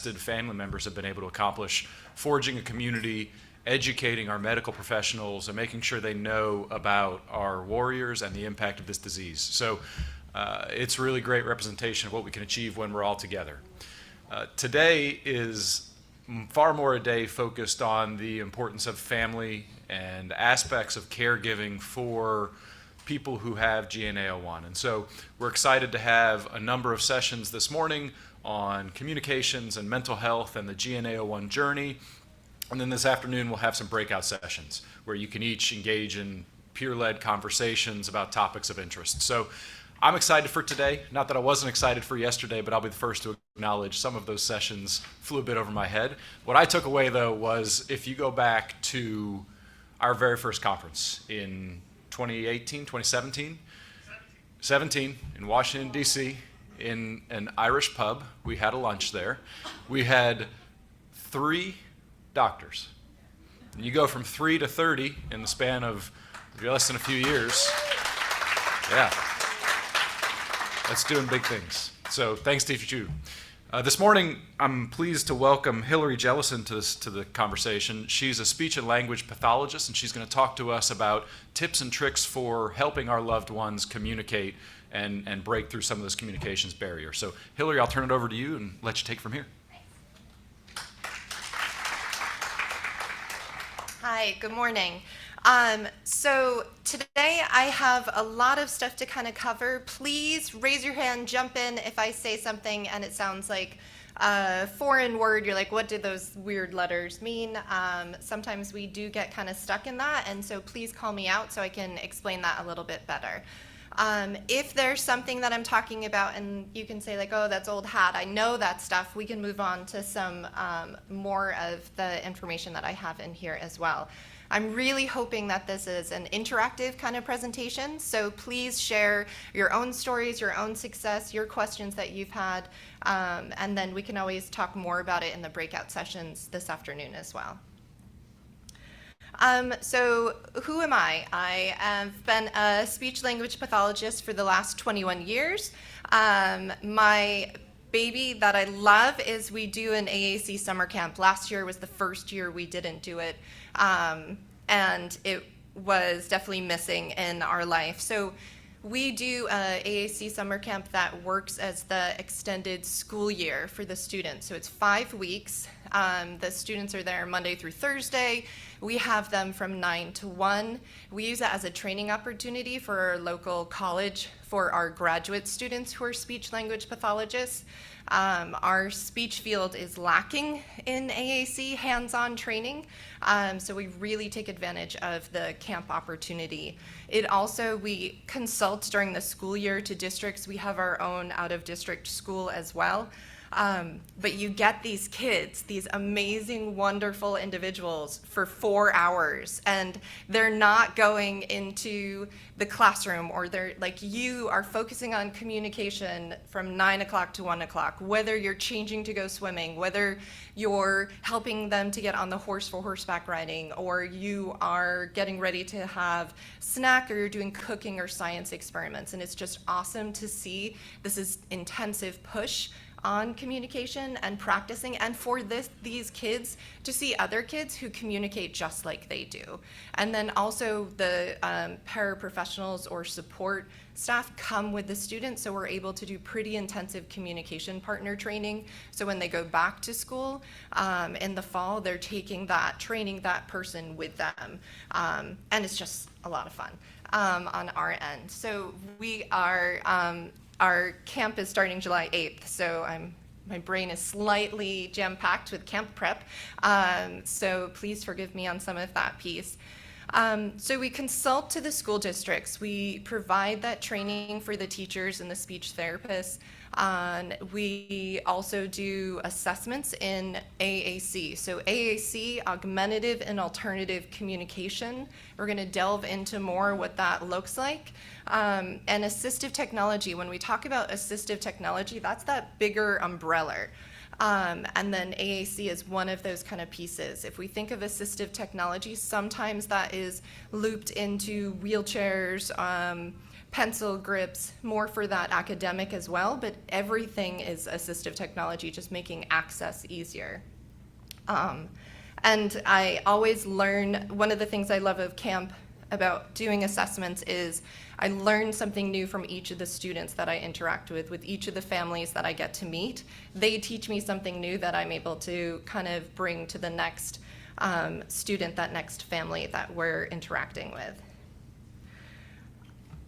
family members have been able to accomplish, forging a community, educating our medical professionals, and making sure they know about our warriors and the impact of this disease. So it's really great representation of what we can achieve when we're all together. Today is far more a day focused on the importance of family and aspects of caregiving for people who have GNAO1. And so we're excited to have a number of sessions this morning on communications and mental health and the GNAO1 journey. And then this afternoon we'll have some breakout sessions where you can each engage in peer-led conversations about topics of interest. So I'm excited for today. Not that I wasn't excited for yesterday, but I'll be the first to acknowledge some of those sessions flew a bit over my head. What I took away, though, was if you go back to our very first conference in 2018, 2017? 17 in Washington, D.C., in an Irish pub. We had a lunch there. We had 3 doctors. And you go from 3 to 30 in the span of less than a few years. Yeah. That's doing big things. So thanks, Steve Chu. This morning, I'm pleased to welcome Hillary Jellison to the conversation. She's a speech and language pathologist, and she's going to talk to us about tips and tricks for helping our loved ones communicate and break through some of those communications barriers. So Hillary, I'll turn it over to you and let you take it from here. Hi, good morning. So today I have a lot of stuff to kind of cover. Please raise your hand, jump in if I say something and it sounds like a foreign word. You're like, what did those weird letters mean? Sometimes we do get kind of stuck in that, and so please call me out so I can explain that a little bit better. If there's something that I'm talking about and you can say like, oh, that's old hat, I know that stuff, we can move on to some more of the information that I have in here as well. I'm really hoping that this is an interactive kind of presentation, so please share your own stories, your own success, your questions that you've had, and then we can always talk more about it in the breakout sessions this afternoon as well. So who am I? I have been a speech-language pathologist for the last 21 years. My baby that I love is we do an AAC summer camp. Last year was the first year we didn't do it, and it was definitely missing in our life. So we do a AAC summer camp that works as the extended school year for the students. So it's 5 weeks. The students are there Monday through Thursday. We have them from 9 to 1. We use it as a training opportunity for our local college for our graduate students who are speech-language pathologists. Our speech field is lacking in AAC hands-on training, so we really take advantage of the camp opportunity. We consult during the school year to districts. We have our own out-of-district school as well. But you get these kids, these amazing, wonderful individuals for 4 hours, and they're not going into the classroom, or you are focusing on communication from 9 o'clock to 1 o'clock, whether you're changing to go swimming, whether you're helping them to get on the horse for horseback riding, or you are getting ready to have snack, or you're doing cooking or science experiments. And it's just awesome to see this is intensive push on communication and practicing, and for these kids to see other kids who communicate just like they do. And then also the paraprofessionals or support staff come with the students, so we're able to do pretty intensive communication partner training. So when they go back to school in the fall, they're taking that, training that person with them. And it's just a lot of fun on our end. So we are, our camp is starting July 8th, so my brain is slightly jam-packed with camp prep, so please forgive me on some of that piece. So we consult to the school districts. We provide that training for the teachers and the speech therapists. We also do assessments in AAC. So AAC, augmentative and alternative communication. We're going to delve into more what that looks like. And assistive technology. When we talk about assistive technology, that's that bigger umbrella. And then AAC is one of those kind of pieces. If we think of assistive technology, sometimes that is looped into wheelchairs, pencil grips, more for that academic as well, but everything is assistive technology, just making access easier. And I always learn, one of the things I love of camp about doing assessments is I learn something new from each of the students that I interact with each of the families that I get to meet. They teach me something new that I'm able to kind of bring to the next student, that next family that we're interacting with.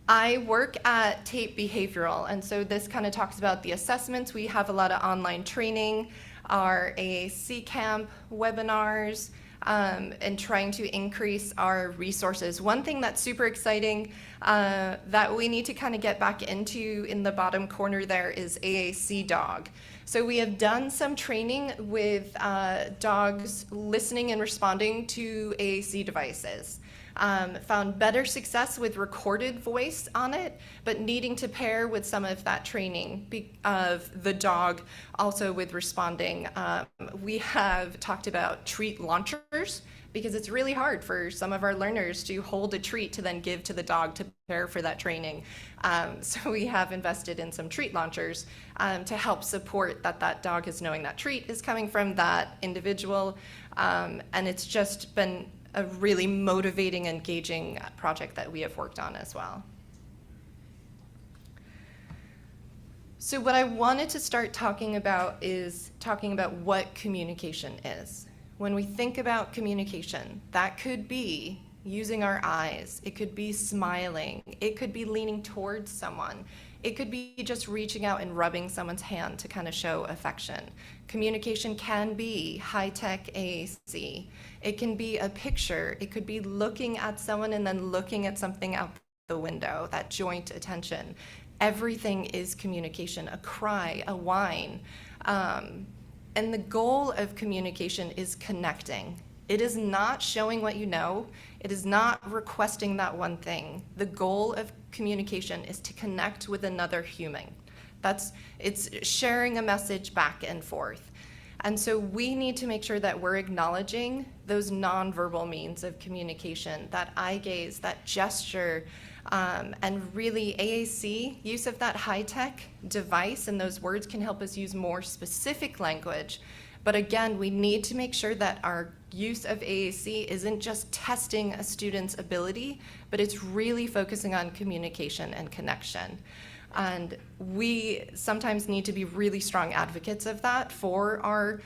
I work at Tape Behavioral, and so this kind of talks about the assessments. We have a lot of online training, our AAC camp webinars, and trying to increase our resources. One thing that's super exciting that we need to kind of get back into in the bottom corner there is AAC Dog. So we have done some training with dogs listening and responding to AAC devices. Found better success with recorded voice on it, but needing to pair with some of that training of the dog also with responding. We have talked about treat launchers because it's really hard for some of our learners to hold a treat to then give to the dog to prepare for that training. So we have invested in some treat launchers to help support that dog is knowing that treat is coming from that individual. And it's just been a really motivating, engaging project that we have worked on as well. So what I wanted to start talking about is talking about what communication is. When we think about communication, that could be using our eyes, it could be smiling, it could be leaning towards someone, it could be just reaching out and rubbing someone's hand to kind of show affection. Communication can be high-tech AAC. It can be a picture. It could be looking at someone and then looking at something out the window, that joint attention. Everything is communication, a cry, a whine. And the goal of communication is connecting. It is not showing what you know. It is not requesting that one thing. The goal of communication is to connect with another human. It's sharing a message back and forth. And so we need to make sure that we're acknowledging those nonverbal means of communication, that eye gaze, that gesture, and really AAC, use of that high-tech device and those words can help us use more specific language. But again, we need to make sure that our use of AAC isn't just testing a student's ability, but it's really focusing on communication and connection. And we sometimes need to be really strong advocates of that for our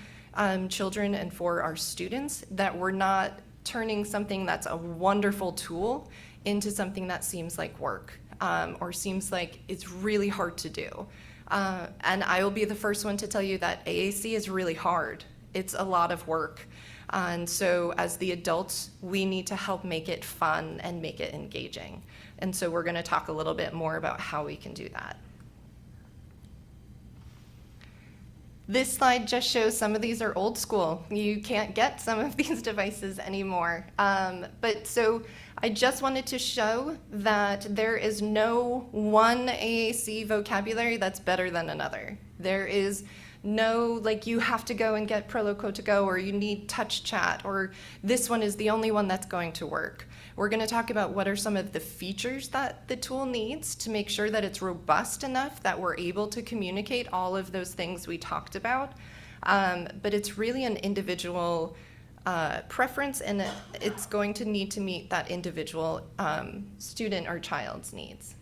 children and for our students, that we're not turning something that's a wonderful tool into something that seems like work or seems like it's really hard to do. And I will be the first one to tell you that AAC is really hard. It's a lot of work. And so as the adults, we need to help make it fun and make it engaging. And so we're going to talk a little bit more about how we can do that. This slide just shows some of these are old school. You can't get some of these devices anymore. But so I just wanted to show that there is no one AAC vocabulary that's better than another. There is no, like, you have to go and get Proloquo to go, or you need touch chat, or this one is the only one that's going to work. We're going to talk about what are some of the features that the tool needs to make sure that it's robust enough that we're able to communicate all of those things we talked about. But it's really an individual preference, and it's going to need to meet that individual student or child's needs.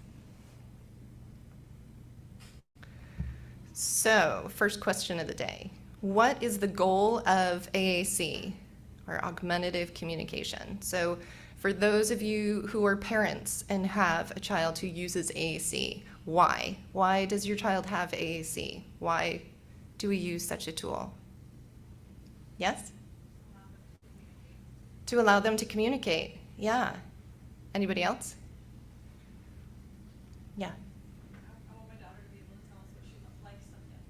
So, first question of the day. What is the goal of AAC, or augmentative communication? So, for those of you who are parents and have a child who uses AAC, why? Why does your child have AAC? Why do we use such a tool? Yes? To allow them to communicate. Yeah. Anybody else? Yeah. I want my daughter to be able to tell us what she likes something.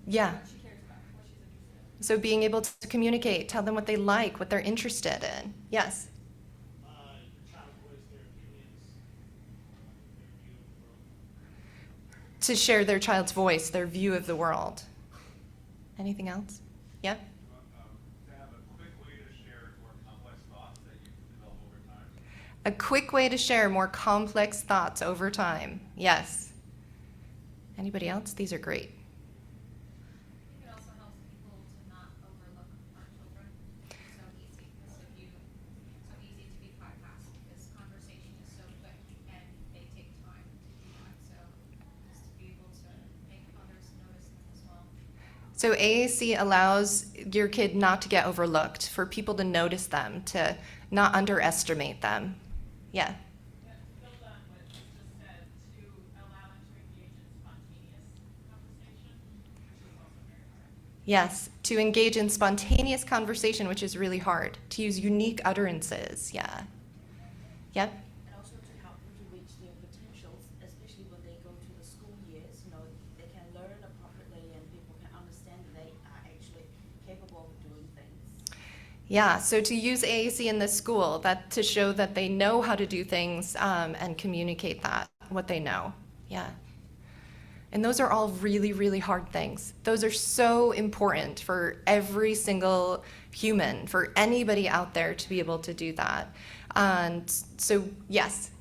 Yeah. What she cares about, what she's interested in. So being able to communicate, tell them what they like, what they're interested in. Yes. Your child voice their opinions, their view of the world. To share their child's voice, their view of the world. Anything else? Yeah. To have a quick way to share more complex thoughts that you develop over time? A quick way to share more complex thoughts over time. Yes. Anybody else? These are great. I think it also helps people to not overlook our children. It's so easy because if you, so easy to be bypassed because conversation is so quick and they take time to do that. So just to be able to make others notice them as well. So AAC allows your kid not to get overlooked, for people to notice them, to not underestimate them. Yeah. Yeah, to build on what was just said, to allow them to engage in spontaneous conversation, which is also very hard. Yes, to engage in spontaneous conversation, which is really hard, to use unique utterances. Yeah. Yep. And also to help them to reach their potentials, especially when they go to the school years, they can learn appropriately and people can understand that they are actually capable of doing things. Yeah, so to use AAC in the school, that to show that they know how to do things and communicate that, what they know. Yeah. And those are all really, really hard things. Those are so important for every single human, for anybody out there to be able to do that. And so, yes.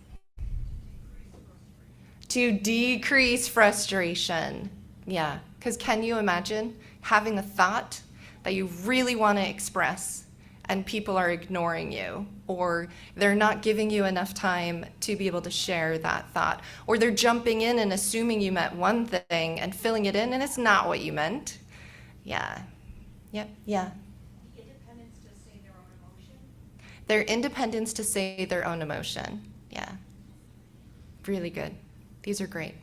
To decrease frustration. Yeah, because can you imagine having a thought that you really want to express and people are ignoring you, or they're not giving you enough time to be able to share that thought, or they're jumping in and assuming you meant one thing and filling it in and it's not what you meant? Yeah. Yep. Yeah. The independence to say their own emotion. Their independence to say their own emotion. Yeah. Really good. These are great.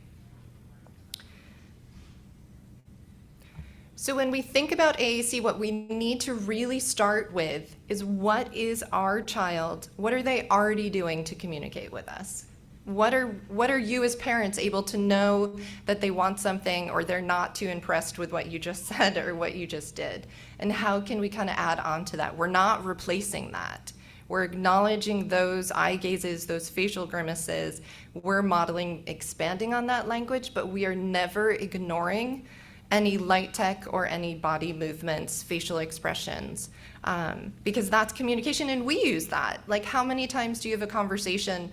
So when we think about AAC, what we need to really start with is, what is our child, what are they already doing to communicate with us? What are you as parents able to know that they want something, or they're not too impressed with what you just said or what you just did? And how can we kind of add on to that? We're not replacing that. We're acknowledging those eye gazes, those facial grimaces. We're modeling, expanding on that language, but we are never ignoring any light tech or any body movements, facial expressions, because that's communication and we use that. Like, how many times do you have a conversation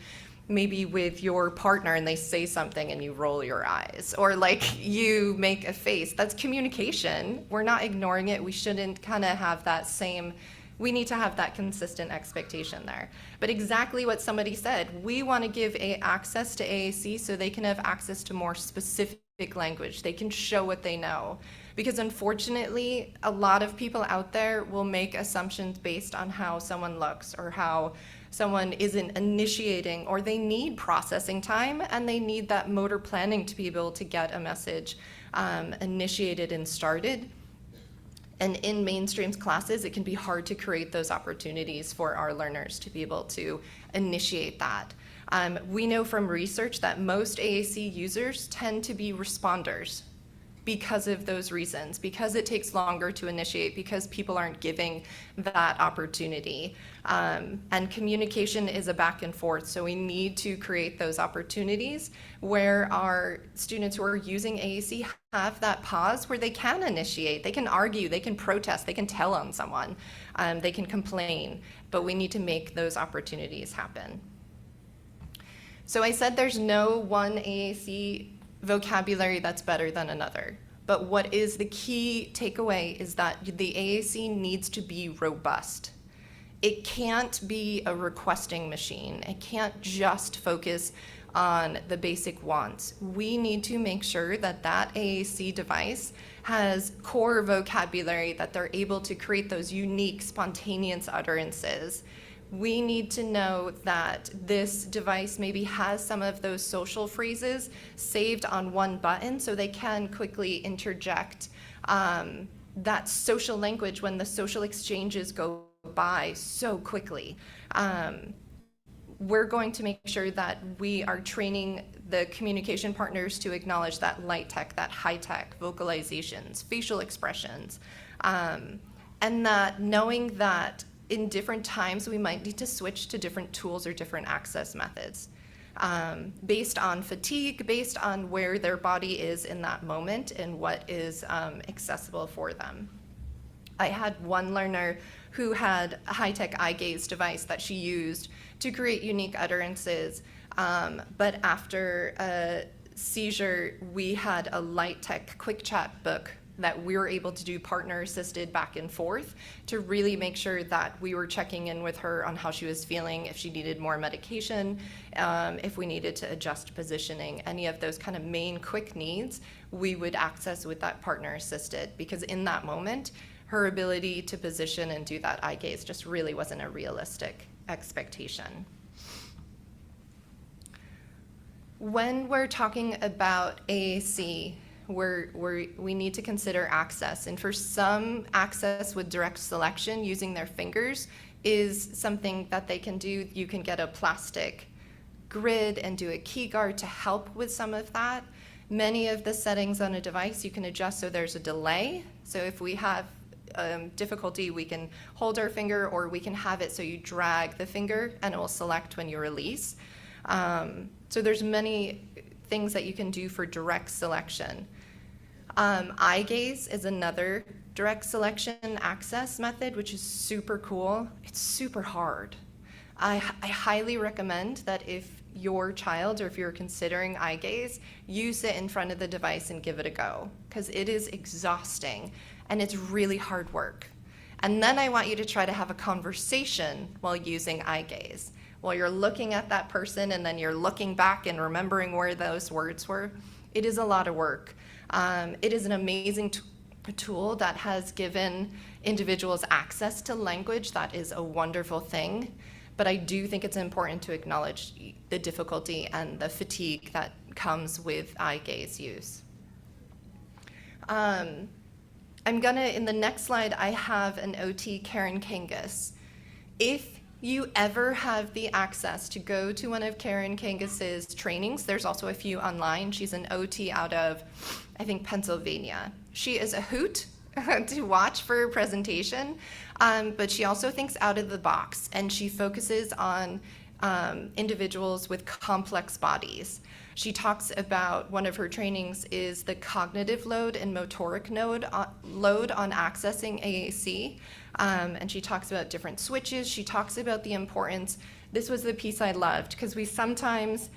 maybe with your partner and they say something and you roll your eyes, or like you make a face? That's communication. We're not ignoring it. We shouldn't kind of have that same, we need to have that consistent expectation there. But exactly what somebody said, we want to give access to AAC so they can have access to more specific language. They can show what they know. Because unfortunately, a lot of people out there will make assumptions based on how someone looks or how someone isn't initiating, or they need processing time and they need that motor planning to be able to get a message initiated and started. And in mainstream classes, it can be hard to create those opportunities for our learners to be able to initiate that. We know from research that most AAC users tend to be responders because of those reasons, because it takes longer to initiate, because people aren't giving that opportunity. And communication is a back and forth, so we need to create those opportunities where our students who are using AAC have that pause where they can initiate, they can argue, they can protest, they can tell on someone, they can complain, but we need to make those opportunities happen. So I said there's no one AAC vocabulary that's better than another. But what is the key takeaway is that the AAC needs to be robust. It can't be a requesting machine. It can't just focus on the basic wants. We need to make sure that that AAC device has core vocabulary, that they're able to create those unique, spontaneous utterances. We need to know that this device maybe has some of those social phrases saved on one button so they can quickly interject that social language when the social exchanges go by so quickly. We're going to make sure that we are training the communication partners to acknowledge that light tech, that high tech, vocalizations, facial expressions, and that knowing that in different times we might need to switch to different tools or different access methods based on fatigue, based on where their body is in that moment and what is accessible for them. I had one learner who had a high-tech eye gaze device that she used to create unique utterances, but after a seizure, we had a light tech quick chat book that we were able to do partner assisted back and forth to really make sure that we were checking in with her on how she was feeling, if she needed more medication, if we needed to adjust positioning, any of those kind of main quick needs, we would access with that partner assisted, because in that moment, her ability to position and do that eye gaze just really wasn't a realistic expectation. When we're talking about AAC, we need to consider access. And for some, access with direct selection using their fingers is something that they can do. You can get a plastic grid and do a key guard to help with some of that. Many of the settings on a device you can adjust so there's a delay. So if we have difficulty, we can hold our finger, or we can have it so you drag the finger and it will select when you release. So there's many things that you can do for direct selection. Eye gaze is another direct selection access method, which is super cool. It's super hard. I highly recommend that if your child, or if you're considering eye gaze, use it in front of the device and give it a go, because it is exhausting and it's really hard work. And then I want you to try to have a conversation while using eye gaze. While you're looking at that person and then you're looking back and remembering where those words were, it is a lot of work. It is an amazing tool that has given individuals access to language. That is a wonderful thing. But I do think it's important to acknowledge the difficulty and the fatigue that comes with eye gaze use. In the next slide, I have an OT, Karen Kangas. If you ever have the access to go to one of Karen Kangas's trainings, there's also a few online. She's an OT out of, I think, Pennsylvania. She is a hoot to watch for her presentation, but she also thinks out of the box, and she focuses on individuals with complex bodies. She talks about, one of her trainings is the cognitive load and motoric load on accessing AAC. And she talks about different switches. She talks about the importance. This was the piece I loved, because we sometimes,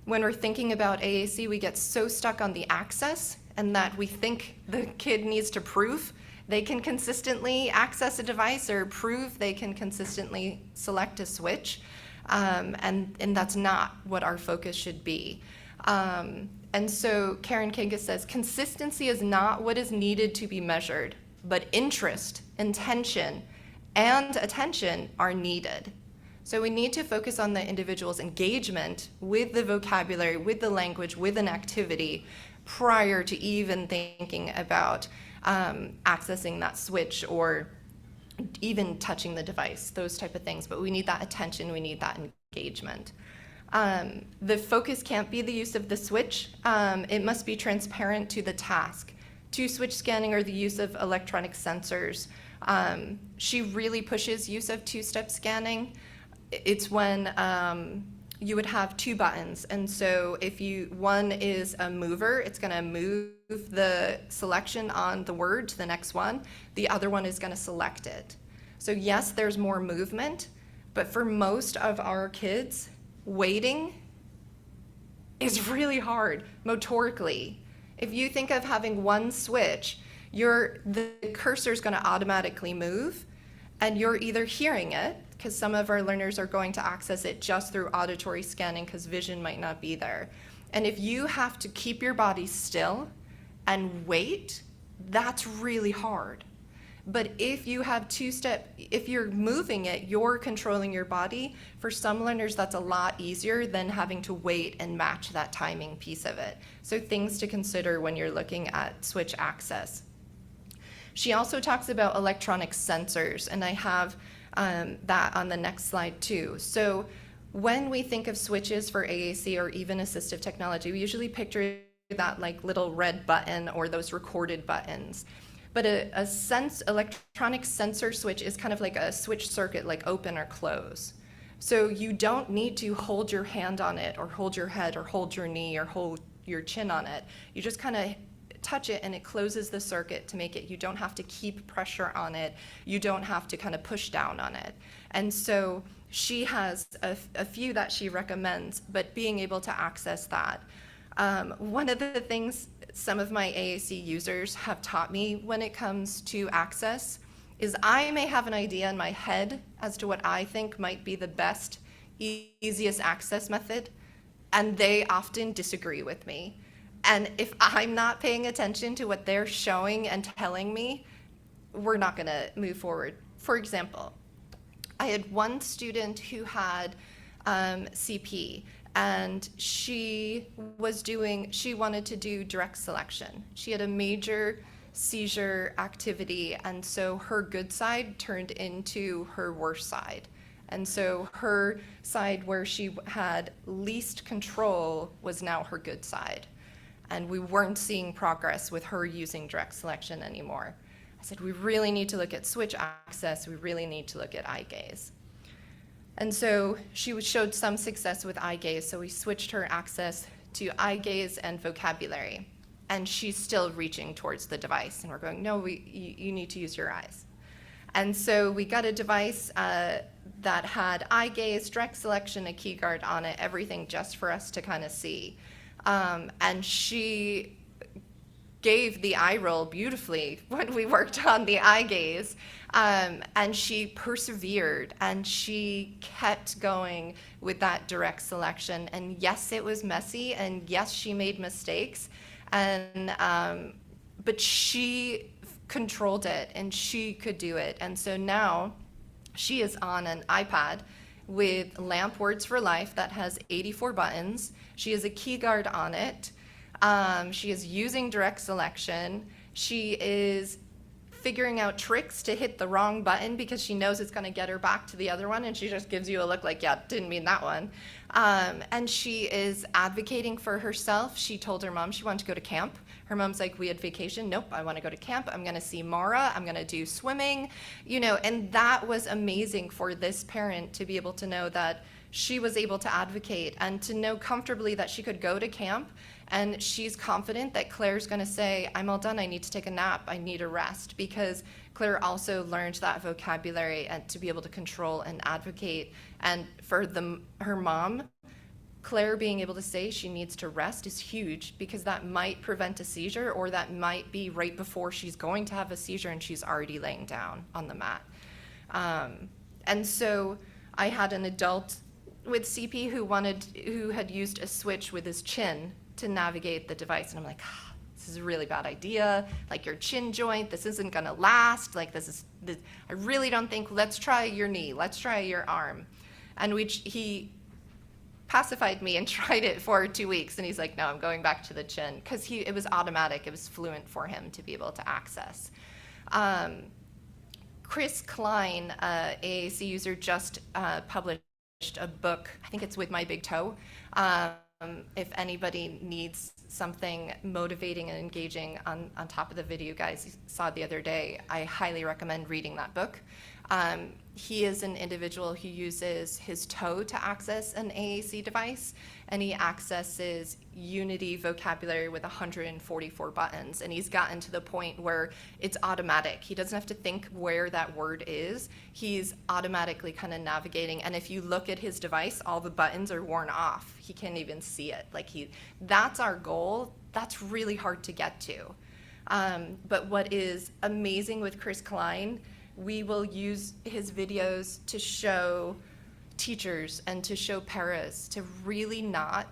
when we're thinking about AAC, we get so stuck on the access, and that we think the kid needs to prove they can consistently access a device or prove they can consistently select a switch. And that's not what our focus should be. And so Karen Kangas says, consistency is not what is needed to be measured, but interest, intention, and attention are needed. So we need to focus on the individual's engagement with the vocabulary, with the language, with an activity, prior to even thinking about accessing that switch or even touching the device, those type of things. But we need that attention, we need that engagement. The focus can't be the use of the switch. It must be transparent to the task. Two-switch scanning or the use of electronic sensors. She really pushes use of two-step scanning. It's when you would have two buttons, and so if one is a mover, it's going to move the selection on the word to the next one. The other one is going to select it. So yes, there's more movement, but for most of our kids, waiting is really hard motorically. If you think of having one switch, the cursor is going to automatically move, and you're either hearing it, because some of our learners are going to access it just through auditory scanning because vision might not be there. And if you have to keep your body still and wait, that's really hard. But if you have if you're moving it, you're controlling your body. For some learners, that's a lot easier than having to wait and match that timing piece of it. So things to consider when you're looking at switch access. She also talks about electronic sensors, and I have that on the next slide too. So when we think of switches for AAC or even assistive technology, we usually picture that like little red button or those recorded buttons. But a electronic sensor switch is kind of like a switch circuit, like open or close. So you don't need to hold your hand on it or hold your head or hold your knee or hold your chin on it. You just kind of touch it and it closes the circuit to make it, you don't have to keep pressure on it, you don't have to kind of push down on it. And so she has a few that she recommends, but being able to access that. One of the things some of my AAC users have taught me when it comes to access is I may have an idea in my head as to what I think might be the best, easiest access method, and they often disagree with me. And if I'm not paying attention to what they're showing and telling me, we're not gonna move forward. For example, I had one student who had CP, and she wanted to do direct selection. She had a major seizure activity, and so her good side turned into her worst side. And so her side where she had least control was now her good side. And we weren't seeing progress with her using direct selection anymore. I said, we really need to look at switch access. We really need to look at eye gaze. And so she showed some success with eye gaze, so we switched her access to eye gaze and vocabulary. And she's still reaching towards the device. And we're going, no, you need to use your eyes. And so we got a device that had eye gaze, direct selection, a key guard on it, everything just for us to kind of see. And she gave the eye roll beautifully when we worked on the eye gaze. And she persevered and she kept going with that direct selection. And yes, it was messy, and yes, she made mistakes. And but she controlled it and she could do it. And so now she is on an iPad with LAMP Words for Life that has 84 buttons. She has a key guard on it. She is using direct selection. She is figuring out tricks to hit the wrong button because she knows it's going to get her back to the other one, and she just gives you a look like, yeah, didn't mean that one. And she is advocating for herself. She told her mom she wanted to go to camp. Her mom's like, we had vacation. Nope, I want to go to camp. I'm going to see Mara. I'm going to do swimming, and that was amazing for this parent to be able to know that she was able to advocate and to know comfortably that she could go to camp. And she's confident that Claire's going to say, I'm all done. I need to take a nap. I need a rest. Because Claire also learned that vocabulary and to be able to control and advocate. And for her mom, Claire being able to say she needs to rest is huge, because that might prevent a seizure, or that might be right before she's going to have a seizure and she's already laying down on the mat. And so I had an adult with CP who had used a switch with his chin to navigate the device, and I'm like, this is a really bad idea. Like, your chin joint, this isn't gonna last. Like, I really don't think. Let's try your knee. Let's try your arm. And he pacified me and tried it for 2 weeks, and he's like, no, I'm going back to the chin, because it was automatic. It was fluent for him to be able to access. Chris Klein, AAC user, just published a book. I think it's With My Big Toe. If anybody needs something motivating and engaging on top of the video you guys saw the other day, I highly recommend reading that book. He is an individual who uses his toe to access an AAC device, and he accesses Unity vocabulary with 144 buttons, and he's gotten to the point where it's automatic. He doesn't have to think where that word is. He's automatically kind of navigating, and if you look at his device, all the buttons are worn off. He can't even see it. That's our goal. That's really hard to get to. But what is amazing with Chris Klein, we will use his videos to show teachers and to show paras to really not,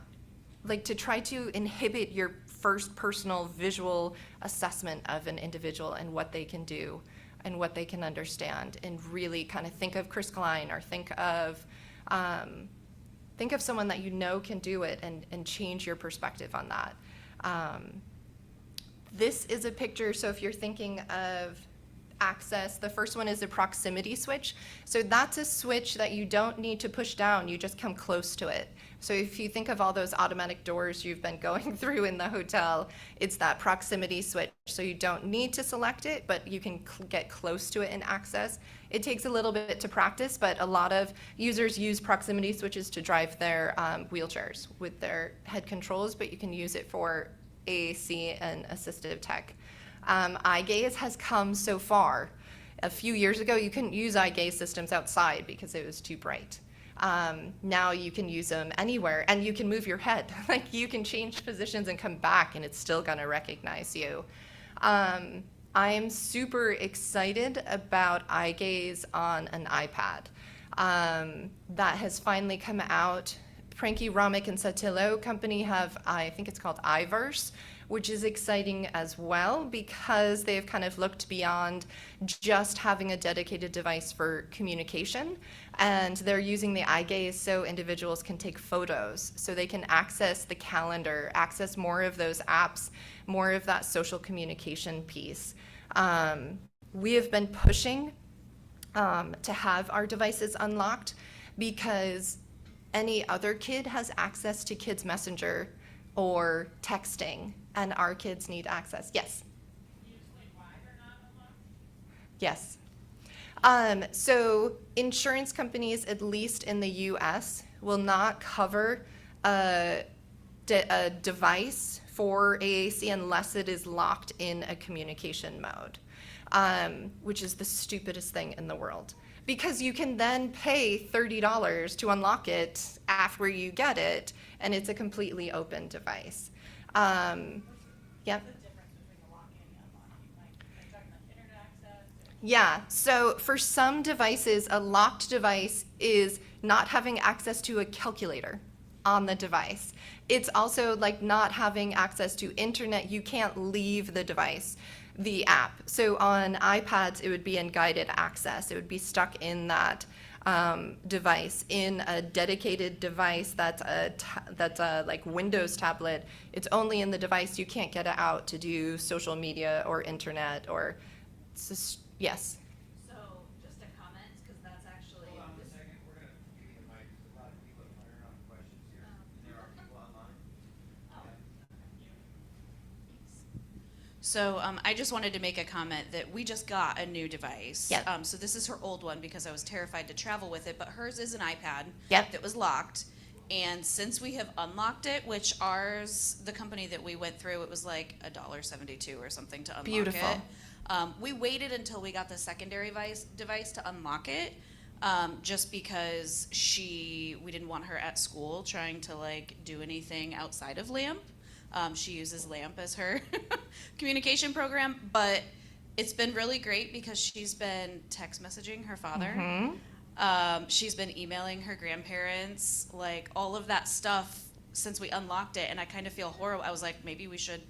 to try to inhibit your first personal visual assessment of an individual and what they can do and what they can understand, and really kind of think of Chris Klein, or think of someone that can do it, and change your perspective on that. This is a picture, so if you're thinking of access, the first one is a proximity switch. So that's a switch that you don't need to push down, you just come close to it. So if you think of all those automatic doors you've been going through in the hotel, it's that proximity switch. So you don't need to select it, but you can get close to it and access. It takes a little bit to practice, but a lot of users use proximity switches to drive their wheelchairs with their head controls, but you can use it for AAC and assistive tech. Eye gaze has come so far. A few years ago, you couldn't use eye gaze systems outside because it was too bright. Now you can use them anywhere, and you can move your head. Like, you can change positions and come back, and it's still going to recognize you. I am super excited about eye gaze on an iPad. That has finally come out. Pranky, Ramik, and Satillo company have, I think it's called iVerse, which is exciting as well because they've kind of looked beyond just having a dedicated device for communication. And they're using the eye gaze so individuals can take photos, so they can access the calendar, access more of those apps, more of that social communication piece. We have been pushing to have our devices unlocked because any other kid has access to Kids Messenger or texting, and our kids need access. Yes? Can you explain why they're not unlocked? Yes. So insurance companies, at least in the US, will not cover a device for AAC unless it is locked in a communication mode, which is the stupidest thing in the world. Because you can then pay $30 to unlock it after you get it, and it's a completely open device. Yep. What's the difference between the locking and unlocking? Like, are you talking like internet access? Yeah, so for some devices, a locked device is not having access to a calculator on the device. It's also like not having access to internet. You can't leave the device, the app. So on iPads, it would be in guided access. It would be stuck in that device. In a dedicated device that's a like Windows tablet, it's only in the device. You can't get it out to do social media or internet or, yes. So, just a comment, because that's actually. Hold on a second, we're gonna give you the mic, there's a lot of people are firing off questions here, and there are people online. So I just wanted to make a comment that we just got a new device. Yep. So this is her old one because I was terrified to travel with it, but hers is an iPad Yep. that was locked. And since we have unlocked it, which ours, the company that we went through, it was like $1.72 or something to unlock Beautiful. it. We waited until we got the secondary device to unlock it, just because we didn't want her at school trying to like do anything outside of LAMP. She uses LAMP as her communication program, but it's been really great because she's been text messaging her father. She's been emailing her grandparents, like all of that stuff since we unlocked it. And I kind of feel horrible. I was like, maybe we should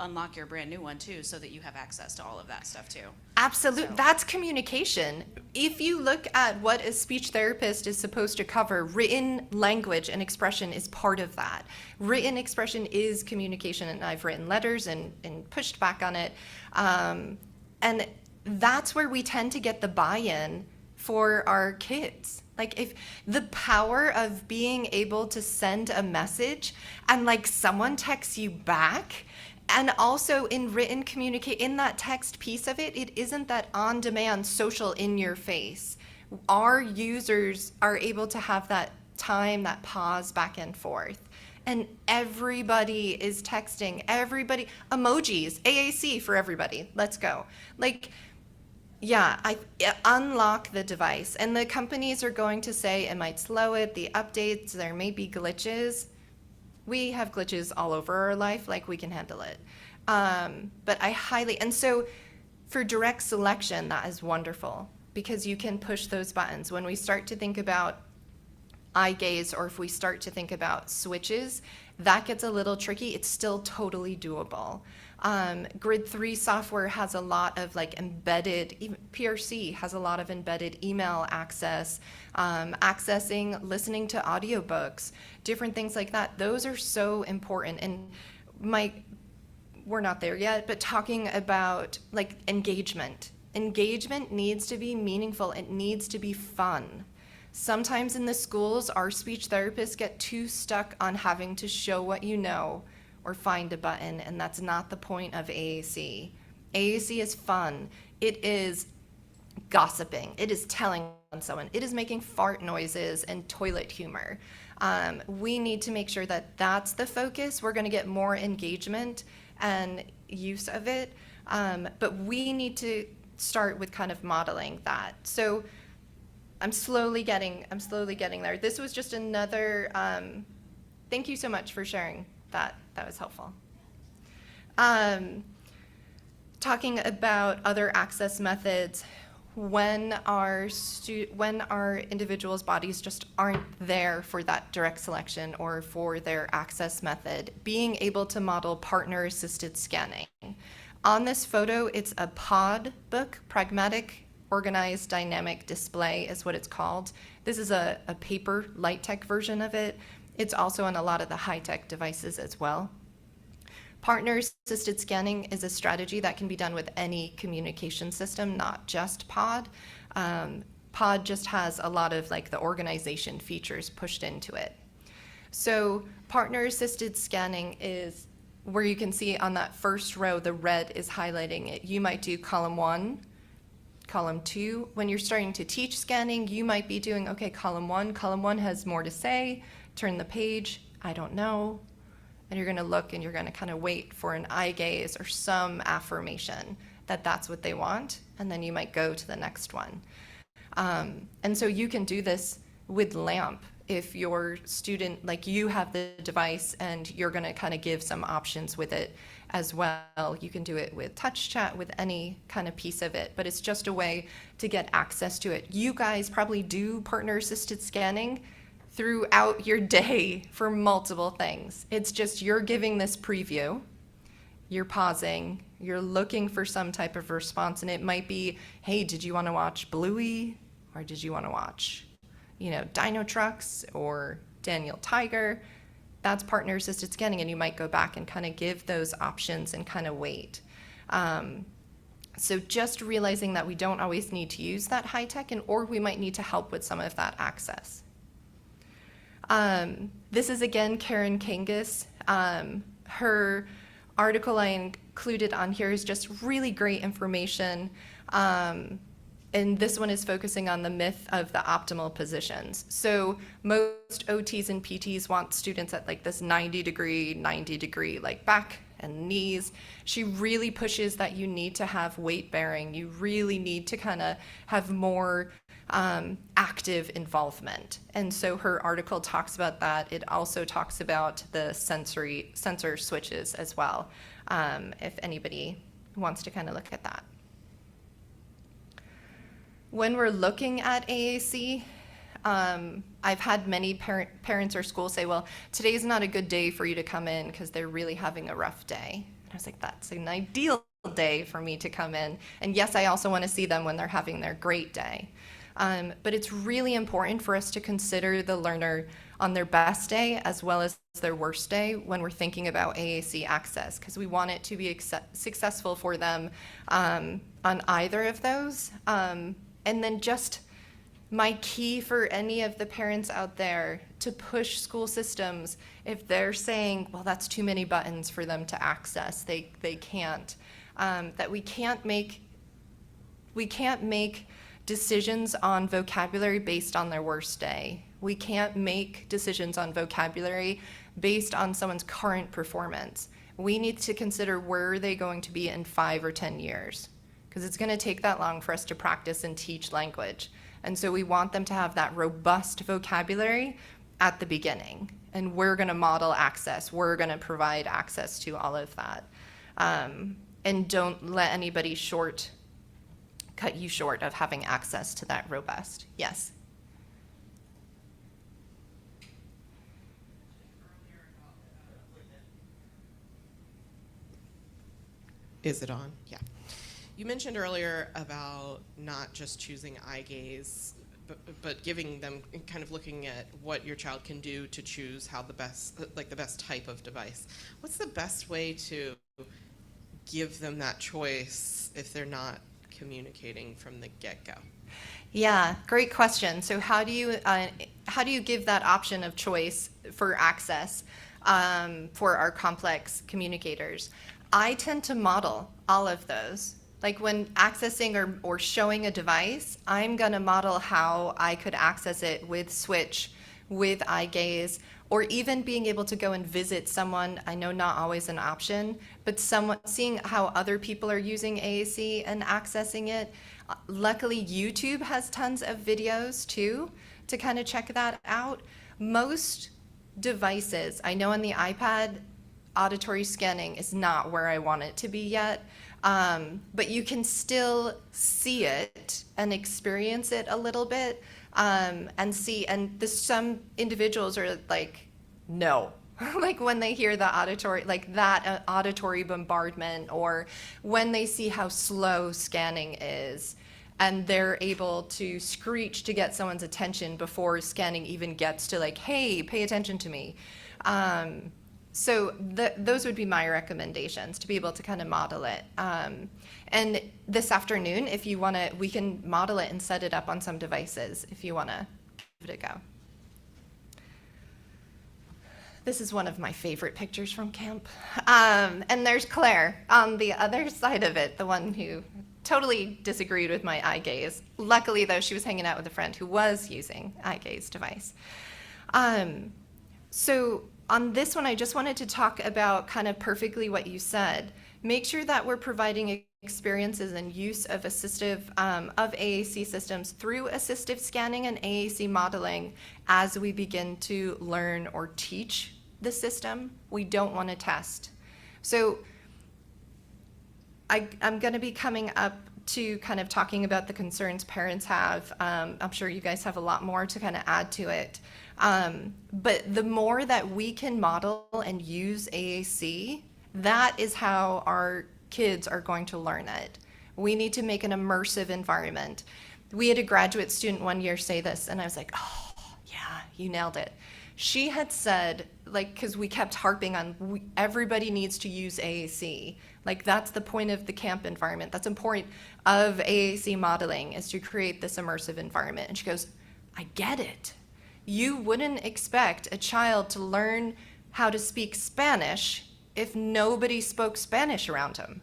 unlock your brand new one too, so that you have access to all of that stuff too. Absolutely. So- That's communication. If you look at what a speech therapist is supposed to cover, written language and expression is part of that. Written expression is communication, and I've written letters and pushed back on it. And that's where we tend to get the buy-in for our kids. Like, if the power of being able to send a message and like someone texts you back, and also in written in that text piece of it, it isn't that on-demand social in your face. Our users are able to have that time, that pause back and forth. And everybody is texting, everybody, emojis, AAC for everybody, let's go. Like, yeah, unlock the device. And the companies are going to say it might slow it, the updates, there may be glitches. We have glitches all over our life, like we can handle it. But and so for direct selection, that is wonderful because you can push those buttons. When we start to think about eye gaze, or if we start to think about switches, that gets a little tricky. It's still totally doable. Grid 3 software has a lot of like embedded, even PRC has a lot of embedded email access, listening to audiobooks, different things like that. Those are so important. And we're not there yet, but talking about like engagement. Engagement needs to be meaningful. It needs to be fun. Sometimes in the schools, our speech therapists get too stuck on having to show what you know or find a button, and that's not the point of AAC. AAC is fun. It is gossiping. It is telling on someone. It is making fart noises and toilet humor. We need to make sure that that's the focus. We're going to get more engagement and use of it. But we need to start with kind of modeling that. So I'm slowly getting there. This was just another, thank you so much for sharing that. That was helpful. Talking about other access methods, when our individuals' bodies just aren't there for that direct selection or for their access method, being able to model partner-assisted scanning. On this photo, it's a POD book, Pragmatic Organized Dynamic Display is what it's called. This is a paper light tech version of it. It's also on a lot of the high-tech devices as well. Partner-assisted scanning is a strategy that can be done with any communication system, not just POD. POD just has a lot of like the organization features pushed into it. So partner-assisted scanning is where you can see on that first row, the red is highlighting it. You might do column 1, column 2. When you're starting to teach scanning, you might be doing, okay, column 1 has more to say, turn the page, I don't know. And you're gonna look and you're gonna kind of wait for an eye gaze or some affirmation that that's what they want, and then you might go to the next one. And so you can do this with LAMP if your student, like you have the device and you're gonna kind of give some options with it as well. You can do it with touch chat, with any kind of piece of it, but it's just a way to get access to it. You guys probably do partner-assisted scanning throughout your day for multiple things. It's just you're giving this preview, you're pausing, you're looking for some type of response, and it might be, hey, did you want to watch Bluey, or did you want to watch, Dino Trucks or Daniel Tiger? That's partner-assisted scanning, and you might go back and kind of give those options and kind of wait. So just realizing that we don't always need to use that high tech, or we might need to help with some of that access. This is again Karen Kangas. Her article I included on here is just really great information. And this one is focusing on the myth of the optimal positions. So most OTs and PTs want students at like this 90 degree like back and knees. She really pushes that you need to have weight bearing. You really need to kind of have more active involvement. And so her article talks about that. It also talks about the sensor switches as well, if anybody wants to kind of look at that. When we're looking at AAC, I've had many parents or schools say, well, today's not a good day for you to come in because they're really having a rough day. And I was like, that's an ideal day for me to come in. And yes, I also want to see them when they're having their great day. But it's really important for us to consider the learner on their best day as well as their worst day when we're thinking about AAC access, because we want it to be successful for them on either of those. And then just my key for any of the parents out there to push school systems, if they're saying, well, that's too many buttons for them to access, they can't, that we can't make decisions on vocabulary based on their worst day. We can't make decisions on vocabulary based on someone's current performance. We need to consider where are they going to be in 5 or 10 years, because it's going to take that long for us to practice and teach language. And so we want them to have that robust vocabulary at the beginning. And we're going to model access. We're going to provide access to all of that. And don't let anybody cut you short of having access to that robust. Yes? Is it on? Yeah. You mentioned earlier about not just choosing eye gaze, but giving them, kind of looking at what your child can do to choose how the best type of device. What's the best way to give them that choice if they're not communicating from the get-go? Yeah, great question. So how do you give that option of choice for access for our complex communicators? I tend to model all of those. Like when accessing or showing a device, I'm going to model how I could access it with switch, with eye gaze, or even being able to go and visit someone. I know not always an option, but somewhat seeing how other people are using AAC and accessing it. Luckily, YouTube has tons of videos too to kind of check that out. Most devices, I know on the iPad, auditory scanning is not where I want it to be yet, but you can still see it and experience it a little bit, and see, and some individuals are like, no. Like when they hear the auditory, like that auditory bombardment, or when they see how slow scanning is, and they're able to screech to get someone's attention before scanning even gets to like, hey, pay attention to me. So those would be my recommendations, to be able to kind of model it. And this afternoon, if you want to, we can model it and set it up on some devices if you want to give it a go. This is one of my favorite pictures from camp. And there's Claire on the other side of it, the one who totally disagreed with my eye gaze. Luckily, though, she was hanging out with a friend who was using eye gaze device. So on this one, I just wanted to talk about kind of perfectly what you said. Make sure that we're providing experiences and use of of AAC systems through assistive scanning and AAC modeling as we begin to learn or teach the system. We don't want to test. So I'm going to be coming up to kind of talking about the concerns parents have. I'm sure you guys have a lot more to kind of add to it. But the more that we can model and use AAC, that is how our kids are going to learn it. We need to make an immersive environment. We had a graduate student one year say this, and I was like, oh, yeah, you nailed it. She had said, like, because we kept harping on everybody needs to use AAC. Like, that's the point of the camp environment. That's important of AAC modeling, is to create this immersive environment. And she goes, I get it. You wouldn't expect a child to learn how to speak Spanish if nobody spoke Spanish around him.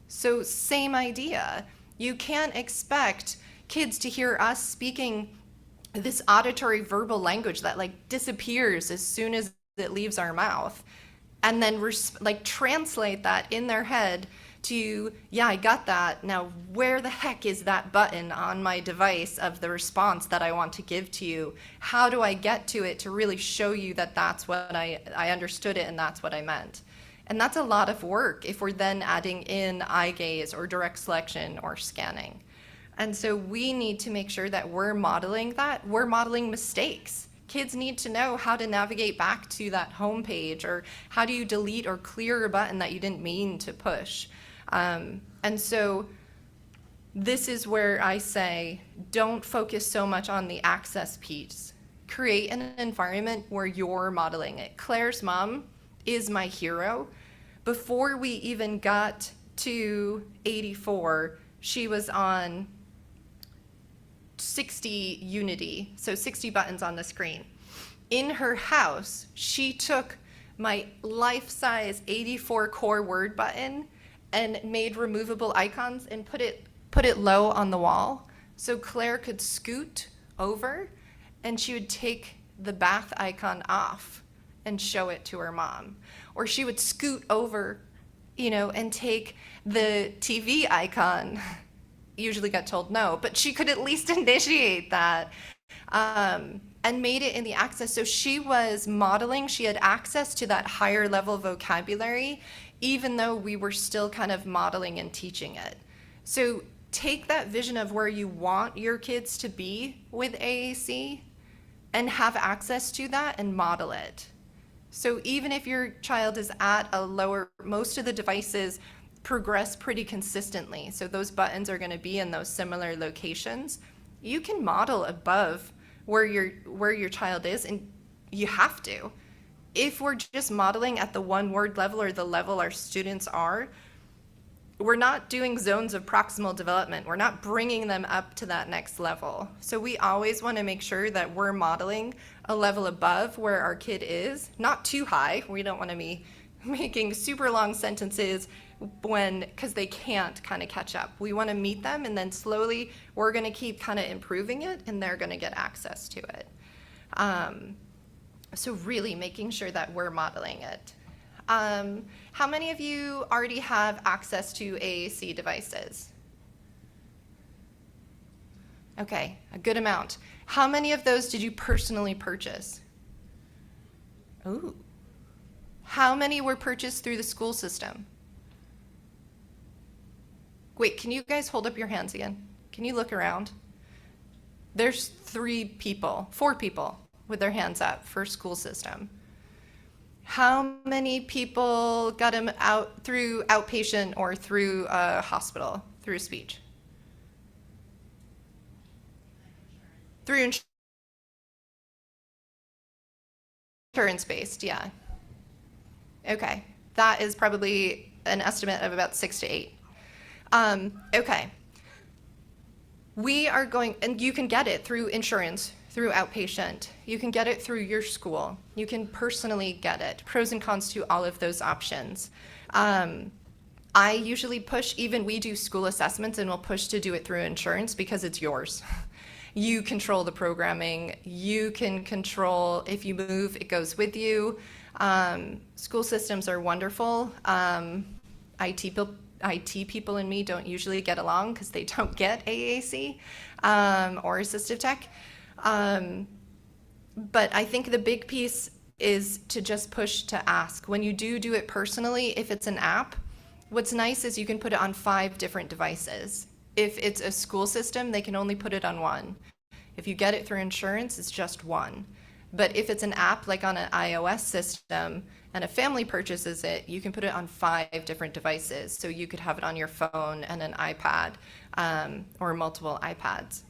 So same idea. You can't expect kids to hear us speaking this auditory verbal language that like disappears as soon as it leaves our mouth, and then like translate that in their head to, yeah, I got that. Now, where the heck is that button on my device of the response that I want to give to you? How do I get to it to really show you that that's what I understood it and that's what I meant? And that's a lot of work if we're then adding in eye gaze or direct selection or scanning. And so we need to make sure that we're modeling that. We're modeling mistakes. Kids need to know how to navigate back to that home page, or how do you delete or clear a button that you didn't mean to push. And so this is where I say, don't focus so much on the access piece. Create an environment where you're modeling it. Claire's mom is my hero. Before we even got to 84, she was on 60 Unity, so 60 buttons on the screen. In her house, she took my life-size 84 core word button and made removable icons and put it low on the wall, so Claire could scoot over and she would take the bath icon off and show it to her mom. Or she would scoot over, and take the TV icon. Usually got told no, but she could at least initiate that, and made it in the access. So she was modeling, she had access to that higher level vocabulary, even though we were still kind of modeling and teaching it. So take that vision of where you want your kids to be with AAC and have access to that and model it. So even if your child is at a lower, most of the devices progress pretty consistently. So those buttons are going to be in those similar locations. You can model above where your child is, and you have to. If we're just modeling at the one word level or the level our students are, we're not doing zones of proximal development. We're not bringing them up to that next level. So we always want to make sure that we're modeling a level above where our kid is, not too high. We don't want to be making super long sentences because they can't kind of catch up. We want to meet them, and then slowly we're going to keep kind of improving it, and they're going to get access to it. So really making sure that we're modeling it. How many of you already have access to AAC devices? Okay, a good amount. How many of those did you personally purchase? Ooh. How many were purchased through the school system? Wait, can you guys hold up your hands again? Can you look around? There's 4 people with their hands up for school system. How many people got them out through outpatient or through a hospital, through speech? Through insurance-based, yeah. Okay, that is probably an estimate of about 6 to 8. Okay. We are going, and you can get it through insurance, through outpatient. You can get it through your school. You can personally get it. Pros and cons to all of those options. I usually push, even we do school assessments and we'll push to do it through insurance because it's yours. You control the programming. You can control, if you move, it goes with you. School systems are wonderful. IT people and me don't usually get along because they don't get AAC or assistive tech. But I think the big piece is to just push to ask. When you do it personally, if it's an app, what's nice is you can put it on 5 different devices. If it's a school system, they can only put it on 1. If you get it through insurance, it's just 1. But if it's an app like on an iOS system and a family purchases it, you can put it on 5 different devices. So you could have it on your phone and an iPad or multiple iPads.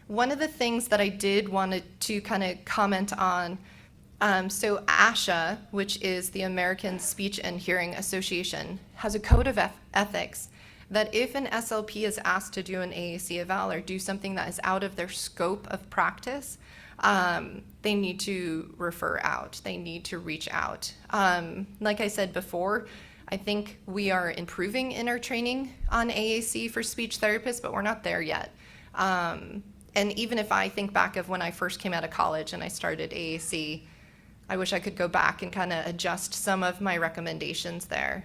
One of the things that I did want to kind of comment on, so ASHA, which is the American Speech and Hearing Association, has a code of ethics that if an SLP is asked to do an AAC eval or do something that is out of their scope of practice, they need to refer out. They need to reach out. Like I said before, I think we are improving in our training on AAC for speech therapists, but we're not there yet. And even if I think back of when I first came out of college and I started AAC, I wish I could go back and kind of adjust some of my recommendations there.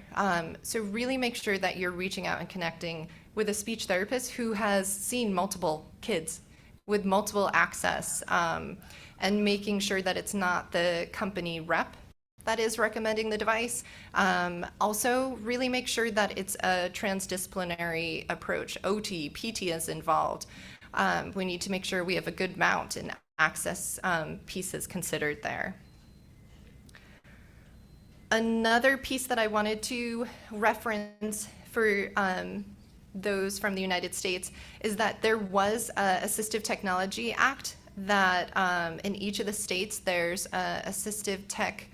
So really make sure that you're reaching out and connecting with a speech therapist who has seen multiple kids with multiple access, and making sure that it's not the company rep that is recommending the device. Also, really make sure that it's a transdisciplinary approach. OT, PT is involved. We need to make sure we have a good mount and access pieces considered there. Another piece that I wanted to reference for those from the United States is that there was a Assistive Technology Act that in each of the states there's a assistive tech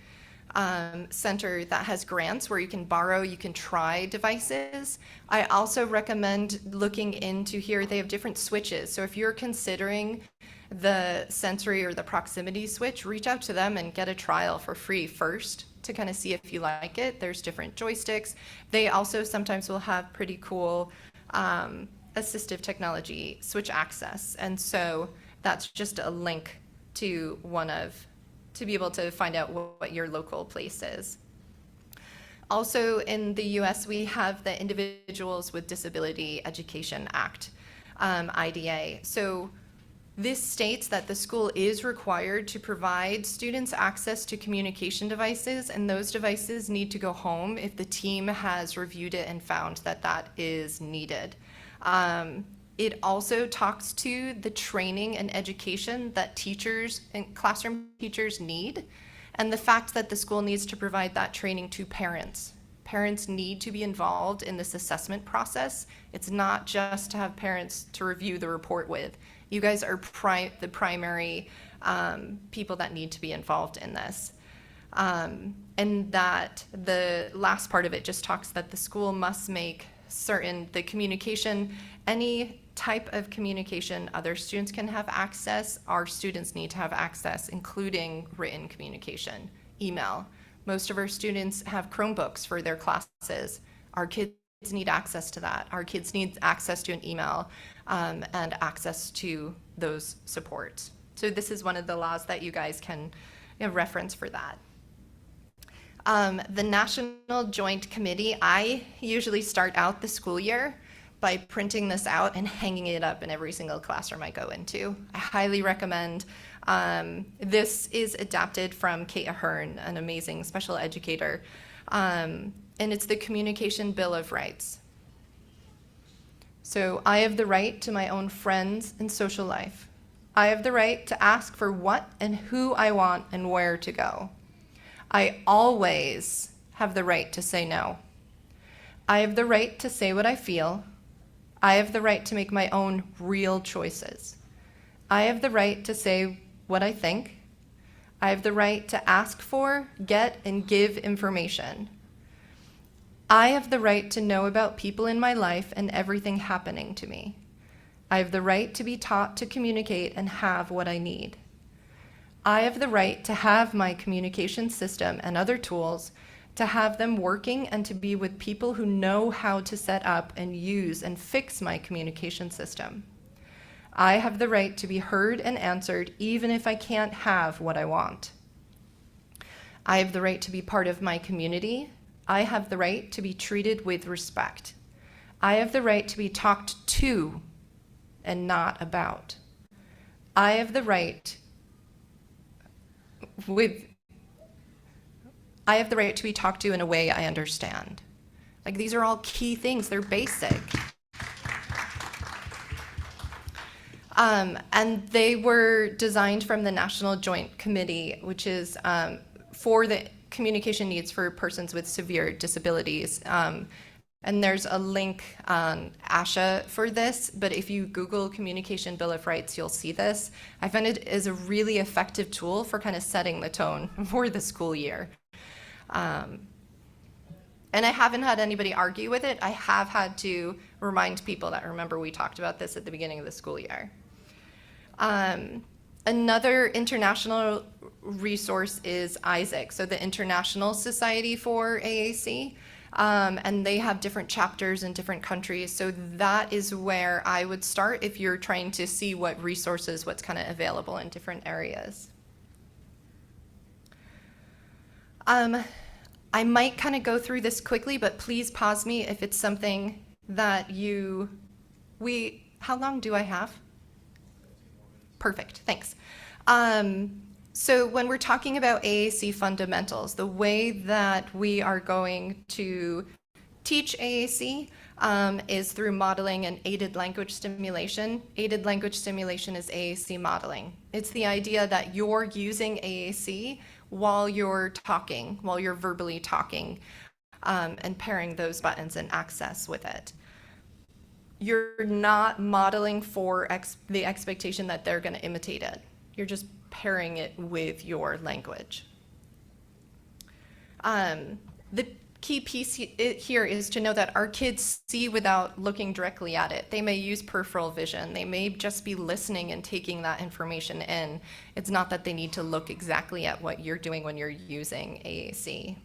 center that has grants where you can borrow, you can try devices. I also recommend looking into here, they have different switches. So if you're considering the sensory or the proximity switch, reach out to them and get a trial for free first to kind of see if you like it. There's different joysticks. They also sometimes will have pretty cool assistive technology switch access. And so that's just a link to to be able to find out what your local place is. Also in the US, we have the Individuals with Disability Education Act, IDA. So this states that the school is required to provide students access to communication devices, and those devices need to go home if the team has reviewed it and found that that is needed. It also talks to the training and education that teachers and classroom teachers need, and the fact that the school needs to provide that training to parents. Parents need to be involved in this assessment process. It's not just to have parents to review the report with. You guys are the primary people that need to be involved in this. And that the last part of it just talks that the school must make certain the communication, any type of communication other students can have access, our students need to have access, including written communication, email. Most of our students have Chromebooks for their classes. Our kids need access to that. Our kids need access to an email and access to those supports. So this is one of the laws that you guys can reference for that. The National Joint Committee, I usually start out the school year by printing this out and hanging it up in every single classroom I go into. I highly recommend. This is adapted from Kate Ahern, an amazing special educator, and it's the Communication Bill of Rights. So I have the right to my own friends and social life. I have the right to ask for what and who I want and where to go. I always have the right to say no. I have the right to say what I feel. I have the right to make my own real choices. I have the right to say what I think. I have the right to ask for, get, and give information. I have the right to know about people in my life and everything happening to me. I have the right to be taught to communicate and have what I need. I have the right to have my communication system and other tools, to have them working and to be with people who know how to set up and use and fix my communication system. I have the right to be heard and answered even if I can't have what I want. I have the right to be part of my community. I have the right to be treated with respect. I have the right to be talked to and not about. I have the right to be talked to in a way I understand. Like, these are all key things, they're basic. And they were designed from the National Joint Committee, which is for the communication needs for persons with severe disabilities. And there's a link on ASHA for this, but if you Google Communication Bill of Rights, you'll see this. I find it is a really effective tool for kind of setting the tone for the school year. And I haven't had anybody argue with it. I have had to remind people that, remember, we talked about this at the beginning of the school year. Another international resource is ISAC, so the International Society for AAC. And they have different chapters in different countries. So that is where I would start if you're trying to see what resources, what's kind of available in different areas. I might kind of go through this quickly, but please pause me if it's something that how long do I have? Perfect, thanks. So when we're talking about AAC fundamentals, the way that we are going to teach AAC is through modeling and aided language stimulation. Aided language stimulation is AAC modeling. It's the idea that you're using AAC while you're talking, while you're verbally talking, and pairing those buttons and access with it. You're not modeling for the expectation that they're going to imitate it. You're just pairing it with your language. The key piece here is to know that our kids see without looking directly at it. They may use peripheral vision. They may just be listening and taking that information in. It's not that they need to look exactly at what you're doing when you're using AAC.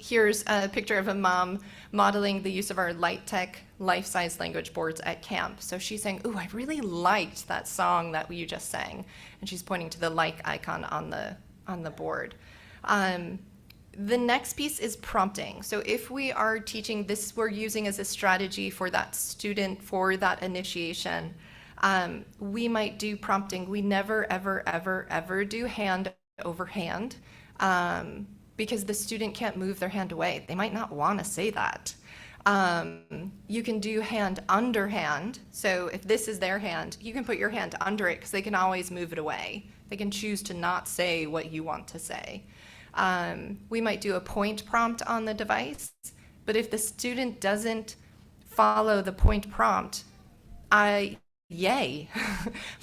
Here's a picture of a mom modeling the use of our Light Tech life-size language boards at camp. So she's saying, "Ooh, I really liked that song that you just sang," and she's pointing to the like icon on the board. The next piece is prompting. So if we are teaching this, we're using as a strategy for that student, for that initiation, we might do prompting. We never, ever, ever, ever do hand over hand. Because the student can't move their hand away. They might not want to say that. You can do hand under hand. So if this is their hand, you can put your hand under it because they can always move it away. They can choose to not say what you want to say. We might do a point prompt on the device, but if the student doesn't follow the point prompt, yay.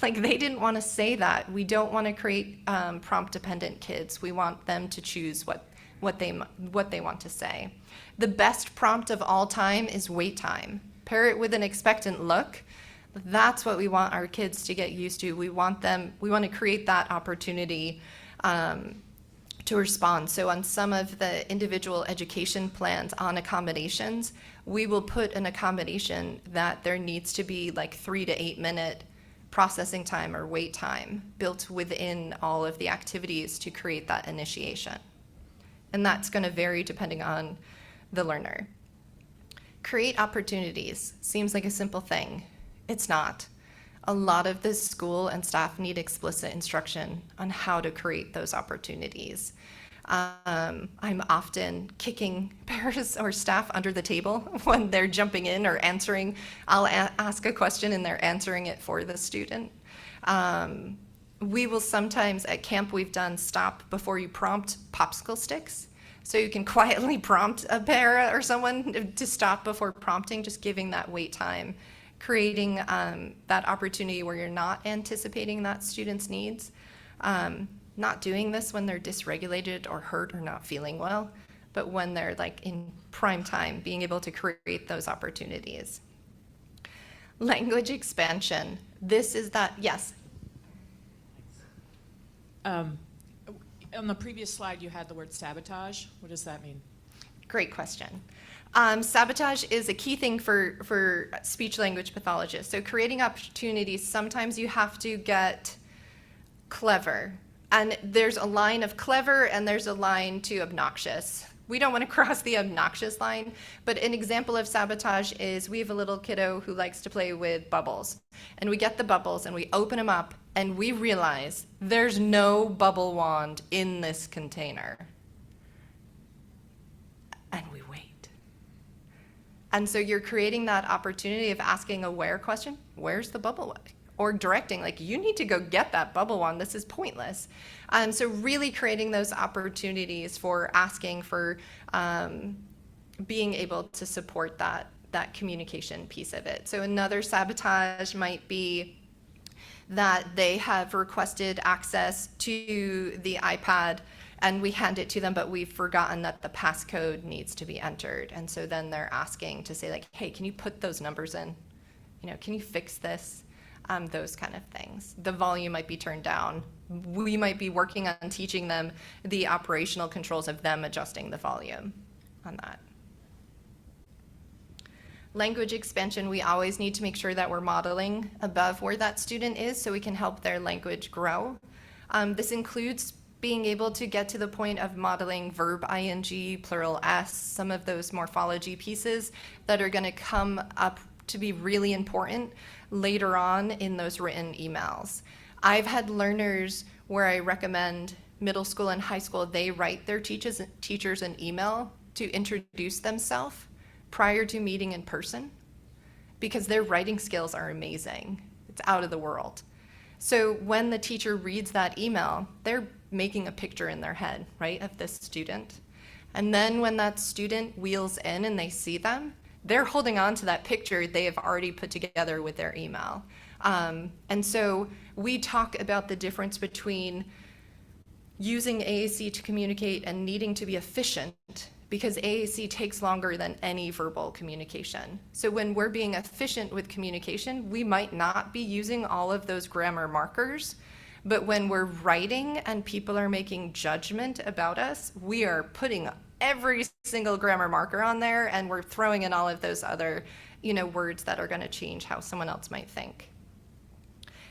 Like, they didn't want to say that. We don't want to create prompt dependent kids. We want them to choose what they want to say. The best prompt of all time is wait time. Pair it with an expectant look. That's what we want our kids to get used to. We want to create that opportunity to respond. So on some of the individual education plans on accommodations, we will put an accommodation that there needs to be like 3 to 8 minute processing time or wait time built within all of the activities to create that initiation. And that's going to vary depending on the learner. Create opportunities. Seems like a simple thing. It's not. A lot of the school and staff need explicit instruction on how to create those opportunities. I'm often kicking parents or staff under the table when they're jumping in or answering. I'll ask a question and they're answering it for the student. We will sometimes, at camp, we've done stop before you prompt popsicle sticks. So you can quietly prompt a para or someone to stop before prompting, just giving that wait time, creating that opportunity where you're not anticipating that student's needs. Not doing this when they're dysregulated or hurt or not feeling well, but when they're like in prime time, being able to create those opportunities. Language expansion. This is that, yes. On the previous slide, you had the word sabotage. What does that mean? Great question. Sabotage is a key thing for speech language pathologists. So creating opportunities, sometimes you have to get clever. And there's a line of clever and there's a line to obnoxious. We don't want to cross the obnoxious line, but an example of sabotage is we have a little kiddo who likes to play with bubbles. And we get the bubbles and we open them up and we realize there's no bubble wand in this container. And we wait. And so you're creating that opportunity of asking a where question. Where's the bubble wand? Or directing, like, you need to go get that bubble wand. This is pointless. So really creating those opportunities for asking, for being able to support that communication piece of it. So another sabotage might be that they have requested access to the iPad and we hand it to them, but we've forgotten that the passcode needs to be entered. And so then they're asking to say, like, hey, can you put those numbers in? You know, can you fix this? Those kind of things. The volume might be turned down. We might be working on teaching them the operational controls of them adjusting the volume on that. Language expansion, we always need to make sure that we're modeling above where that student is so we can help their language grow. This includes being able to get to the point of modeling verb ing, plural s, some of those morphology pieces that are going to come up to be really important later on in those written emails. I've had learners where I recommend middle school and high school, they write their teachers an email to introduce themselves prior to meeting in person because their writing skills are amazing. It's out of the world. So when the teacher reads that email, they're making a picture in their head, right, of this student. And then when that student wheels in and they see them, they're holding on to that picture they have already put together with their email. And so we talk about the difference between using AAC to communicate and needing to be efficient because AAC takes longer than any verbal communication. So when we're being efficient with communication, we might not be using all of those grammar markers, but when we're writing and people are making judgment about us, we are putting every single grammar marker on there and we're throwing in all of those other, words that are going to change how someone else might think.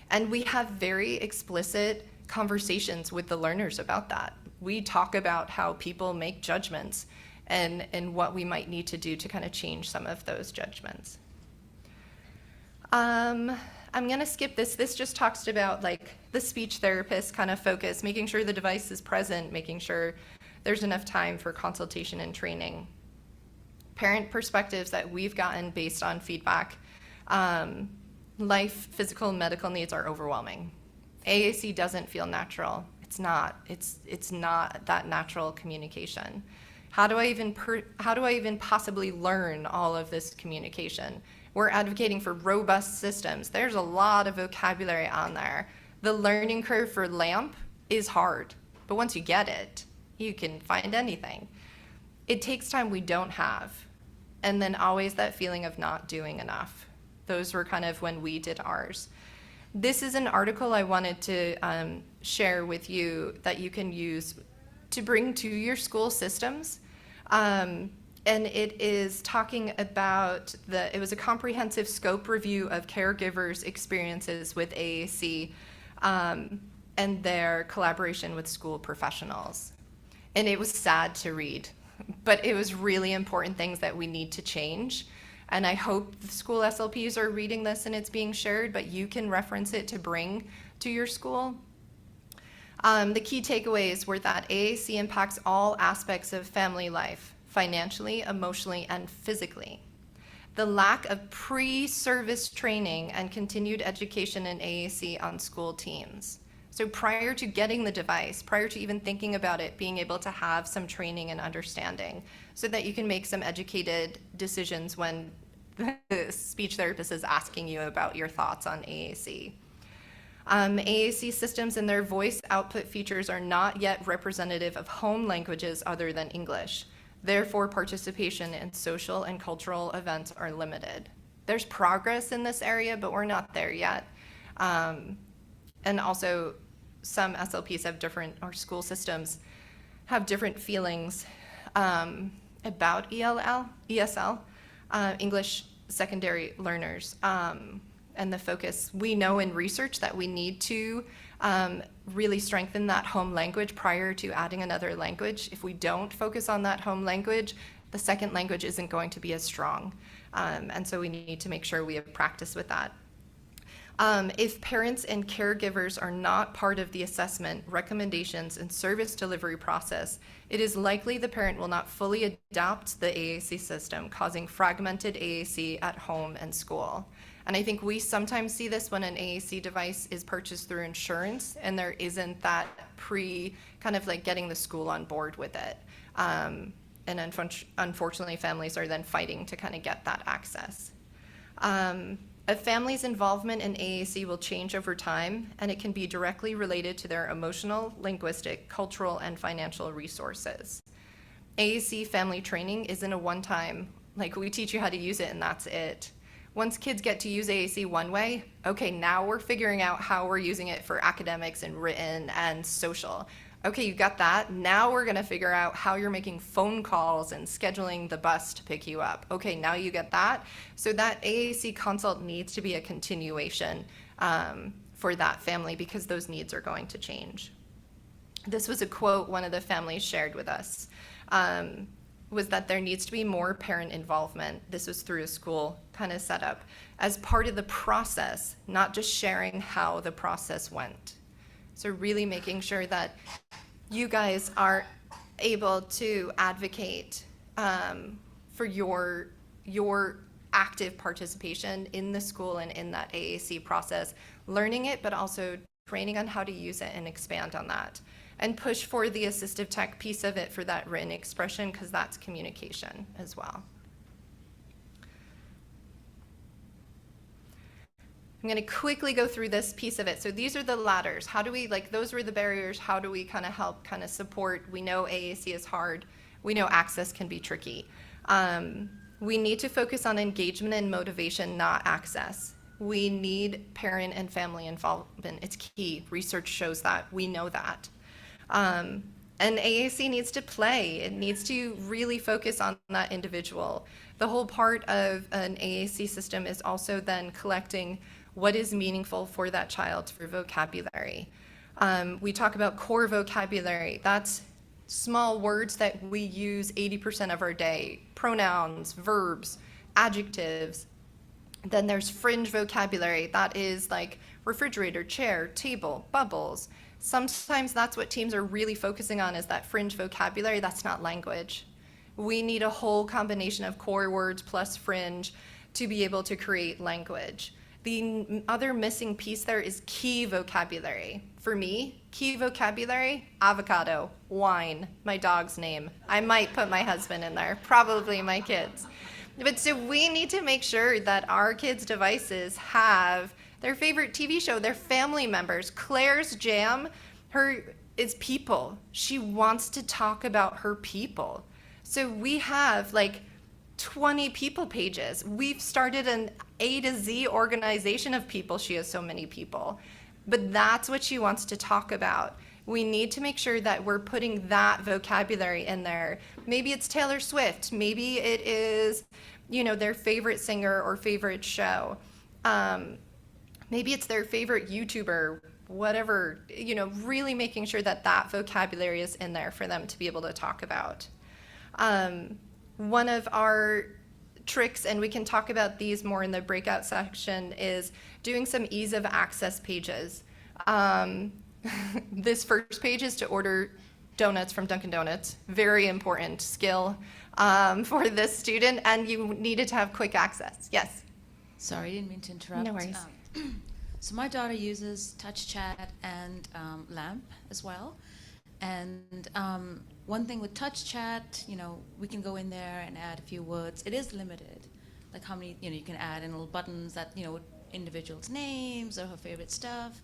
And we have very explicit conversations with the learners about that. We talk about how people make judgments and what we might need to do to kind of change some of those judgments. I'm going to skip this. This just talks about like the speech therapist kind of focus, making sure the device is present, making sure there's enough time for consultation and training. Parent perspectives that we've gotten based on feedback, life, physical, and medical needs are overwhelming. AAC doesn't feel natural. It's not. It's not that natural communication. How do I even possibly learn all of this communication? We're advocating for robust systems. There's a lot of vocabulary on there. The learning curve for LAMP is hard, but once you get it, you can find anything. It takes time we don't have. And then always that feeling of not doing enough. Those were kind of when we did ours. This is an article I wanted to share with you that you can use to bring to your school systems. and it is talking about it was a comprehensive scope review of caregivers' experiences with AAC and their collaboration with school professionals. And it was sad to read, but it was really important things that we need to change. And I hope the school SLPs are reading this and it's being shared, but you can reference it to bring to your school. The key takeaways were that AAC impacts all aspects of family life, financially, emotionally, and physically. The lack of pre-service training and continued education in AAC on school teams. So prior to getting the device, prior to even thinking about it, being able to have some training and understanding so that you can make some educated decisions when the speech therapist is asking you about your thoughts on AAC. AAC systems and their voice output features are not yet representative of home languages other than English. Therefore, participation in social and cultural events are limited. There's progress in this area, but we're not there yet. And also, some SLPs have different, or school systems have different feelings about ESL, English secondary learners. And the focus, we know in research that we need to really strengthen that home language prior to adding another language. If we don't focus on that home language, the second language isn't going to be as strong. And so we need to make sure we have practice with that. If parents and caregivers are not part of the assessment, recommendations, and service delivery process, it is likely the parent will not fully adopt the AAC system, causing fragmented AAC at home and school. And I think we sometimes see this when an AAC device is purchased through insurance and there isn't that kind of like getting the school on board with it. And unfortunately, families are then fighting to kind of get that access. A family's involvement in AAC will change over time, and it can be directly related to their emotional, linguistic, cultural, and financial resources. AAC family training isn't a one-time, like we teach you how to use it and that's it. Once kids get to use AAC one way, okay, now we're figuring out how we're using it for academics and written and social. Okay, you got that. Now we're gonna figure out how you're making phone calls and scheduling the bus to pick you up. Okay, now you get that. So that AAC consult needs to be a continuation for that family because those needs are going to change. This was a quote one of the families shared with us, was that there needs to be more parent involvement. This was through a school kind of setup as part of the process, not just sharing how the process went. So really making sure that you guys are able to advocate for your active participation in the school and in that AAC process, learning it, but also training on how to use it and expand on that. And push for the assistive tech piece of it for that written expression, because that's communication as well. I'm going to quickly go through this piece of it. So these are the ladders. How do we, like, those were the barriers. How do we kind of help, kind of support? We know AAC is hard. We know access can be tricky. We need to focus on engagement and motivation, not access. We need parent and family involvement. It's key. Research shows that. We know that. And AAC needs to play. It needs to really focus on that individual. The whole part of an AAC system is also then collecting what is meaningful for that child for vocabulary. We talk about core vocabulary. That's small words that we use 80% of our day. Pronouns, verbs, adjectives. Then there's fringe vocabulary. That is like refrigerator, chair, table, bubbles. Sometimes that's what teams are really focusing on, is that fringe vocabulary. That's not language. We need a whole combination of core words plus fringe to be able to create language. The other missing piece there is key vocabulary. For me, key vocabulary, avocado, wine, my dog's name. I might put my husband in there, probably my kids. But so we need to make sure that our kids' devices have their favorite TV show, their family members. Claire's jam, is people. She wants to talk about her people. So we have like 20 people pages. We've started an A to Z organization of people. She has so many people. But that's what she wants to talk about. We need to make sure that we're putting that vocabulary in there Maybe it's Taylor Swift. Maybe it is, their favorite singer or favorite show. Maybe it's their favorite YouTuber, whatever, really making sure that that vocabulary is in there for them to be able to talk about. One of our tricks, and we can talk about these more in the breakout section, is doing some ease of access pages. This first page is to order donuts from Dunkin' Donuts. Very important skill for this student, and you needed to have quick access. Yes? Sorry, I didn't mean to interrupt. No worries. So my daughter uses Touch Chat and LAMP as well. And one thing with Touch Chat, we can go in there and add a few words. It is limited, like how many, you can add in little buttons that, individuals' names or her favorite stuff.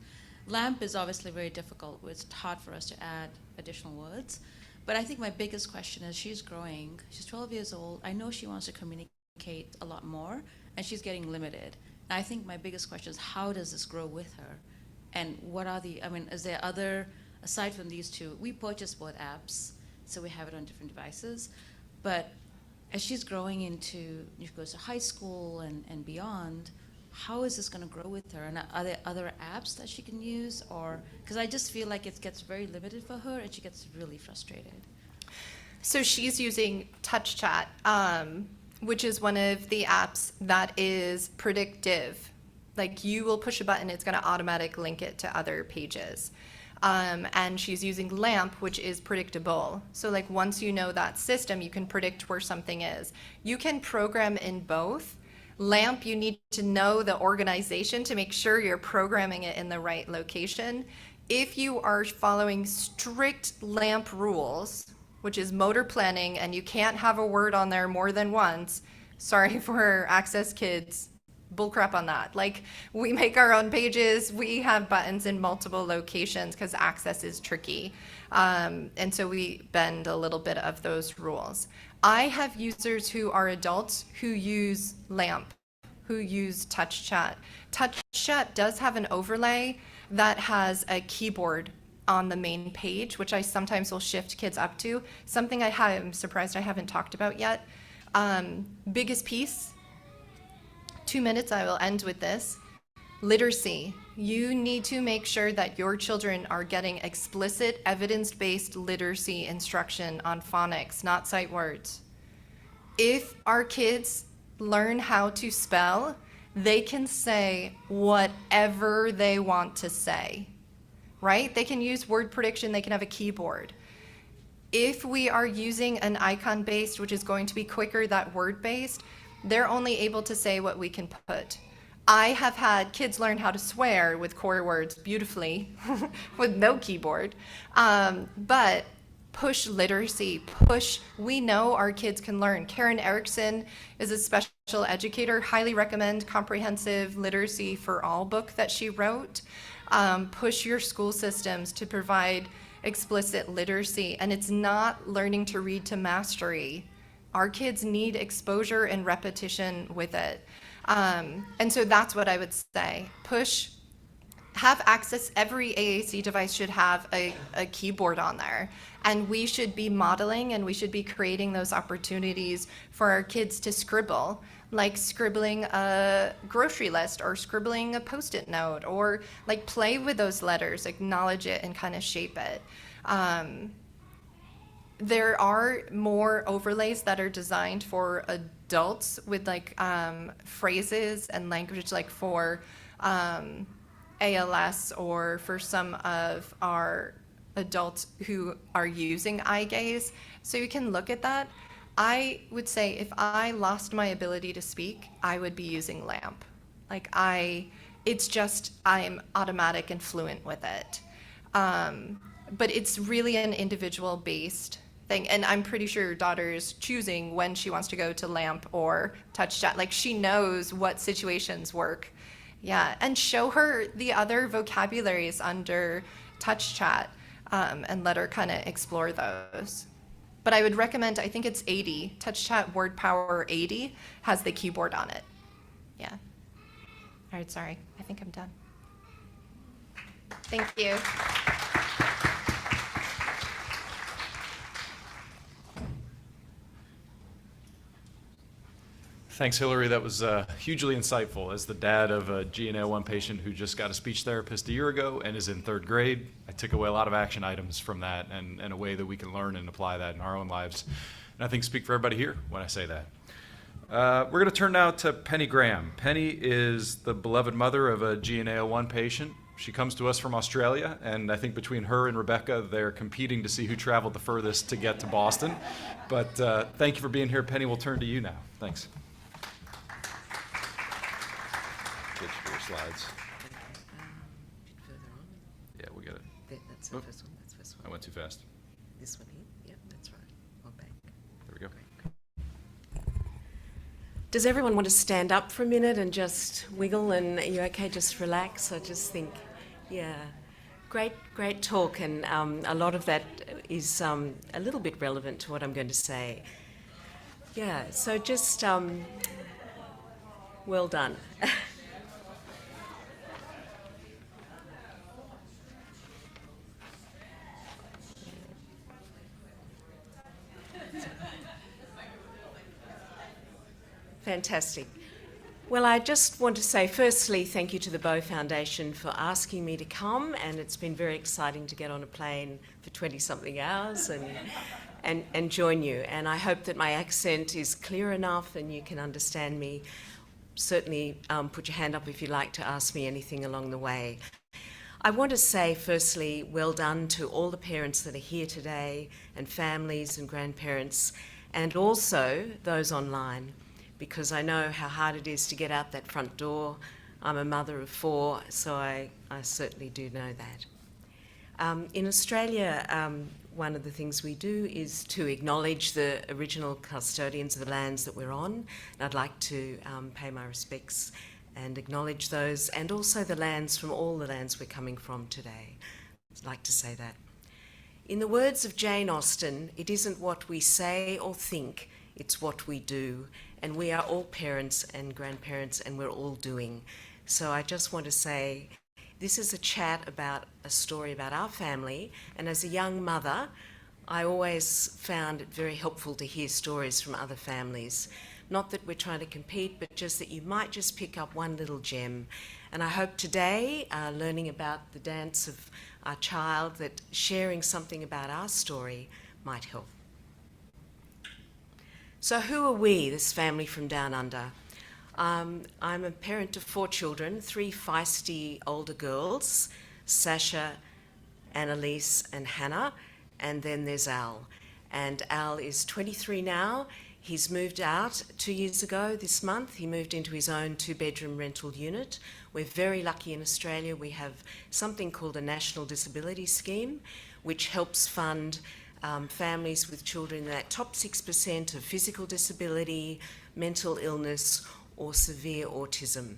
LAMP is obviously very difficult. It's hard for us to add additional words. But I think my biggest question is she's growing. She's 12 years old. I know she wants to communicate a lot more, and she's getting limited. And I think my biggest question is, how does this grow with her? And what are is there other, aside from these two, we purchased both apps, so we have it on different devices. But as she's growing into, she goes to high school and beyond, how is this going to grow with her? And are there other apps that she can use? Or, because I just feel like it gets very limited for her and she gets really frustrated. So she's using Touch Chat, which is one of the apps that is predictive. Like, you will push a button, it's going to automatically link it to other pages. And she's using LAMP, which is predictable. So like, once you know that system, you can predict where something is. You can program in both. LAMP, you need to know the organization to make sure you're programming it in the right location. If you are following strict LAMP rules, which is motor planning, and you can't have a word on there more than once, sorry for Access kids, bullcrap on that. Like, we make our own pages, we have buttons in multiple locations because Access is tricky. And so we bend a little bit of those rules. I have users who are adults who use LAMP, who use Touch Chat. Touch Chat does have an overlay that has a keyboard on the main page, which I sometimes will shift kids up to. Something I'm surprised I haven't talked about yet. Biggest piece, 2 minutes, I will end with this. Literacy. You need to make sure that your children are getting explicit, evidence-based literacy instruction on phonics, not sight words. If our kids learn how to spell, they can say whatever they want to say, right? They can use word prediction, they can have a keyboard. If we are using an icon-based, which is going to be quicker, that word-based, they're only able to say what we can put. I have had kids learn how to swear with core words beautifully with no keyboard. But push literacy, we know our kids can learn. Karen Erickson is a special educator, highly recommend Comprehensive Literacy for All book that she wrote. Push your school systems to provide explicit literacy, and it's not learning to read to mastery. Our kids need exposure and repetition with it. And so that's what I would say. Have access, every AAC device should have a keyboard on there. And we should be modeling and we should be creating those opportunities for our kids to scribble, like scribbling a grocery list or scribbling a Post-it note, or like play with those letters, acknowledge it and kind of shape it. There are more overlays that are designed for adults with like phrases and language, like for ALS, or for some of our adults who are using eye gaze. So you can look at that. I would say if I lost my ability to speak, I would be using LAMP. Like it's just, I'm automatic and fluent with it. But it's really an individual based thing. And I'm pretty sure your daughter is choosing when she wants to go to LAMP or Touch Chat. Like, she knows what situations work. Yeah, and show her the other vocabularies under Touch Chat, and let her kind of explore those. But I would recommend, I think it's 80, Touch Chat Word Power 80 has the keyboard on it. Yeah. All right, sorry, I think I'm done. Thank you. Thanks, Hillary. That was hugely insightful. As the dad of a GNAO1 patient who just got a speech therapist a year ago and is in 3rd grade, I took away a lot of action items from that and a way that we can learn and apply that in our own lives. And I think speak for everybody here when I say that. We're going to turn now to Penny Graham. Penny is the beloved mother of a GNAO1 patient. She comes to us from Australia, and I think between her and Rebecca, they're competing to see who traveled the furthest to get to Boston. But thank you for being here. Penny, we'll turn to you now. Thanks. Get your slides. Bit further on. Yeah, we got it. That's the first one. That's the first one. I went too fast. This one here. Yep, that's right. Or back. There we go. Does everyone want to stand up for a minute and just wiggle? And are you okay? Just relax. I just think, yeah, great talk, and a lot of that is a little bit relevant to what I'm going to say. Yeah. So just well done. Fantastic. Well, I just want to say firstly thank you to the Bow Foundation for asking me to come, and it's been very exciting to get on a plane for 20-something hours and join you. And I hope that my accent is clear enough and you can understand me. Certainly put your hand up if you'd like to ask me anything along the way. I want to say firstly well done to all the parents that are here today, and families and grandparents, and also those online, because I know how hard it is to get out that front door. I'm a mother of 4, so I certainly do know that. In Australia, one of the things we do is to acknowledge the original custodians of the lands that we're on. And I'd like to pay my respects and acknowledge those, and also the lands from all the lands we're coming from today. I'd like to say that. In the words of Jane Austen, it isn't what we say or think, it's what we do. And we are all parents and grandparents, and we're all doing. So I just want to say, this is a chat about a story about our family. And as a young mother, I always found it very helpful to hear stories from other families. Not that we're trying to compete, but just that you might just pick up one little gem. And I hope today, learning about the dance of our child, that sharing something about our story might help. So who are we, this family from down under? I'm a parent of 4 children, 3 feisty older girls, Sasha, Annalise and Hannah, and then there's Al. And Al is 23 now. He's moved out 2 years ago this month. He moved into his own 2-bedroom rental unit. We're very lucky in Australia. We have something called a National Disability Scheme, which helps fund families with children in that top 6% of physical disability, mental illness, or severe autism.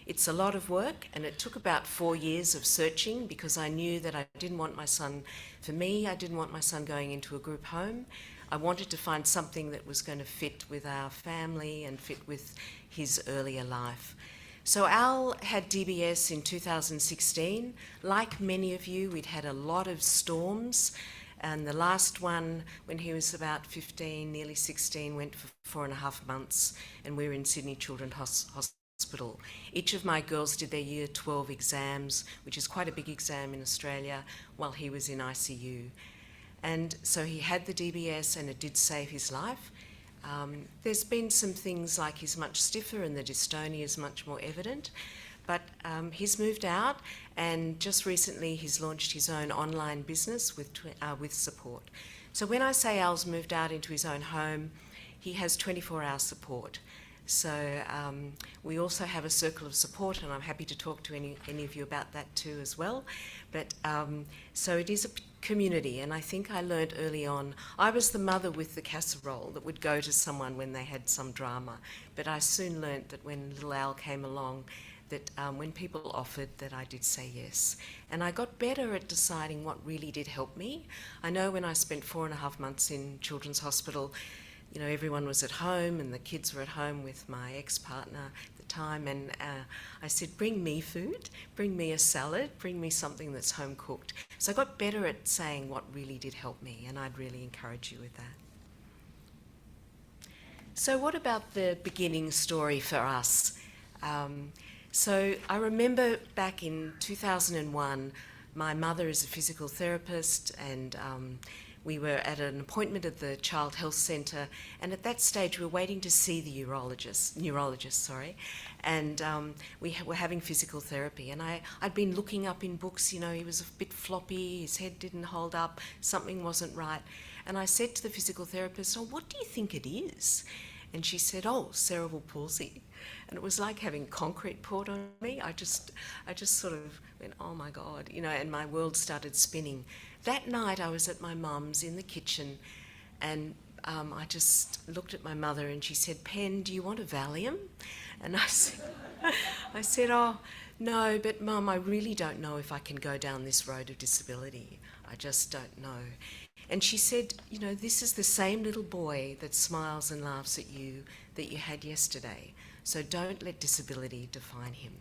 It's a lot of work, and it took about 4 years of searching, because I knew that I didn't want my son, for me, I didn't want my son going into a group home. I wanted to find something that was going to fit with our family and fit with his earlier life. So Al had DBS in 2016. Like many of you, we'd had a lot of storms. And the last one, when he was about 15, nearly 16, went for 4.5 months, and we were in Sydney Children's Hospital. Each of my girls did their Year 12 exams, which is quite a big exam in Australia, while he was in ICU. And so he had the DBS, and it did save his life. There's been some things like he's much stiffer and the dystonia is much more evident. But he's moved out, and just recently he's launched his own online business with support. So when I say Al's moved out into his own home, he has 24-hour support. So we also have a circle of support, and I'm happy to talk to any of you about that too as well. But so it is a community, and I think I learned early on, I was the mother with the casserole that would go to someone when they had some drama. But I soon learnt that when little Al came along, that when people offered, that I did say yes. And I got better at deciding what really did help me. I know when I spent 4.5 months in Children's Hospital, you know, everyone was at home and the kids were at home with my ex-partner at the time, and I said, bring me food, bring me a salad, bring me something that's home cooked. So I got better at saying what really did help me, and I'd really encourage you with that. So what about the beginning story for us? So I remember back in 2001, my mother is a physical therapist, and we were at an appointment at the Child Health Centre, and at that stage we were waiting to see the neurologist, and we were having physical therapy, and I'd been looking up in books, you know, he was a bit floppy, his head didn't hold up, something wasn't right, and I said to the physical therapist, "Oh, what do you think it is?" And she said, "Oh, cerebral palsy." And it was like having concrete poured on me. I just sort of went, "Oh my God," you know, and my world started spinning. That night I was at my mum's in the kitchen, and I just looked at my mother and she said, "Pen, do you want a Valium?" And I said, "Oh, no, but Mum, I really don't know if I can go down this road of disability. I just don't know." And she said, "You know, this is the same little boy that smiles and laughs at you that you had yesterday. So don't let disability define him."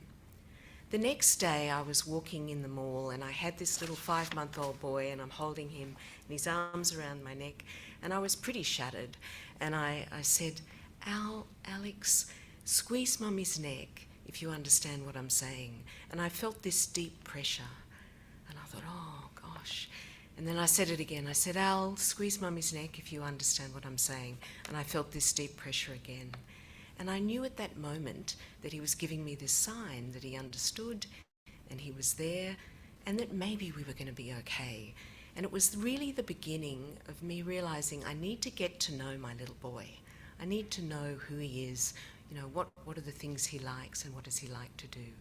The next day I was walking in the mall and I had this little 5-month-old boy and I'm holding him and his arms around my neck and I was pretty shattered. And I said, Alex, squeeze Mummy's neck if you understand what I'm saying." And I felt this deep pressure and I thought, oh gosh. And then I said it again. I said, "Al, squeeze Mummy's neck if you understand what I'm saying." And I felt this deep pressure again. And I knew at that moment that he was giving me this sign that he understood and he was there and that maybe we were going to be okay. And it was really the beginning of me realising I need to get to know my little boy. I need to know who he is, you know, what are the things he likes and what does he like to do.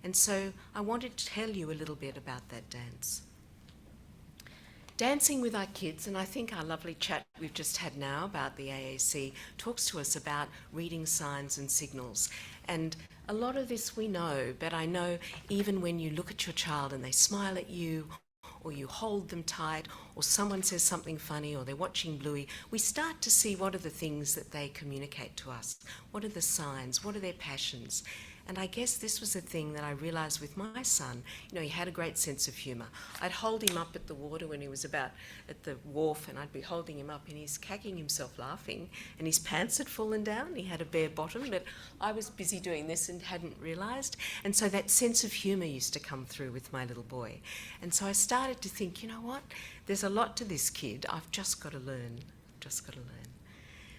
And so I wanted to tell you a little bit about that dance. Dancing with our kids, and I think our lovely chat we've just had now about the AAC talks to us about reading signs and signals. And a lot of this we know, but I know even when you look at your child and they smile at you, or you hold them tight, or someone says something funny, or they're watching Bluey, we start to see what are the things that they communicate to us. What are the signs? What are their passions? And I guess this was a thing that I realised with my son. You know, he had a great sense of humour. I'd hold him up at the water when he was about at the wharf, and I'd be holding him up and he's cacking himself laughing and his pants had fallen down. He had a bare bottom, but I was busy doing this and hadn't realised. And so that sense of humour used to come through with my little boy. And so I started to think, you know what, there's a lot to this kid. I've just got to learn.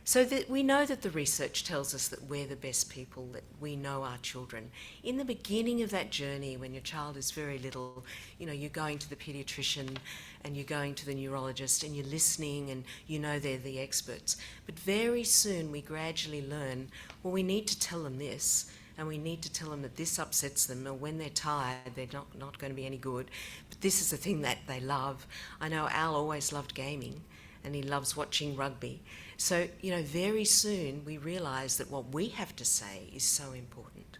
So that we know that the research tells us that we're the best people, that we know our children. In the beginning of that journey, when your child is very little, you know, you're going to the paediatrician and you're going to the neurologist and you're listening and you know they're the experts. But very soon we gradually learn, well, we need to tell them this, and we need to tell them that this upsets them, or when they're tired, they're not going to be any good. But this is the thing that they love. I know Al always loved gaming, and he loves watching rugby. So, you know, very soon we realise that what we have to say is so important.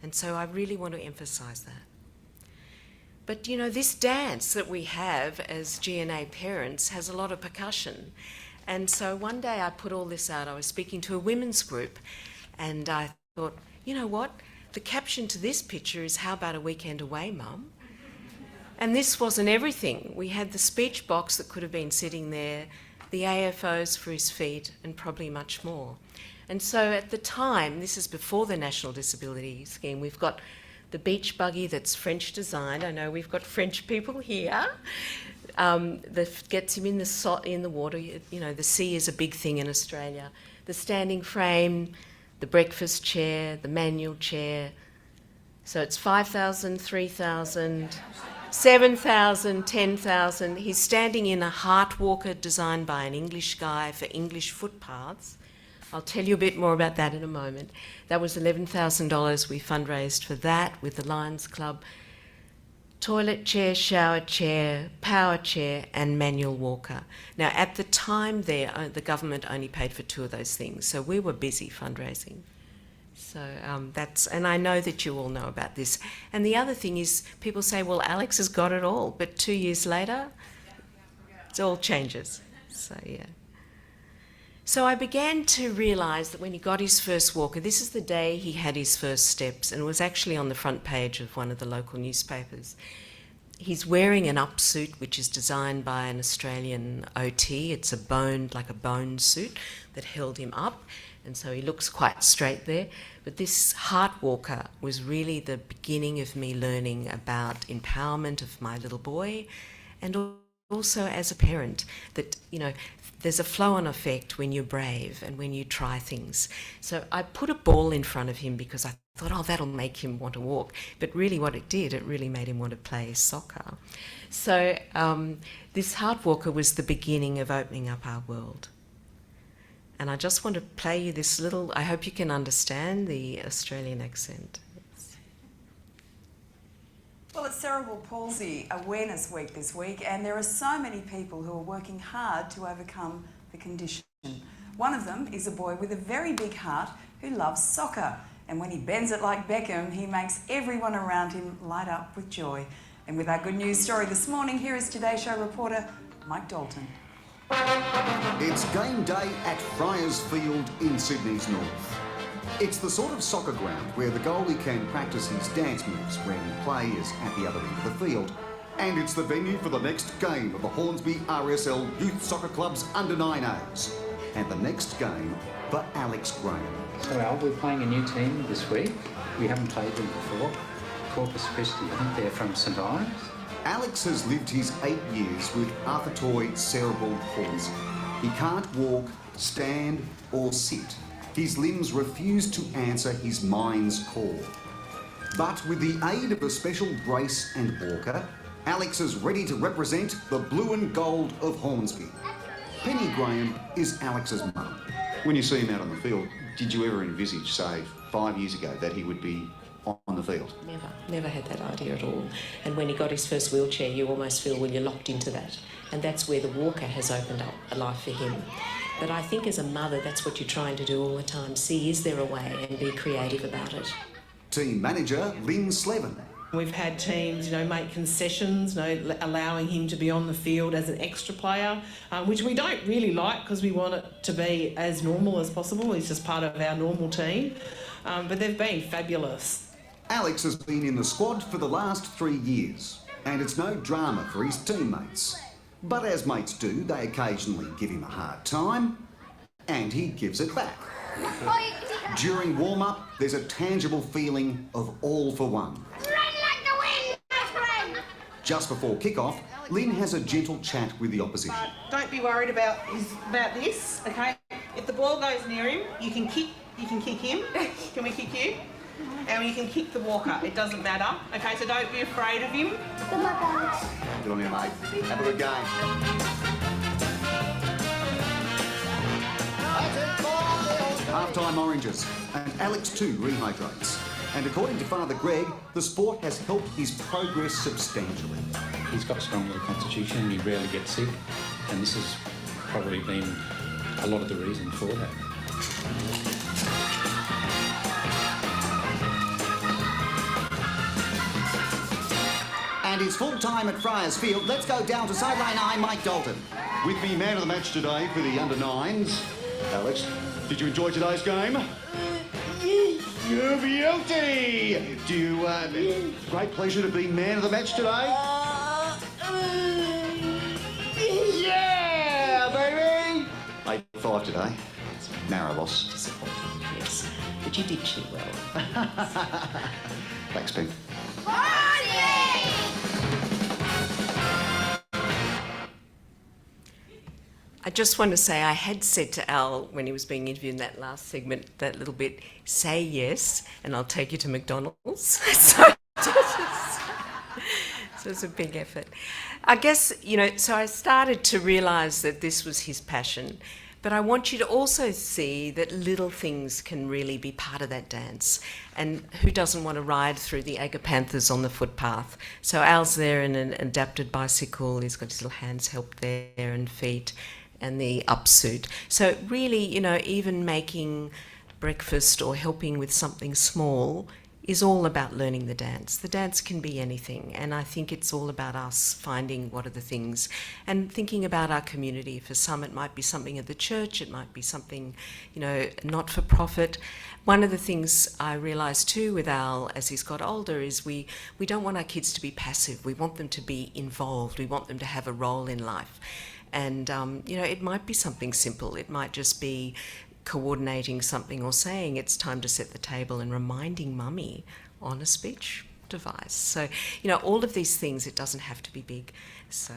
And so I really want to emphasise that. But, you know, this dance that we have as GNA parents has a lot of percussion. And so one day I put all this out. I was speaking to a women's group, and I thought, you know what? The caption to this picture is, "How about a weekend away, Mum?" And this wasn't everything. We had the speech box that could have been sitting there, the AFOs for his feet, and probably much more. And so at the time, this is before the National Disability Scheme, we've got the beach buggy that's French designed. I know we've got French people here. That gets him in the water. You know, the sea is a big thing in Australia. The standing frame, the breakfast chair, the manual chair. So it's 5,000, 3,000... 7,000, 10,000. He's standing in a heart walker designed by an English guy for English footpaths. I'll tell you a bit more about that in a moment. That was $11,000 we fundraised for that with the Lions Club. Toilet chair, shower chair, power chair, and manual walker. Now, at the time there, the government only paid for 2 of those things, so we were busy fundraising. So and I know that you all know about this. And the other thing is, people say, well, Alex has got it all, but 2 years later, it all changes. So, yeah. So I began to realise that when he got his first walker, this is the day he had his first steps, and it was actually on the front page of one of the local newspapers. He's wearing an upsuit which is designed by an Australian OT. It's a bone suit that held him up, and so he looks quite straight there. But this heart walker was really the beginning of me learning about empowerment of my little boy, and also as a parent, that, there's a flow-on effect when you're brave and when you try things. So I put a ball in front of him because I thought, oh, that'll make him want to walk. But really what it did, it really made him want to play soccer. So this heart walker was the beginning of opening up our world. And I just want to play you this little, I hope you can understand the Australian accent. Well, it's Cerebral Palsy Awareness Week this week, and there are so many people who are working hard to overcome the condition. One of them is a boy with a very big heart who loves soccer, and when he bends it like Beckham, he makes everyone around him light up with joy. And with our good news story this morning, here is Today Show reporter Mike Dalton. It's game day at Friars Field in Sydney's north. It's the sort of soccer ground where the goalie can practice his dance moves when play is at the other end of the field. And it's the venue for the next game of the Hornsby RSL Youth Soccer Club's Under-9As. And the next game for Alex Graham. So Al, we're playing a new team this week. We haven't played them before. Corpus Christi, I think they're from St Ives. Alex has lived his 8 years with rheumatoid cerebral palsy. He can't walk, stand or sit. His limbs refuse to answer his mind's call. But with the aid of a special brace and walker, Alex is ready to represent the blue and gold of Hornsby. Penny Graham is Alex's mum. When you see him out on the field, did you ever envisage, say, 5 years ago, that he would be on the field? Never had that idea at all. And when he got his first wheelchair, you almost feel, well, you're locked into that. And that's where the walker has opened up a life for him. But I think as a mother, that's what you're trying to do all the time. See, is there a way, and be creative about it. Team manager Lynn Slevin. We've had teams, make concessions, allowing him to be on the field as an extra player, which we don't really like because we want it to be as normal as possible. He's just part of our normal team. But they've been fabulous. Alex has been in the squad for the last 3 years, and it's no drama for his teammates. But as mates do, they occasionally give him a hard time, and he gives it back. During warm-up, there's a tangible feeling of all for one. Run like the wind, my friend! Just before kick-off, Lynn has a gentle chat with the opposition. Don't be worried about this, okay? If the ball goes near him, you can kick him. Can we kick you? And you can kick the walker. It doesn't matter. Okay, so don't be afraid of him. Good on you, mate. Have a good game. Half-time oranges, and Alex too rehydrates. And according to Father Greg, the sport has helped his progress substantially. He's got a strong little constitution, he rarely gets sick, and this has probably been a lot of the reason for that. And it's full time at Friars Field. Let's go down to sideline 9, Mike Dalton. With me, man of the match today for the under-9s. Alex, did you enjoy today's game? You're guilty! Do you, great pleasure to be man of the match today? Yeah, baby! 8-5 today. Narrow loss. Disappointing, yes. But you did cheat well. Thanks, Ben. I just want to say I had said to Al when he was being interviewed in that last segment, that little bit, say yes and I'll take you to McDonald's. So it's a big effort. I guess, so I started to realise that this was his passion. But I want you to also see that little things can really be part of that dance. And who doesn't want to ride through the agapanthus on the footpath? So Al's there in an adapted bicycle. He's got his little hands helped there and feet and the upsuit. So really, even making breakfast or helping with something small is all about learning the dance. The dance can be anything, and I think it's all about us finding what are the things and thinking about our community. For some, it might be something at the church, it might be something, not for profit. One of the things I realised too with Al as he's got older is we don't want our kids to be passive. We want them to be involved. We want them to have a role in life. And, it might be something simple. It might just be coordinating something or saying it's time to set the table and reminding mummy on a speech device. So, all of these things, it doesn't have to be big. So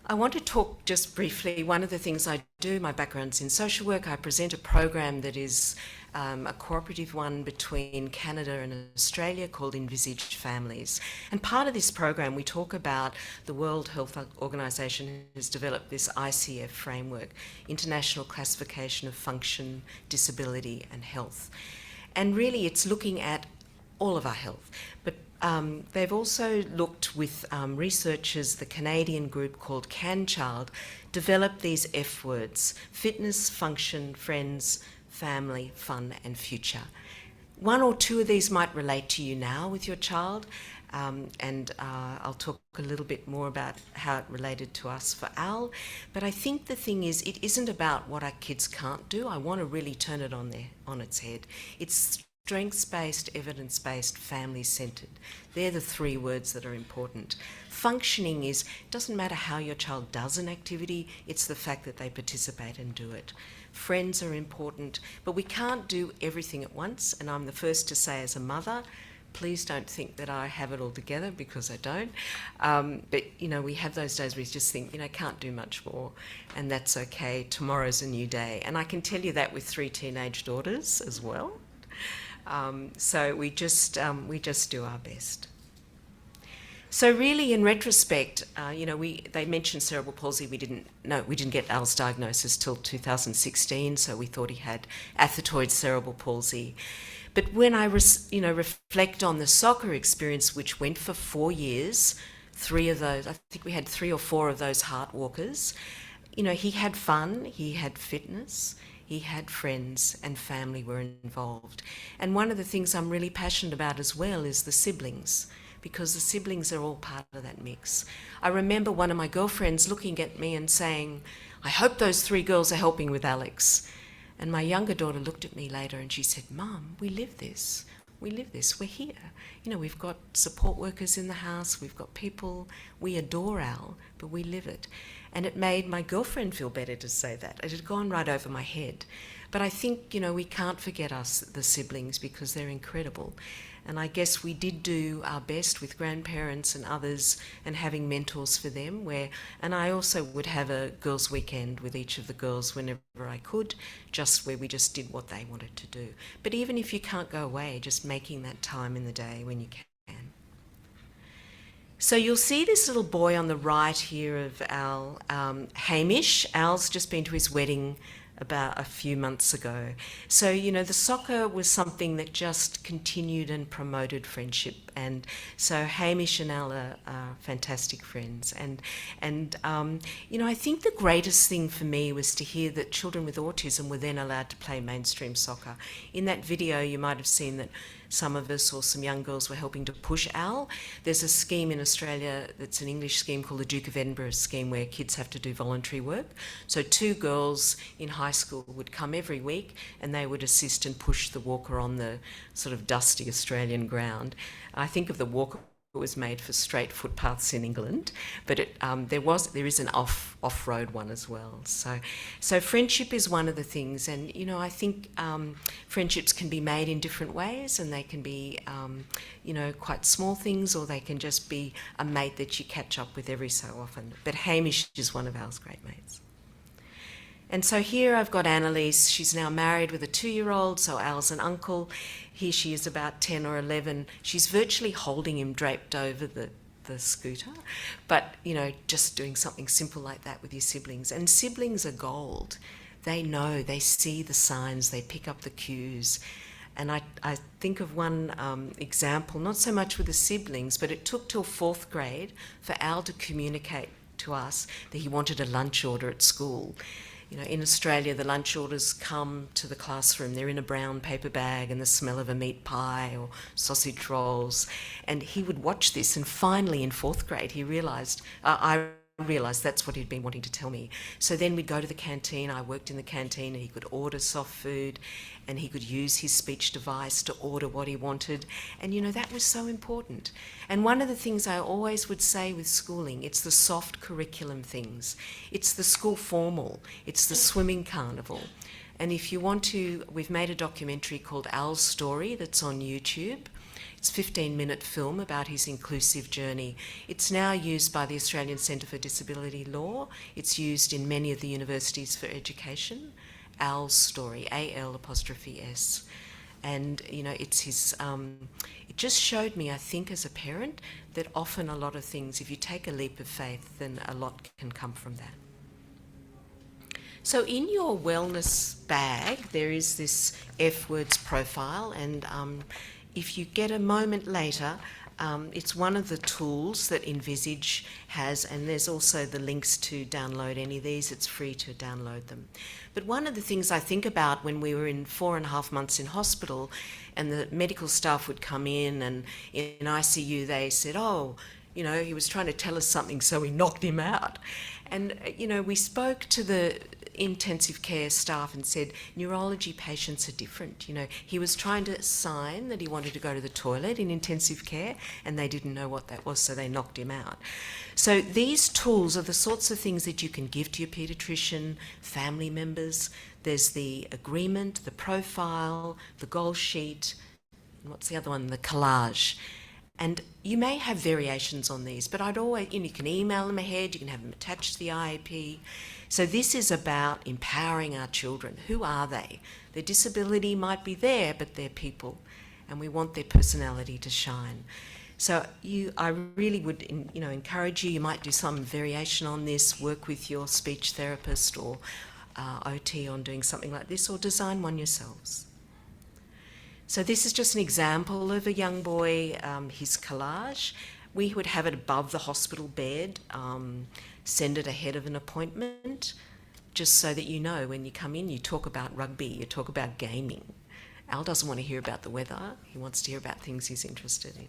I want to talk just briefly. One of the things I do, my background's in social work. I present a program that is a cooperative one between Canada and Australia called Envisaged Families. And part of this program, we talk about the World Health Organization has developed this ICF framework, International Classification of Function, Disability and Health. And really it's looking at all of our health. But they've also looked with researchers, the Canadian group called CanChild, developed these F words: fitness, function, friends, family, fun and future. One or two of these might relate to you now with your child, and I'll talk a little bit more about how it related to us for Al. But I think the thing is, it isn't about what our kids can't do. I want to really turn it on its head. It's strengths-based, evidence-based, family-centred. They're the three words that are important. Functioning is, it doesn't matter how your child does an activity, it's the fact that they participate and do it. Friends are important, but we can't do everything at once, and I'm the first to say as a mother, please don't think that I have it all together, because I don't. But, we have those days where we just think, can't do much more, and that's okay. Tomorrow's a new day. And I can tell you that with 3 teenage daughters as well. So we just do our best. So really, in retrospect, they mentioned cerebral palsy. We didn't get Al's diagnosis till 2016, so we thought he had athetoid cerebral palsy. But when I reflect on the soccer experience, which went for 4 years, 3 of those, I think we had 3 or 4 of those heart walkers, he had fun, he had fitness, he had friends, and family were involved. And one of the things I'm really passionate about as well is the siblings, because the siblings are all part of that mix. I remember one of my girlfriends looking at me and saying, I hope those 3 girls are helping with Alex. And my younger daughter looked at me later and she said, Mum, we live this. We're here. We've got support workers in the house, we've got people, we adore Al, but we live it. And it made my girlfriend feel better to say that. It had gone right over my head. But I think, we can't forget us, the siblings, because they're incredible. And I guess we did do our best with grandparents and others and having mentors for them, and I also would have a girls' weekend with each of the girls whenever I could, just where we just did what they wanted to do. But even if you can't go away, just making that time in the day when you can. So you'll see this little boy on the right here of Al, Hamish. Al's just been to his wedding about a few months ago. So, the soccer was something that just continued and promoted friendship. And so Hamish and Al are fantastic friends. And I think the greatest thing for me was to hear that children with autism were then allowed to play mainstream soccer. In that video, you might have seen that some of us or some young girls were helping to push Al. There's a scheme in Australia that's an English scheme called the Duke of Edinburgh scheme, where kids have to do voluntary work. So 2 girls in high school would come every week and they would assist and push the walker on the sort of dusty Australian ground. I think of the walker was made for straight footpaths in England, but there is an off-road one as well. So friendship is one of the things, and I think friendships can be made in different ways, and they can be quite small things, or they can just be a mate that you catch up with every so often. But Hamish is one of Al's great mates. And so here I've got Annalise. She's now married with a 2-year-old, so Al's an uncle. Here she is about 10 or 11. She's virtually holding him draped over the scooter, but, just doing something simple like that with your siblings. And siblings are gold. They know, they see the signs, they pick up the cues. And I think of one example, not so much with the siblings, but it took till 4th grade for Al to communicate to us that he wanted a lunch order at school. You know, in Australia, the lunch orders come to the classroom. They're in a brown paper bag and the smell of a meat pie or sausage rolls. And he would watch this, and finally in 4th grade, he realised, I realised that's what he'd been wanting to tell me. So then we'd go to the canteen. I worked in the canteen, and he could order soft food, and he could use his speech device to order what he wanted. And, you know, that was so important. And one of the things I always would say with schooling, it's the soft curriculum things. It's the school formal. It's the swimming carnival. And if you want to, we've made a documentary called Al's Story that's on YouTube. It's a 15-minute film about his inclusive journey. It's now used by the Australian Centre for Disability Law. It's used in many of the universities for education. Al's Story, A-L''S. And, you know, it's his, it just showed me, I think, as a parent, that often a lot of things, if you take a leap of faith, then a lot can come from that. So in your wellness bag, there is this F Words profile, and if you get a moment later, it's one of the tools that Envisage has, and there's also the links to download any of these. It's free to download them. But one of the things I think about when we were in 4.5 months in hospital, and the medical staff would come in, and in ICU they said, oh, you know, he was trying to tell us something, so we knocked him out. And, you know, we spoke to the intensive care staff and said, neurology patients are different. You know, he was trying to sign that he wanted to go to the toilet in intensive care, and they didn't know what that was, so they knocked him out. So these tools are the sorts of things that you can give to your paediatrician, family members. There's the agreement, the profile, the goal sheet, and what's the other one? The collage. And you may have variations on these, but I'd always, you know, you can email them ahead, you can have them attached to the IAP. So this is about empowering our children. Who are they? Their disability might be there, but they're people, and we want their personality to shine. So I really would, you know, encourage you. You might do some variation on this, work with your speech therapist or OT on doing something like this, or design one yourselves. So this is just an example of a young boy, his collage. We would have it above the hospital bed, send it ahead of an appointment, just so that you know when you come in, you talk about rugby, you talk about gaming. Al doesn't want to hear about the weather, he wants to hear about things he's interested in.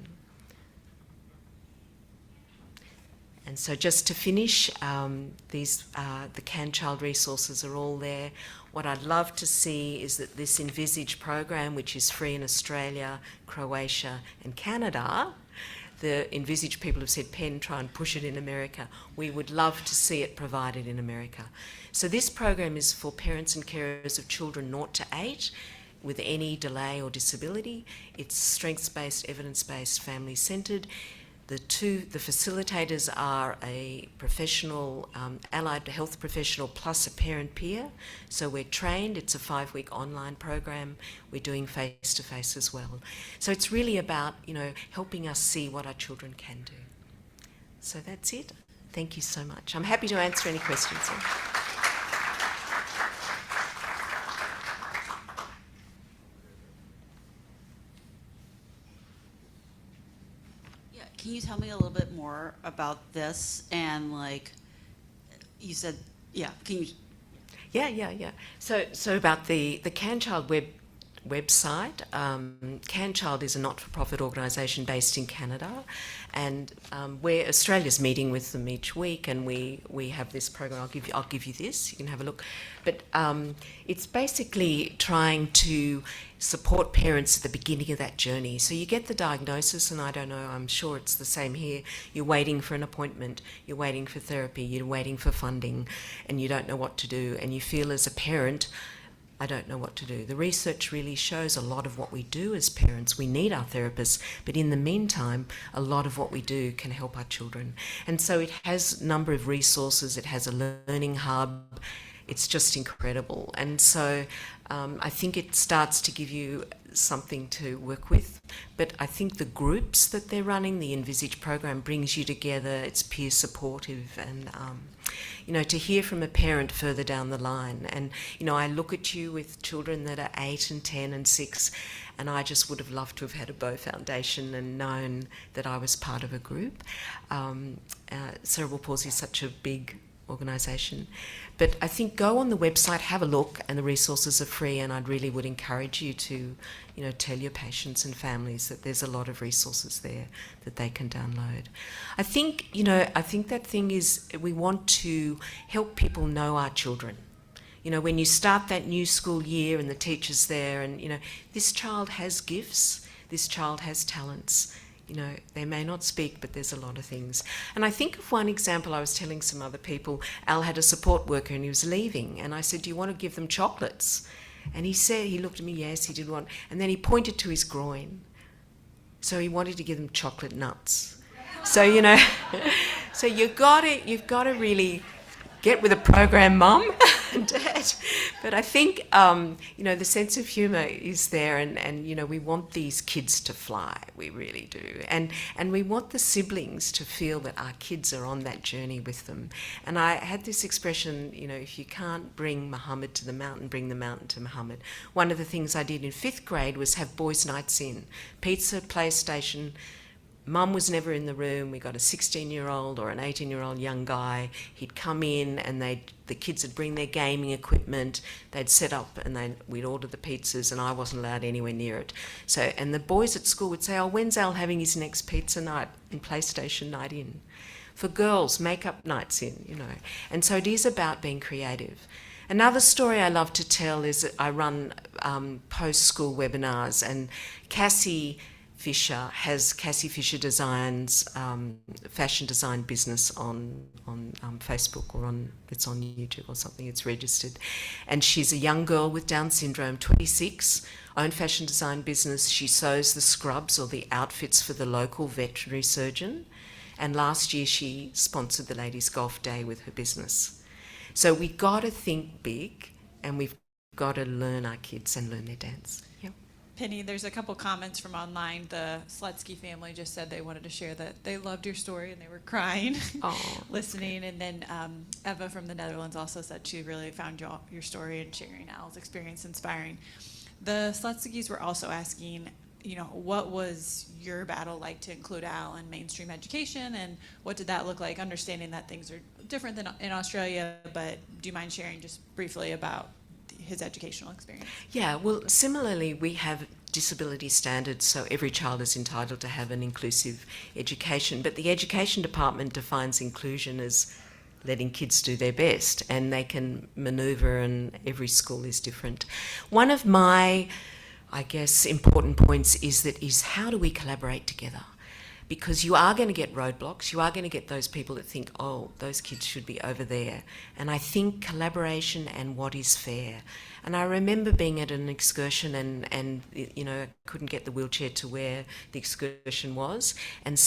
And so just to finish, the Can Child resources are all there. What I'd love to see is that this Envisage program, which is free in Australia, Croatia and Canada, the Envisage people have said, Penn, try and push it in America. We would love to see it provided in America. So this program is for parents and carers of children 0 to 8 with any delay or disability. It's strengths-based, evidence-based, family-centred. The facilitators are a professional, allied health professional plus a parent peer. So we're trained. It's a 5-week online program. We're doing face-to-face as well. So it's really about, you know, helping us see what our children can do. So that's it. Thank you so much. I'm happy to answer any questions. Can you tell me a little bit more about this? And like you said, yeah, can you? Yeah. So about the Can Child website. Can Child is a not-for-profit organisation based in Canada, and Australia's meeting with them each week, and we have this program. I'll give you this. You can have a look, but it's basically trying to support parents at the beginning of that journey. So you get the diagnosis, and I don't know, I'm sure it's the same here. You're waiting for an appointment, you're waiting for therapy, you're waiting for funding, and you don't know what to do, and you feel as a parent, I don't know what to do. The research really shows a lot of what we do as parents. We need our therapists, but in the meantime, a lot of what we do can help our children. And so it has a number of resources. It has a learning hub. It's just incredible. And so I think it starts to give you something to work with. But I think the groups that they're running, the Envisage program, brings you together. It's peer supportive, and you know, to hear from a parent further down the line. And you know, I look at you with children that are 8 and 10 and 6, and I just would have loved to have had a Bow Foundation and known that I was part of a group. Cerebral palsy is such a big organisation. But I think go on the website, have a look, and the resources are free, and I really would encourage you to, tell your patients and families that there's a lot of resources there that they can download. I think, I think that thing is we want to help people know our children. When you start that new school year and the teacher's there and, this child has gifts, this child has talents. They may not speak, but there's a lot of things. And I think of one example, I was telling some other people, Al had a support worker and he was leaving. And I said, do you want to give them chocolates? And he said, he looked at me, yes, he did want. And then he pointed to his groin. So he wanted to give them chocolate nuts. So, so you've got to really get with the program, Mum and Dad. But I think, the sense of humour is there and we want these kids to fly, we really do. And we want the siblings to feel that our kids are on that journey with them. And I had this expression, if you can't bring Muhammad to the mountain, bring the mountain to Muhammad. One of the things I did in 5th grade was have boys' nights in. Pizza, PlayStation. Mum was never in the room. We got a 16-year-old or an 18-year-old young guy. He'd come in and the kids would bring their gaming equipment. They'd set up and we'd order the pizzas and I wasn't allowed anywhere near it. So, and the boys at school would say, oh, when's Al having his next pizza night and PlayStation night in? For girls, makeup nights in, And so it is about being creative. Another story I love to tell is that I run post-school webinars, and Cassie Fisher Designs fashion design business on Facebook or it's on YouTube or something. It's registered, and she's a young girl with Down syndrome, 26, own fashion design business. She sews the scrubs or the outfits for the local veterinary surgeon, and last year she sponsored the Ladies Golf Day with her business. So we've got to think big, and we've got to learn our kids and learn their dance. Yep. Penny, there's a couple comments from online. The Slutsky family just said they wanted to share that they loved your story and they were crying listening. And then Eva from the Netherlands also said she really found your story and sharing Al's experience inspiring. The Slutskys were also asking, what was your battle like to include Al in mainstream education, and what did that look like, understanding that things are different than in Australia, but do you mind sharing just briefly about his educational experience? Yeah, well, similarly, we have disability standards, so every child is entitled to have an inclusive education, but the education department defines inclusion as letting kids do their best, and they can manoeuvre, and every school is different. One of my, I guess, important points is how do we collaborate together? Because you are going to get roadblocks, you are going to get those people that think, oh, those kids should be over there. And I think collaboration and what is fair. And I remember being at an excursion and couldn't get the wheelchair to where the excursion was, and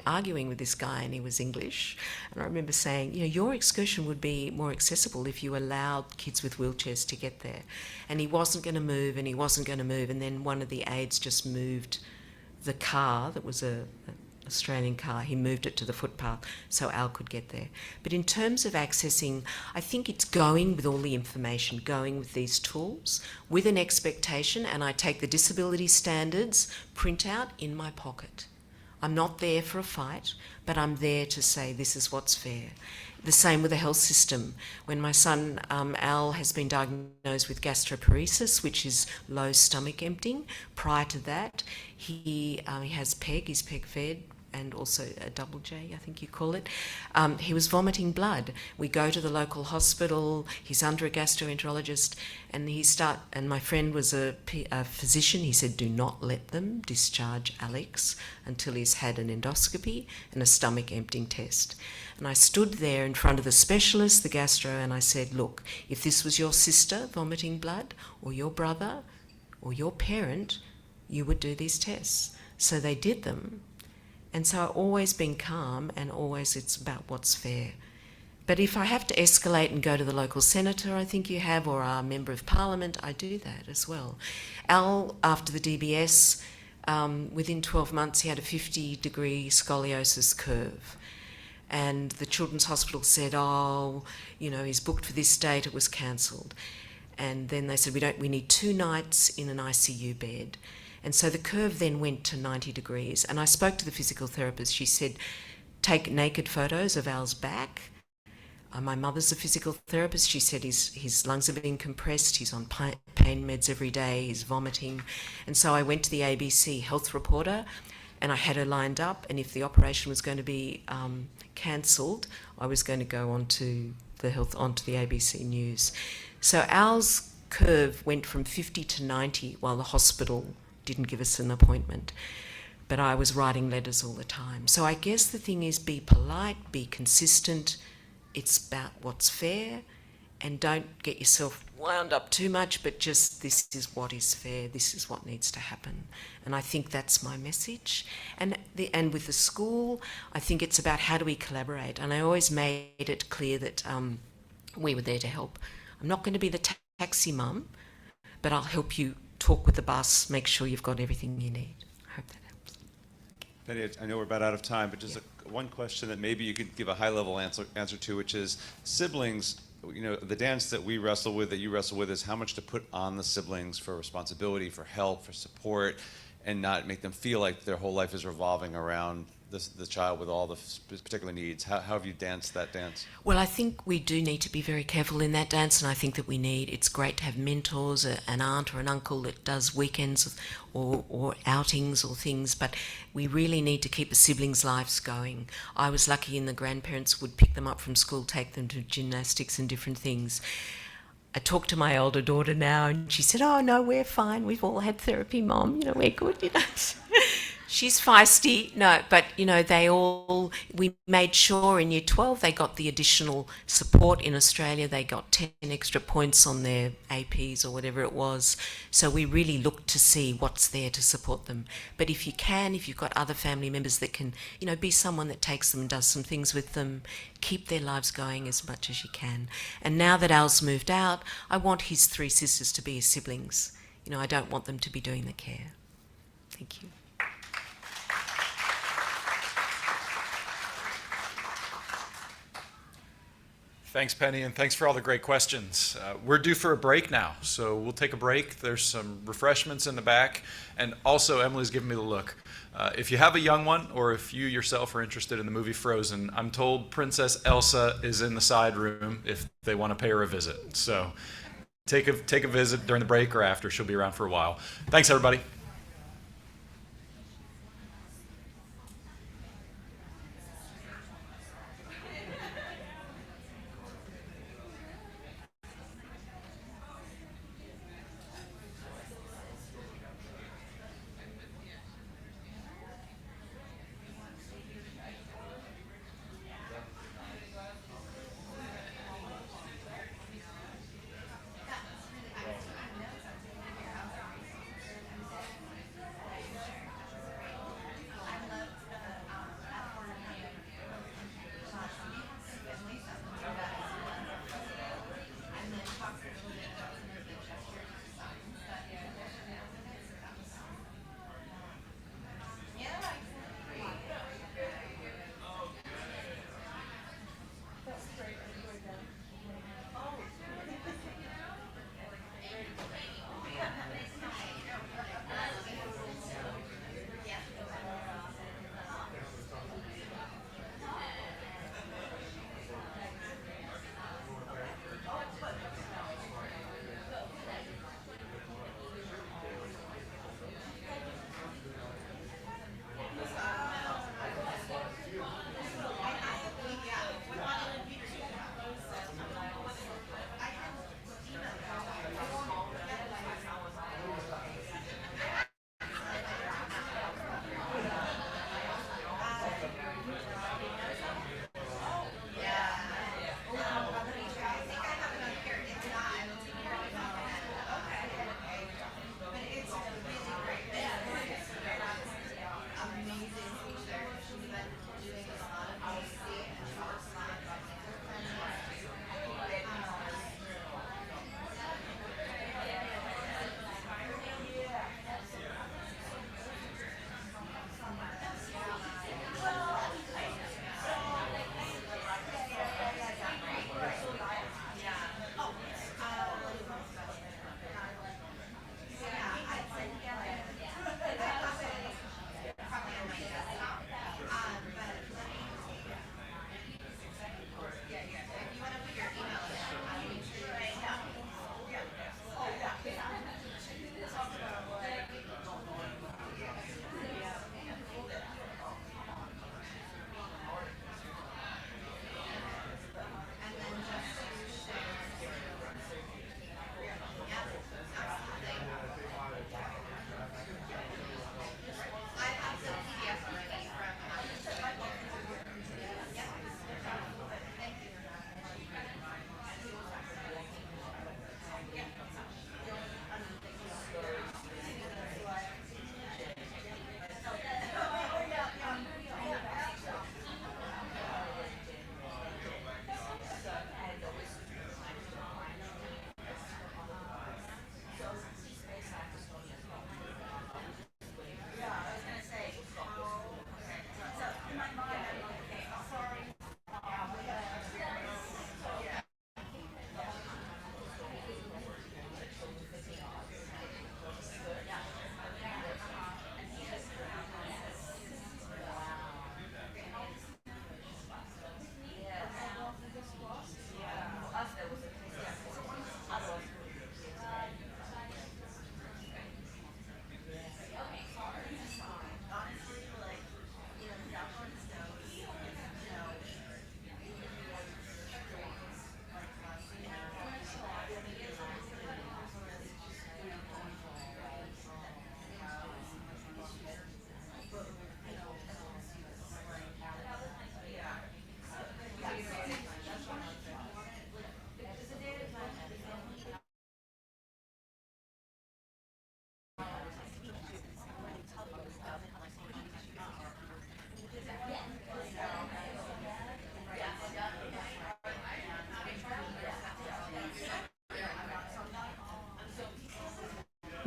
arguing with this guy, and he was English. And I remember saying, your excursion would be more accessible if you allowed kids with wheelchairs to get there. And he wasn't going to move, and he wasn't going to move. And then one of the aides just moved the car that was an Australian car, he moved it to the footpath so Al could get there. But in terms of accessing, I think it's going with all the information, going with these tools, with an expectation, and I take the disability standards printout in my pocket. I'm not there for a fight, but I'm there to say this is what's fair. The same with the health system. When my son Al has been diagnosed with gastroparesis, which is low stomach emptying, prior to that he has PEG, he's PEG fed, and also a double J, I think you call it. He was vomiting blood. We go to the local hospital, he's under a gastroenterologist, and my friend was a physician. He said, do not let them discharge Alex until he's had an endoscopy and a stomach emptying test. And I stood there in front of the specialist, the gastro, and I said, look, if this was your sister vomiting blood, or your brother, or your parent, you would do these tests. So they did them. And so I've always been calm, and always it's about what's fair. But if I have to escalate and go to the local senator, I think you have, or our member of parliament, I do that as well. Al, after the DBS, within 12 months, he had a 50-degree scoliosis curve. And the Children's Hospital said, he's booked for this date, it was cancelled. And then they said, we need 2 nights in an ICU bed. And so the curve then went to 90 degrees. And I spoke to the physical therapist. She said, take naked photos of Al's back, My mother's a physical therapist. She said his lungs are being compressed, he's on pain meds every day, he's vomiting. And so I went to the ABC health reporter and I had her lined up, and if the operation was going to be cancelled, I was going to go onto the ABC News. So Al's curve went from 50 to 90 while the hospital didn't give us an appointment. But I was writing letters all the time. So I guess the thing is, be polite, be consistent. It's about what's fair, and don't get yourself wound up too much, but just this is what is fair, this is what needs to happen. And I think that's my message. And with the school, I think it's about how do we collaborate. And I always made it clear that we were there to help. I'm not going to be the taxi mum, but I'll help you talk with the bus, make sure you've got everything you need. I hope that helps. Penny, I know we're about out of time, but just one question that maybe you could give a high-level answer to, which is siblings. You know, the dance that we wrestle with, that you wrestle with, is how much to put on the siblings for responsibility, for help, for support, and not make them feel like their whole life is revolving around the child with all the particular needs. How have you danced that dance? Well, I think we do need to be very careful in that dance, and I think that it's great to have mentors, an aunt or an uncle that does weekends or outings or things, but we really need to keep the siblings' lives going. I was lucky in the grandparents would pick them up from school, take them to gymnastics and different things. I talk to my older daughter now, and she said, "Oh no, we're fine. We've all had therapy, Mom. You know, we're good. You know." She's feisty, no, but we made sure in Year 12 they got the additional support. In Australia, they got 10 extra points on their APs or whatever it was. So we really looked to see what's there to support them. But if you've got other family members that can, be someone that takes them and does some things with them, keep their lives going as much as you can. And now that Al's moved out, I want his 3 sisters to be his siblings. I don't want them to be doing the care. Thank you. Thanks, Penny, and thanks for all the great questions. We're due for a break now, so we'll take a break. There's some refreshments in the back, and also Emily's giving me the look. If you have a young one, or if you yourself are interested in the movie Frozen, I'm told Princess Elsa is in the side room if they want to pay her a visit. So take a visit during the break or after. She'll be around for a while. Thanks, everybody.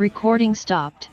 Recording stopped.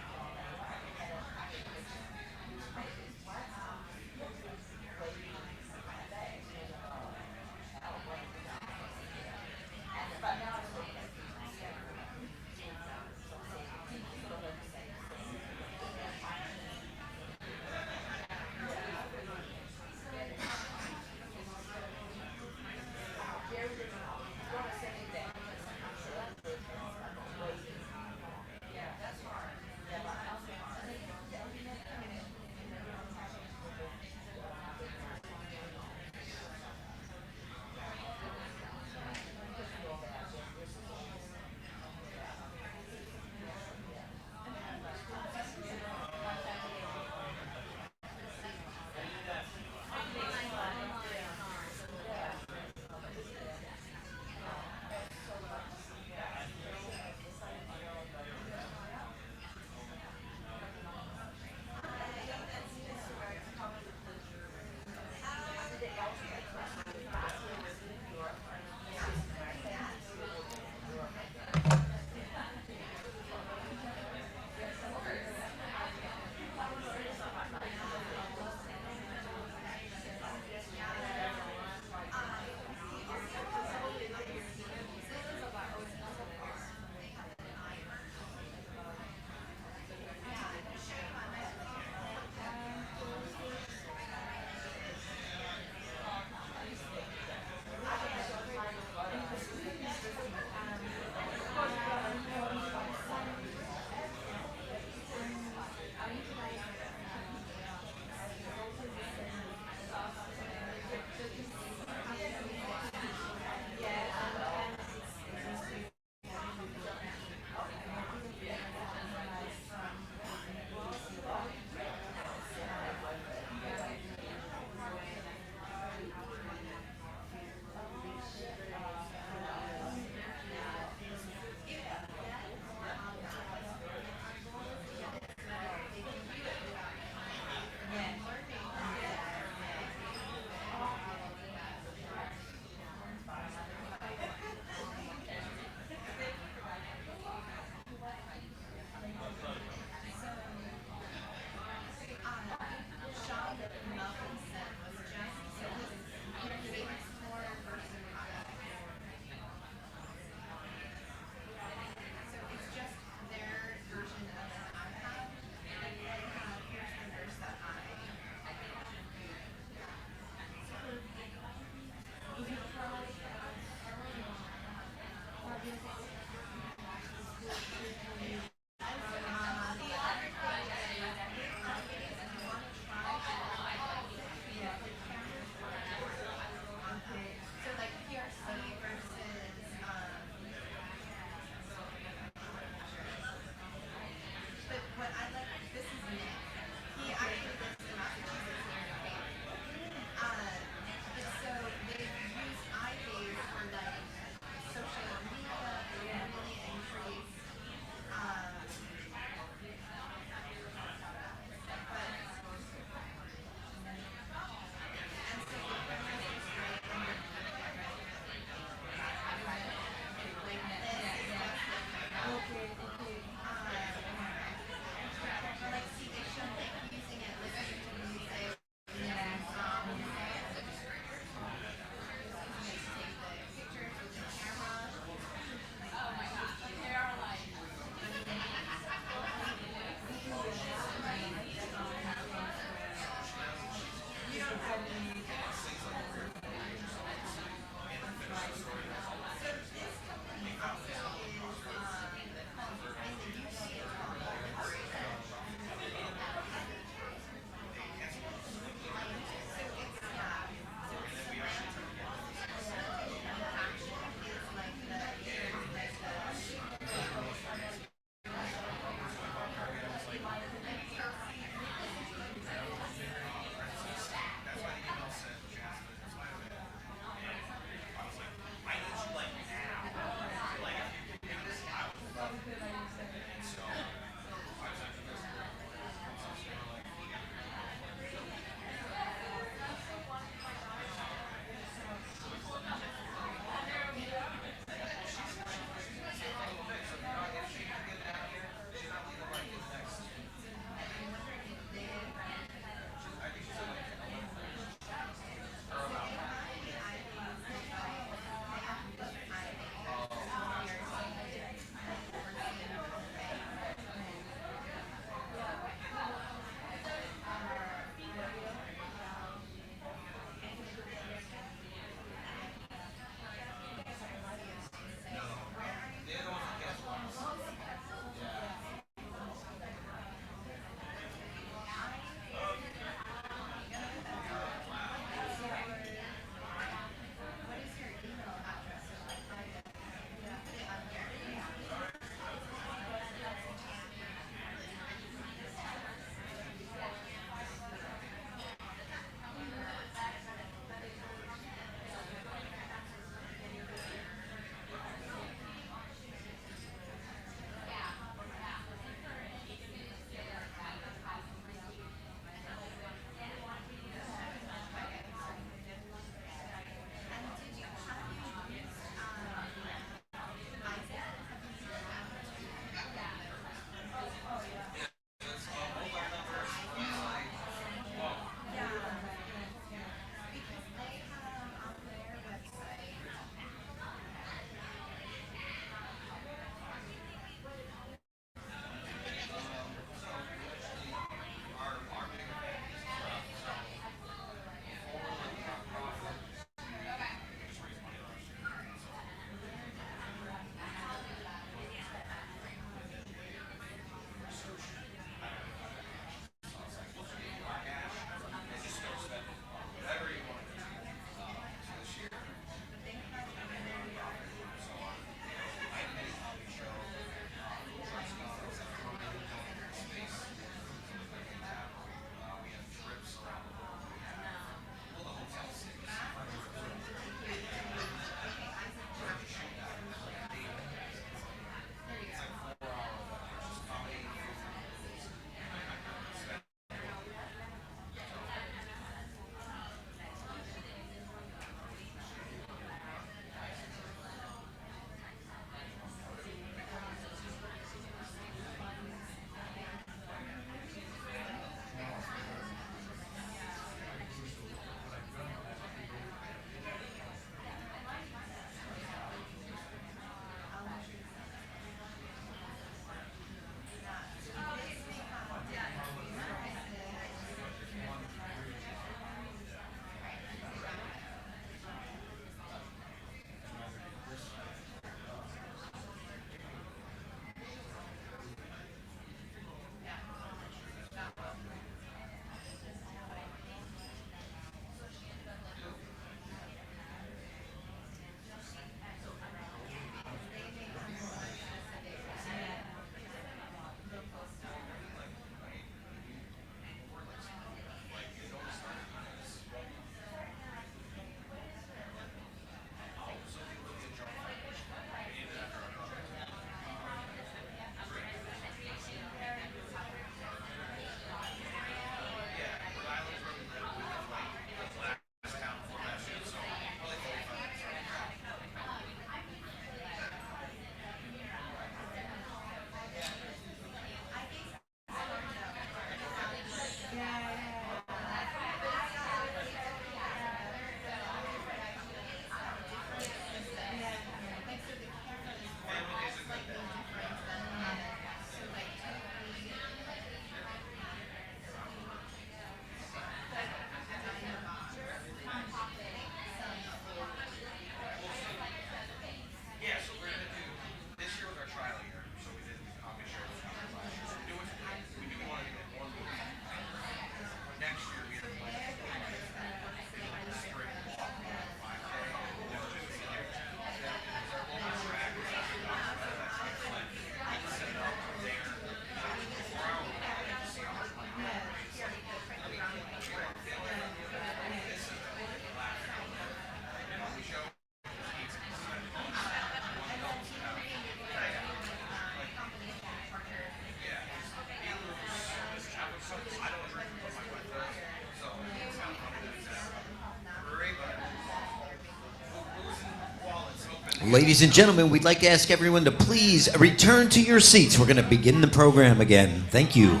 Ladies and gentlemen, we'd like to ask everyone to please return to your seats. We're going to begin the program again. Thank you.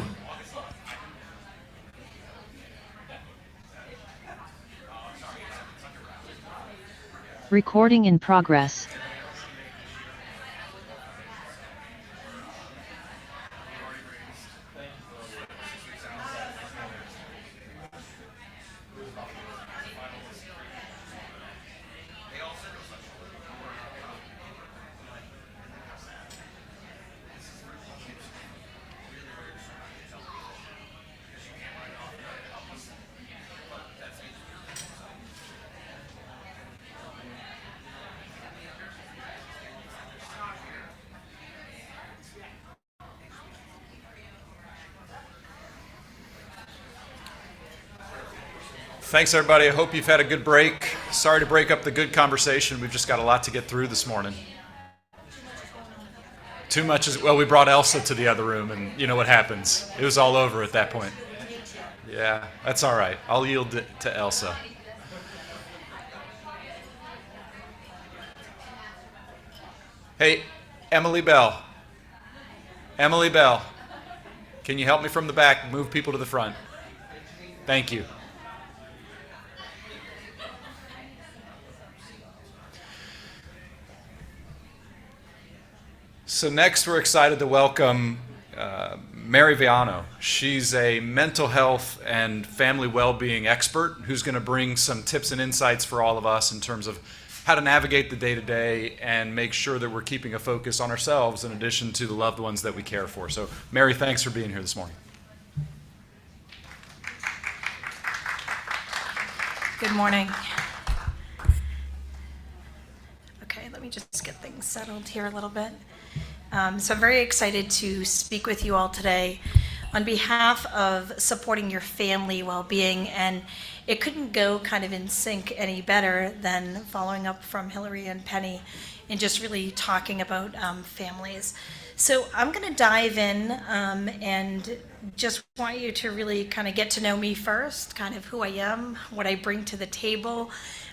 Recording in progress. Thanks, everybody. I hope you've had a good break. Sorry to break up the good conversation. We've just got a lot to get through this morning. Too much is, well, we brought Elsa to the other room, and you know what happens. It was all over at that point. Yeah, that's all right. I'll yield it to Elsa. Hey, Emily Bell. Emily Bell. Can you help me from the back? Move people to the front. Thank you. So next we're excited to welcome Mary Viano. She's a mental health and family well-being expert who's going to bring some tips and insights for all of us in terms of how to navigate the day-to-day and make sure that we're keeping a focus on ourselves in addition to the loved ones that we care for. So Mary, thanks for being here this morning. Good morning. Okay, let me just get things settled here a little bit. So I'm very excited to speak with you all today on behalf of supporting your family well-being, and it couldn't go kind of in sync any better than following up from Hillary and Penny and just really talking about families. So I'm going to dive in and just want you to really kind of get to know me first, kind of who I am, what I bring to the table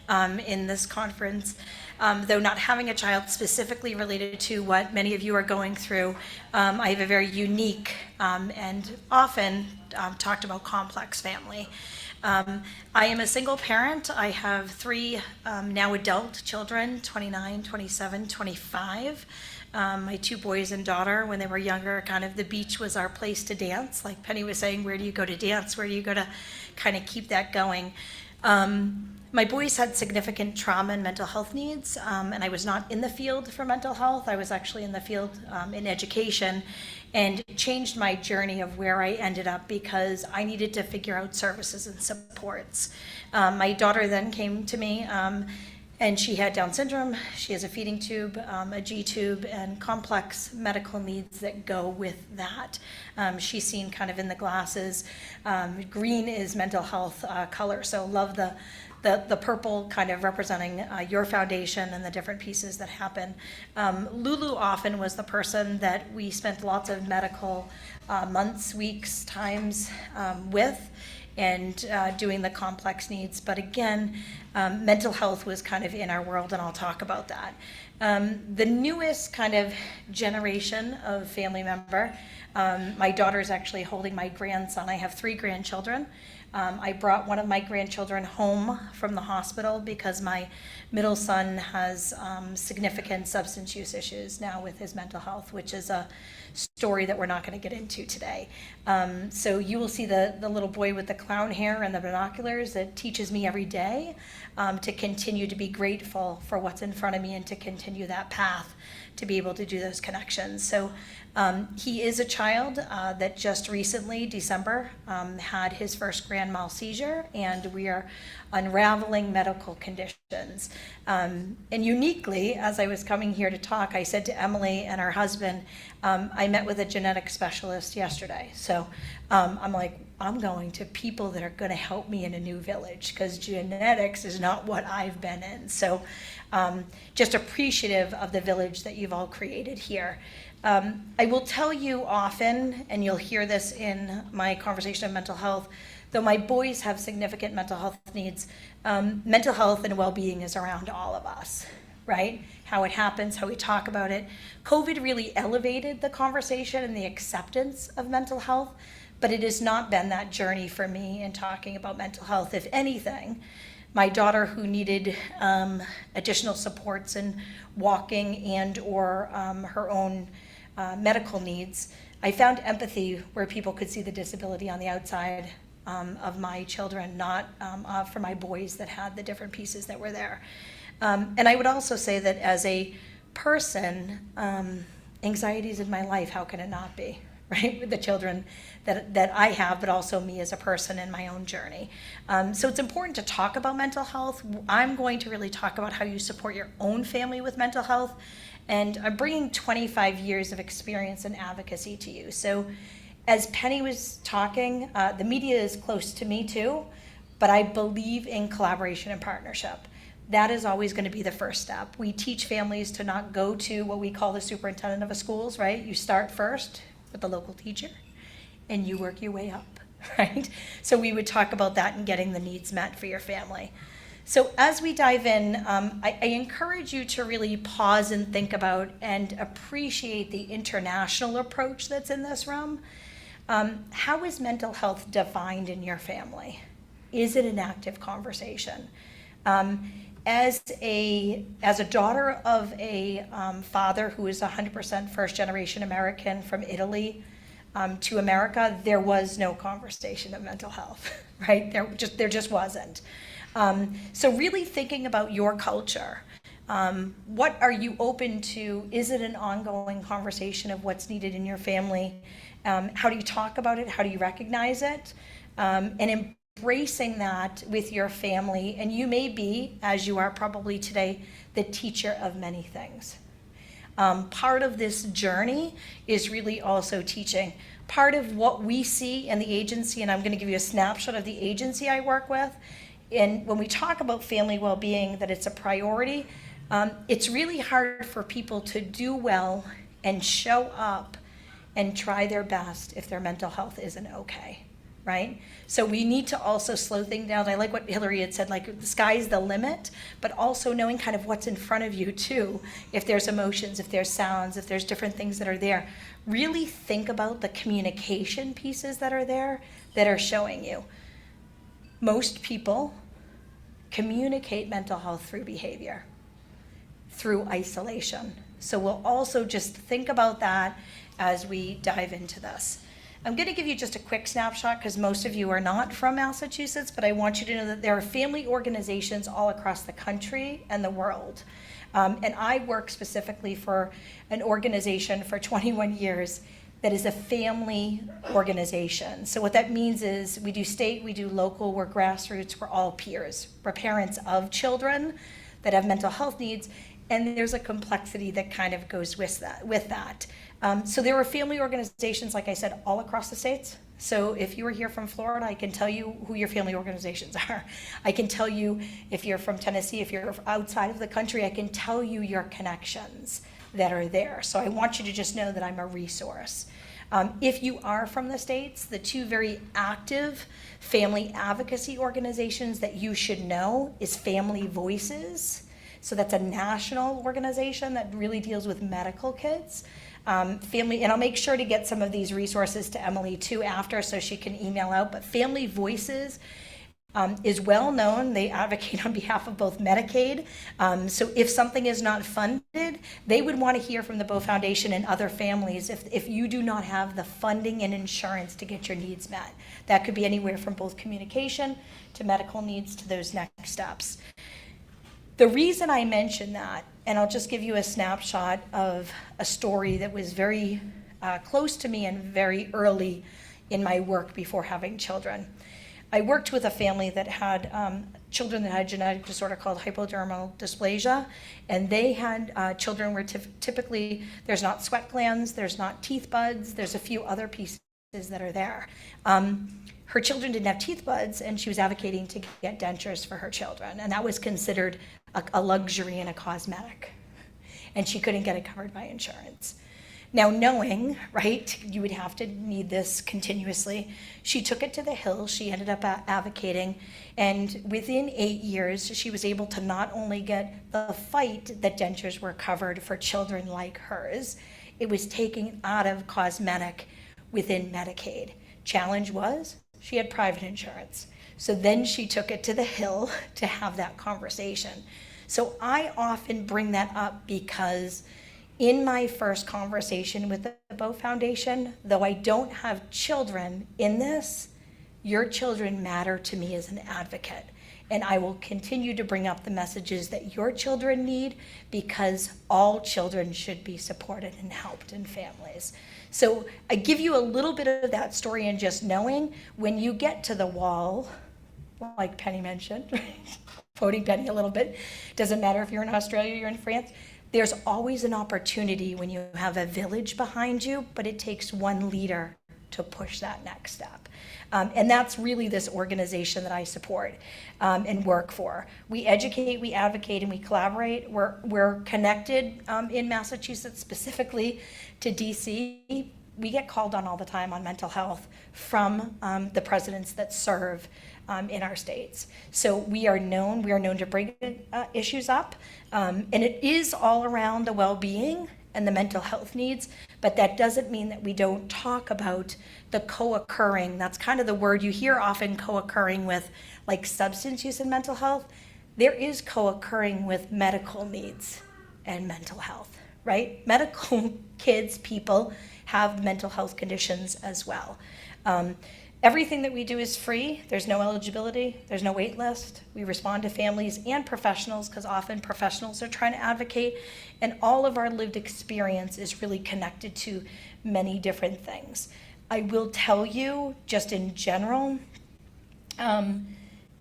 in this conference. Though not having a child specifically related to what many of you are going through, I have a very unique and often talked about complex family. I am a single parent. I have three now adult children, 29, 27, 25. My two boys and daughter, when they were younger, kind of the beach was our place to dance. Like Penny was saying, where do you go to dance? Where do you go to kind of keep that going? My boys had significant trauma and mental health needs, and I was not in the field for mental health. I was actually in the field in education, and it changed my journey of where I ended up because I needed to figure out services and supports. My daughter then came to me, and she had Down syndrome. She has a feeding tube, a G tube, and complex medical needs that go with that. She's seen kind of in the glasses. Green is mental health color, so love the purple kind of representing your foundation and the different pieces that happen. Lulu often was the person that we spent lots of medical months, weeks, times with, and doing the complex needs. But again, mental health was kind of in our world, and I'll talk about that. The newest kind of generation of family member, my daughter is actually holding my grandson. I have three grandchildren. I brought one of my grandchildren home from the hospital because my middle son has significant substance use issues now with his mental health, which is a story that we're not going to get into today. So you will see the little boy with the clown hair and the binoculars that teaches me every day to continue to be grateful for what's in front of me and to continue that path to be able to do those connections. So he is a child that just recently, December, had his first grand mal seizure, and we are unraveling medical conditions. And uniquely, as I was coming here to talk, I said to Emily and her husband, I met with a genetic specialist yesterday. So I'm like, I'm going to people that are going to help me in a new village because genetics is not what I've been in. So just appreciative of the village that you've all created here. I will tell you often, and you'll hear this in my conversation of mental health, though my boys have significant mental health needs, mental health and well-being is around all of us. right? How it happens, how we talk about it. COVID really elevated the conversation and the acceptance of mental health, but it has not been that journey for me in talking about mental health. If anything, my daughter, who needed additional supports in walking and or her own medical needs, I found empathy where people could see the disability on the outside of my children, not for my boys that had the different pieces that were there. And I would also say that as a person, anxiety is in my life. How can it not be, right? With the children that I have, but also me as a person in my own journey. So it's important to talk about mental health. I'm going to really talk about how you support your own family with mental health. And I'm bringing 25 years of experience in advocacy to you. So as Penny was talking, the media is close to me too, but I believe in collaboration and partnership. That is always going to be the first step. We teach families to not go to what we call the superintendent of a schools, right? You start first with the local teacher and you work your way up, right? So we would talk about that and getting the needs met for your family. So as we dive in, I encourage you to really pause and think about and appreciate the international approach that's in this realm. How is mental health defined in your family? Is it an active conversation? As a daughter of a father who is 100% first generation American from Italy to America, there was no conversation of mental health, right? There just wasn't. So really thinking about your culture. What are you open to? Is it an ongoing conversation of what's needed in your family? How do you talk about it? How do you recognize it? And embracing that with your family. And you may be, as you are probably today, the teacher of many things. Part of this journey is really also teaching. Part of what we see in the agency, and I'm going to give you a snapshot of the agency I work with, and when we talk about family well-being, that it's a priority, it's really hard for people to do well and show up and try their best if their mental health isn't okay, right? So we need to also slow things down. I like what Hillary had said, like the sky's the limit, but also knowing kind of what's in front of you too. If there's emotions, if there's sounds, if there's different things that are there, really think about the communication pieces that are there that are showing you. Most people communicate mental health through behavior, through isolation. So we'll also just think about that as we dive into this. I'm going to give you just a quick snapshot because most of you are not from Massachusetts, but I want you to know that there are family organizations all across the country and the world. And I work specifically for an organization for 21 years that is a family organization. So what that means is we do state, we do local, we're grassroots, we're all peers. We're parents of children that have mental health needs, and there's a complexity that kind of goes with that. So there are family organizations, like I said, all across the states. So if you were here from Florida, I can tell you who your family organizations are. I can tell you if you're from Tennessee, if you're outside of the country, I can tell you your connections that are there. So I want you to just know that I'm a resource. If you are from the States, the two very active family advocacy organizations that you should know is Family Voices. So that's a national organization that really deals with medical kids. Family, and I'll make sure to get some of these resources to Emily too after so she can email out, but Family Voices is well known. They advocate on behalf of both Medicaid. So if something is not funded, they would want to hear from the Bow Foundation and other families if you do not have the funding and insurance to get your needs met. That could be anywhere from both communication to medical needs to those next steps. The reason I mention that, and I'll just give you a snapshot of a story that was very close to me and very early in my work before having children. I worked with a family that had children that had a genetic disorder called hypodermal dysplasia, and they had children where typically there's not sweat glands, there's not teeth buds, there's a few other pieces that are there. Her children didn't have teeth buds, and she was advocating to get dentures for her children, and that was considered a luxury and a cosmetic, and she couldn't get it covered by insurance. Now, knowing, right, you would have to need this continuously, she took it to the Hill. She ended up advocating, and within 8 years, she was able to not only get the fight that dentures were covered for children like hers, it was taken out of cosmetic within Medicaid. Challenge was she had private insurance. So then she took it to the Hill to have that conversation. So I often bring that up because in my first conversation with the Bow Foundation, though I don't have children in this, your children matter to me as an advocate. And I will continue to bring up the messages that your children need, because all children should be supported and helped in families. So I give you a little bit of that story, and just knowing when you get to the wall, like Penny mentioned, quoting Penny a little bit, doesn't matter if you're in Australia or you're in France, there's always an opportunity when you have a village behind you, but it takes one leader to push that next step. And that's really this organization that I support and work for. We educate, we advocate, and we collaborate. We're connected in Massachusetts, specifically to DC. We get called on all the time on mental health from the presidents that serve in our states. So we are known to bring issues up, and it is all around the well-being and the mental health needs, but that doesn't mean that we don't talk about the co-occurring. That's kind of the word you hear often, co-occurring with like substance use and mental health. There is co-occurring with medical needs and mental health, right? Medical kids, people have mental health conditions as well. Everything that we do is free. There's no eligibility. There's no wait list. We respond to families and professionals, because often professionals are trying to advocate. And all of our lived experience is really connected to many different things. I will tell you, just in general,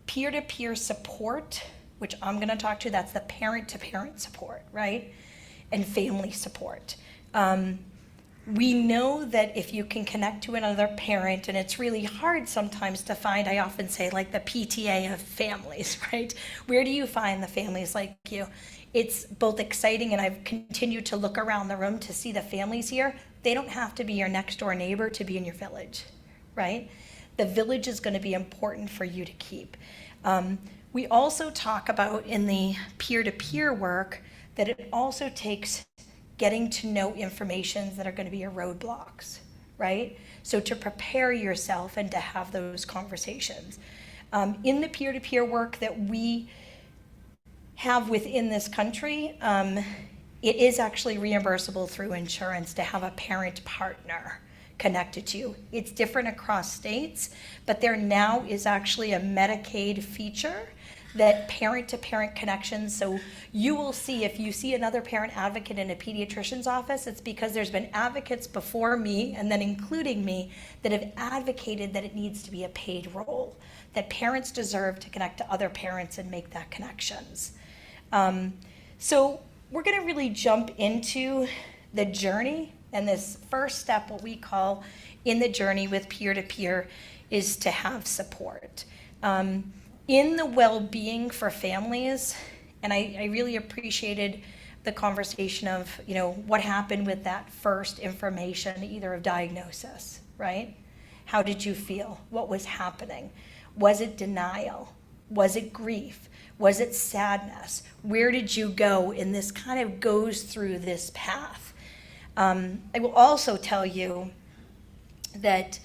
peer-to-peer support, which I'm going to talk to, that's the parent-to-parent support, right? And family support. We know that if you can connect to another parent, and it's really hard sometimes to find, I often say, like the PTA of families, right? Where do you find the families like you? It's both exciting, and I've continued to look around the room to see the families here. They don't have to be your next door neighbor to be in your village, right? The village is going to be important for you to keep. We also talk about in the peer-to-peer work that it also takes getting to know information that are going to be your roadblocks, right? So to prepare yourself and to have those conversations. In the peer-to-peer work that we have within this country, it is actually reimbursable through insurance to have a parent partner connected to you. It's different across states, but there now is actually a Medicaid feature that parent-to-parent connections. So you will see, if you see another parent advocate in a pediatrician's office, it's because there's been advocates before me, and then including me, that have advocated that it needs to be a paid role, that parents deserve to connect to other parents and make that connections. So we're gonna really jump into the journey, and this first step, what we call in the journey with peer-to-peer, is to have support. In the well-being for families, and I really appreciated the conversation of, what happened with that first information, either of diagnosis, right? How did you feel? What was happening? Was it denial? Was it grief? Was it sadness? Where did you go? And this kind of goes through this path. I will also tell you that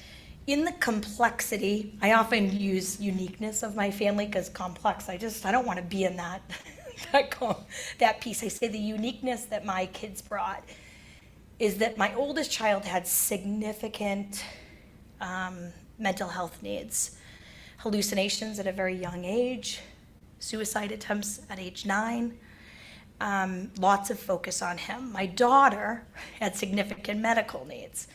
in the complexity, I often use uniqueness of my family, because complex, I don't want to be in that, that piece. I say the uniqueness that my kids brought is that my oldest child had significant mental health needs, hallucinations at a very young age, suicide attempts at age 9, lots of focus on him. My daughter had significant medical needs.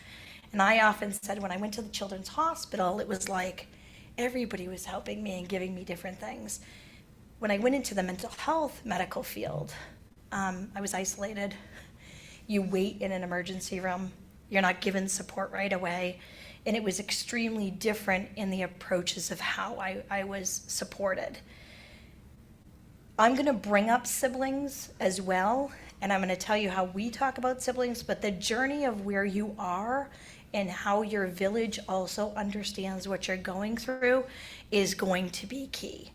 And I often said when I went to the children's hospital, it was like everybody was helping me and giving me different things. When I went into the mental health medical field, I was isolated. You wait in an emergency room. You're not given support right away. And it was extremely different in the approaches of how I was supported. I'm going to bring up siblings as well, and I'm going to tell you how we talk about siblings, but the journey of where you are and how your village also understands what you're going through is going to be key.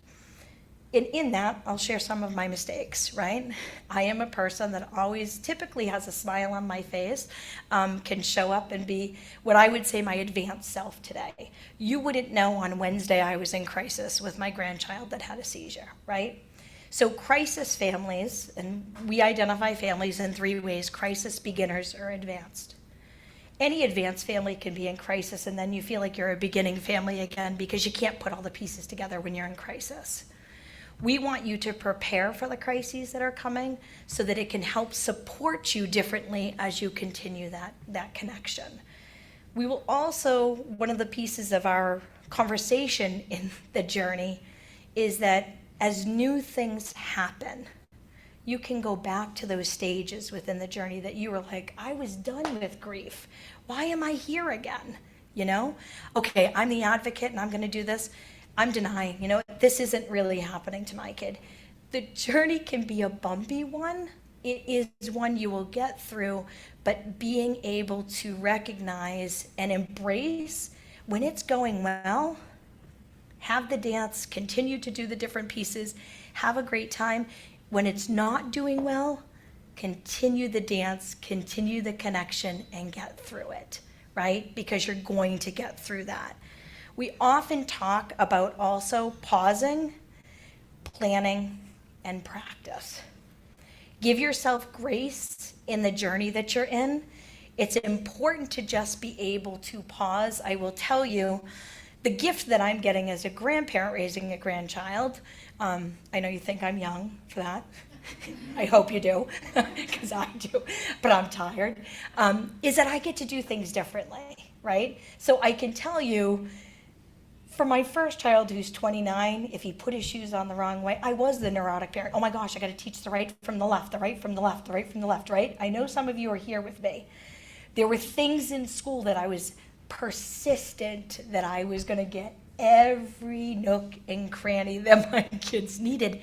In that, I'll share some of my mistakes, right? I am a person that always typically has a smile on my face, can show up and be what I would say my advanced self today. You wouldn't know on Wednesday I was in crisis with my grandchild that had a seizure, right? So crisis families, and we identify families in 3 ways: crisis, beginners, or advanced. Any advanced family can be in crisis, and then you feel like you're a beginning family again because you can't put all the pieces together when you're in crisis. We want you to prepare for the crises that are coming so that it can help support you differently as you continue that connection. We will also, one of the pieces of our conversation in the journey is that as new things happen, you can go back to those stages within the journey that you were like, I was done with grief. Why am I here again? You know? Okay, I'm the advocate and I'm going to do this. I'm denying, you know, this isn't really happening to my kid. The journey can be a bumpy one. It is one you will get through, but being able to recognize and embrace when it's going well, have the dance, continue to do the different pieces, have a great time. When it's not doing well, continue the dance, continue the connection, and get through it, right? Because you're going to get through that. We often talk about also pausing, planning, and practice. Give yourself grace in the journey that you're in. It's important to just be able to pause. I will tell you, the gift that I'm getting as a grandparent raising a grandchild, I know you think I'm young for that. I hope you do, because I do, but I'm tired, is that I get to do things differently, right? So I can tell you, for my first child who's 29, if he put his shoes on the wrong way, I was the neurotic parent. Oh my gosh, I got to teach the right from the left, the right from the left, the right from the left, right? I know some of you are here with me. There were things in school that I was persistent that I was going to get every nook and cranny that my kids needed.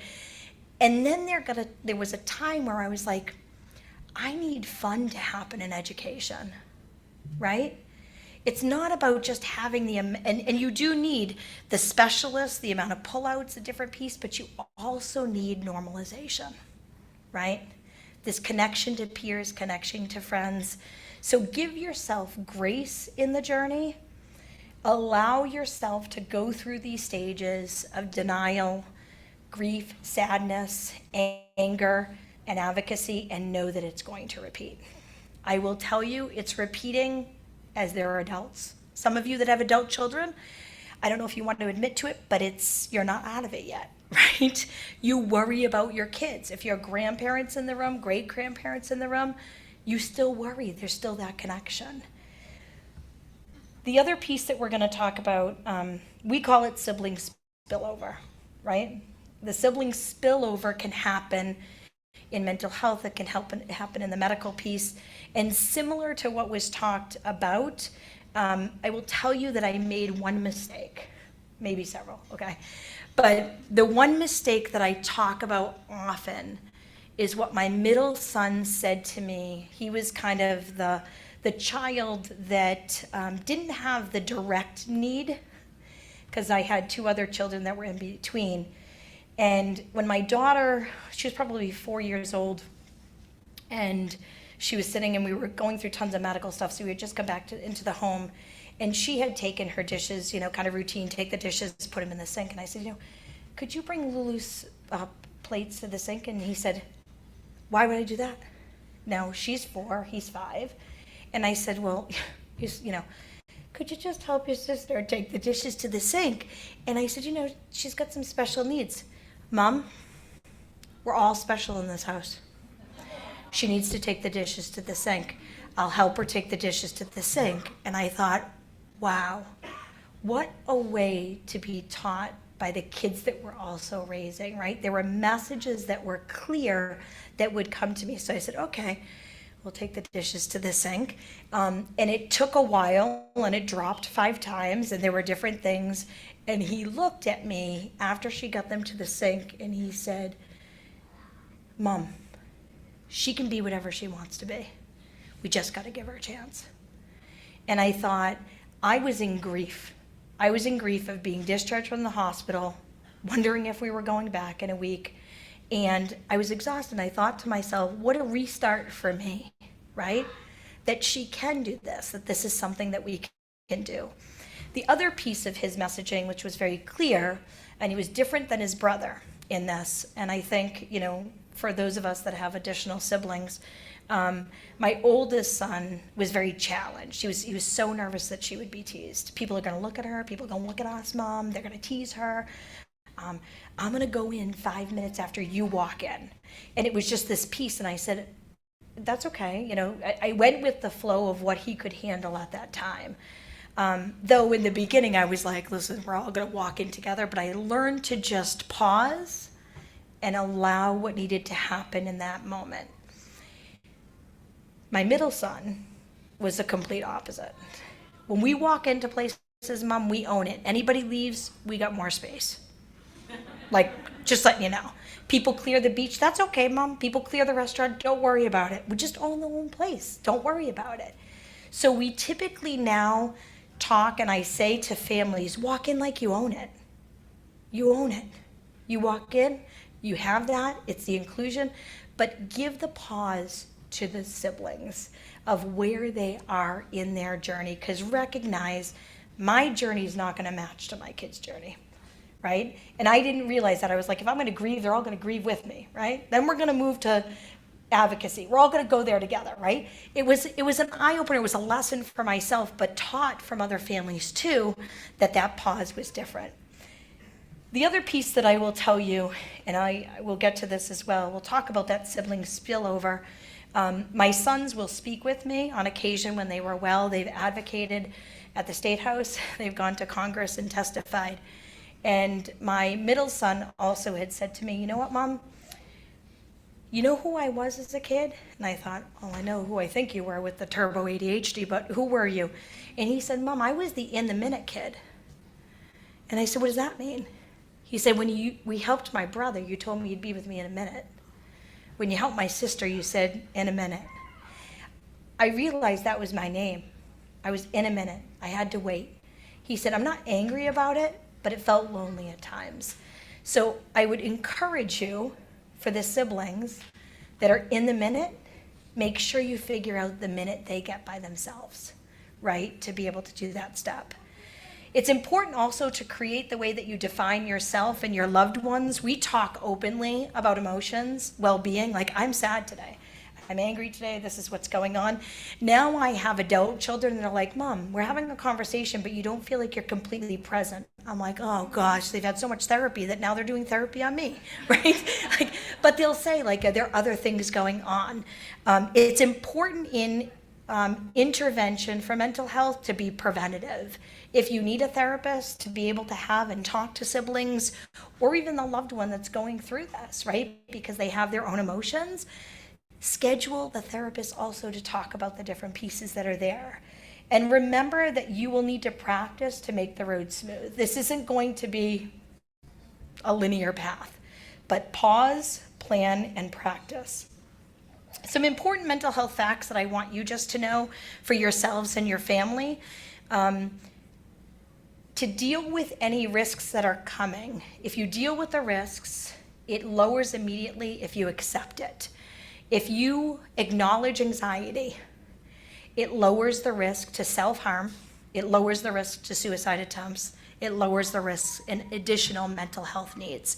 And then there was a time where I was like, I need fun to happen in education, right? It's not about just having and you do need the specialists, the amount of pullouts, a different piece, but you also need normalization, right? This connection to peers, connection to friends. So give yourself grace in the journey. Allow yourself to go through these stages of denial, grief, sadness, anger, and advocacy, and know that it's going to repeat. I will tell you, it's repeating as there are adults. Some of you that have adult children, I don't know if you want to admit to it, but you're not out of it yet, right? You worry about your kids. If you're grandparents in the room, great grandparents in the room, you still worry. There's still that connection. The other piece that we're going to talk about, we call it sibling spillover, right? The sibling spillover can happen in mental health. It can happen in the medical piece. And similar to what was talked about, I will tell you that I made one mistake, maybe several, okay? But the one mistake that I talk about often is what my middle son said to me. He was kind of the child that didn't have the direct need, because I had 2 other children that were in between. And when my daughter, she was probably 4 years old, and she was sitting and we were going through tons of medical stuff, so we had just come back into the home, and she had taken her dishes, kind of routine, take the dishes, put them in the sink. And I said, could you bring Lulu's plates to the sink? And he said, why would I do that? No, she's 4, he's 5. And I said, well, could you just help your sister take the dishes to the sink? And I said, she's got some special needs. Mom, we're all special in this house. She needs to take the dishes to the sink. I'll help her take the dishes to the sink. And I thought, wow, what a way to be taught by the kids that we're also raising, right? There were messages that were clear that would come to me. So I said, okay, we'll take the dishes to the sink. And it took a while, and it dropped 5 times, and there were different things. And he looked at me after she got them to the sink, and he said, Mom, She can be whatever she wants to be. We just got to give her a chance. And I thought, I was in grief. I was in grief of being discharged from the hospital, wondering if we were going back in a week. And I was exhausted. And I thought to myself, what a restart for me, right? That she can do this, that this is something that we can do. The other piece of his messaging, which was very clear, and he was different than his brother in this, and I think, you know, for those of us that have additional siblings, my oldest son was very challenged. He was so nervous that she would be teased. People are going to look at her. People are going to look at us, Mom. They're going to tease her. I'm going to go in 5 minutes after you walk in. And it was just this piece. And I said, that's okay. You know, I went with the flow of what he could handle at that time. Though in the beginning I was like, listen, we're all going to walk in together. But I learned to just pause and allow what needed to happen in that moment. My middle son was the complete opposite. When we walk into places, Mom, we own it. Anybody leaves, we got more space. Like, just letting you know. People clear the beach, that's okay, Mom. People clear the restaurant, don't worry about it. We just own the own place, don't worry about it. So we typically now talk, and I say to families, walk in like you own it. You own it. You walk in, you have that, it's the inclusion, but give the pause to the siblings of where they are in their journey, because recognize my journey is not going to match to my kid's journey, right? And I didn't realize that. I was like, if I'm going to grieve, they're all going to grieve with me, right? Then we're going to move to advocacy. We're all going to go there together, right? It was an eye-opener. It was a lesson for myself, but taught from other families too, that pause was different. The other piece that I will tell you, and I will get to this as well, we'll talk about that sibling spillover. My sons will speak with me on occasion when they were well. They've advocated at the State House. They've gone to Congress and testified. And my middle son also had said to me, you know what, Mom? You know who I was as a kid? And I thought, oh, I know who I think you were with the turbo ADHD, but who were you? And he said, Mom, I was the in-the-minute kid. And I said, what does that mean? He said, when we helped my brother, you told me you'd be with me in a minute. When you helped my sister, you said, in a minute. I realized that was my name. I was in a minute. I had to wait. He said, I'm not angry about it, but it felt lonely at times. So I would encourage you, for the siblings that are in the minute, make sure you figure out the minute they get by themselves, right, to be able to do that step. It's important also to create the way that you define yourself and your loved ones. We talk openly about emotions, well-being, like I'm sad today. I'm angry today, this is what's going on. Now I have adult children that are like, Mom, we're having a conversation, but you don't feel like you're completely present. I'm like, oh gosh, they've had so much therapy that now they're doing therapy on me, right? But they'll say, like, there are other things going on. It's important in intervention for mental health to be preventative. If you need a therapist, to be able to have and talk to siblings, or even the loved one that's going through this, right? Because they have their own emotions. Schedule the therapist also to talk about the different pieces that are there. And remember that you will need to practice to make the road smooth. This isn't going to be a linear path, but pause, plan, and practice. Some important mental health facts that I want you just to know for yourselves and your family. To deal with any risks that are coming, if you deal with the risks, it lowers immediately if you accept it. If you acknowledge anxiety, it lowers the risk to self-harm, it lowers the risk to suicide attempts, it lowers the risk in additional mental health needs.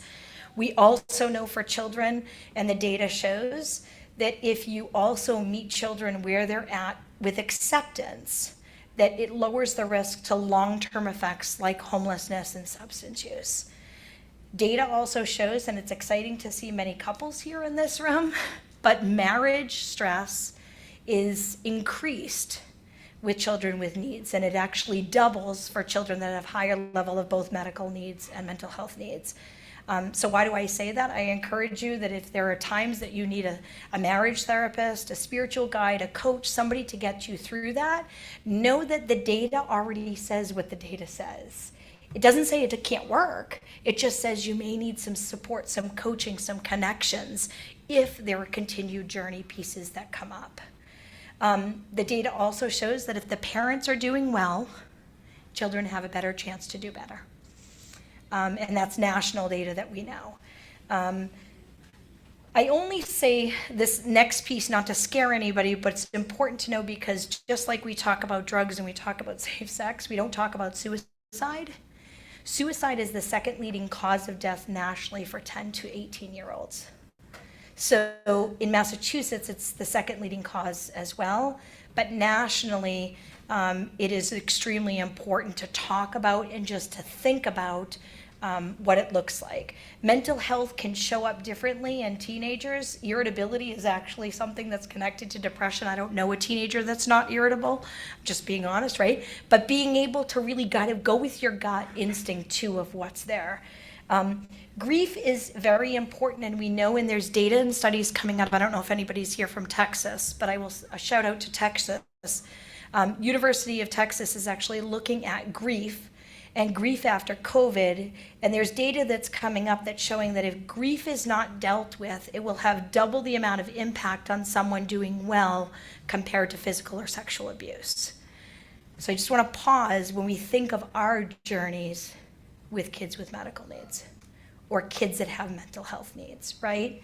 We also know for children, and the data shows, that if you also meet children where they're at with acceptance, that it lowers the risk to long-term effects like homelessness and substance use. Data also shows, and it's exciting to see many couples here in this room, but marriage stress is increased with children with needs, and it actually doubles for children that have higher level of both medical needs and mental health needs. So why do I say that? I encourage you that if there are times that you need a marriage therapist, a spiritual guide, a coach, somebody to get you through that, know that the data already says what the data says. It doesn't say it can't work. It just says you may need some support, some coaching, some connections if there are continued journey pieces that come up. The data also shows that if the parents are doing well, children have a better chance to do better. And that's national data that we know. I only say this next piece not to scare anybody, but it's important to know because just like we talk about drugs and we talk about safe sex, we don't talk about suicide. Suicide is the second leading cause of death nationally for 10 to 18-year-olds. So in Massachusetts, it's the second leading cause as well, but nationally, it is extremely important to talk about and just to think about what it looks like. Mental health can show up differently in teenagers. Irritability is actually something that's connected to depression. I don't know a teenager that's not irritable, just being honest, right? But being able to really kind of go with your gut instinct too of what's there. Grief is very important, and we know, and there's data and studies coming out. I don't know if anybody's here from Texas, but I will shout out to Texas. University of Texas is actually looking at grief and grief after COVID, and there's data that's coming up that's showing that if grief is not dealt with, it will have double the amount of impact on someone doing well compared to physical or sexual abuse. So I just want to pause when we think of our journeys with kids with medical needs or kids that have mental health needs, right?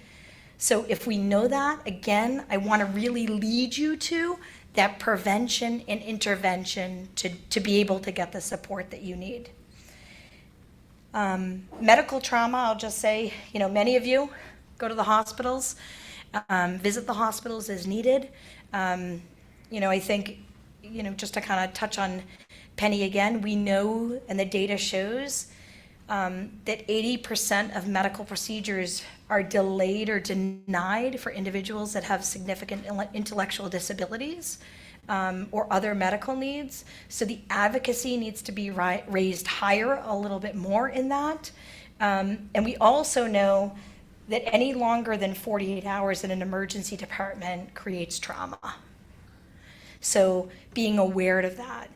So if we know that, again, I want to really lead you to that prevention and intervention to be able to get the support that you need. Medical trauma, I'll just say, many of you go to the hospitals, visit the hospitals as needed. I think, just to kind of touch on Penny again, we know, and the data shows, that 80% of medical procedures are delayed or denied for individuals that have significant intellectual disabilities or other medical needs. So the advocacy needs to be raised higher a little bit more in that. And we also know that any longer than 48 hours in an emergency department creates trauma. So being aware of that.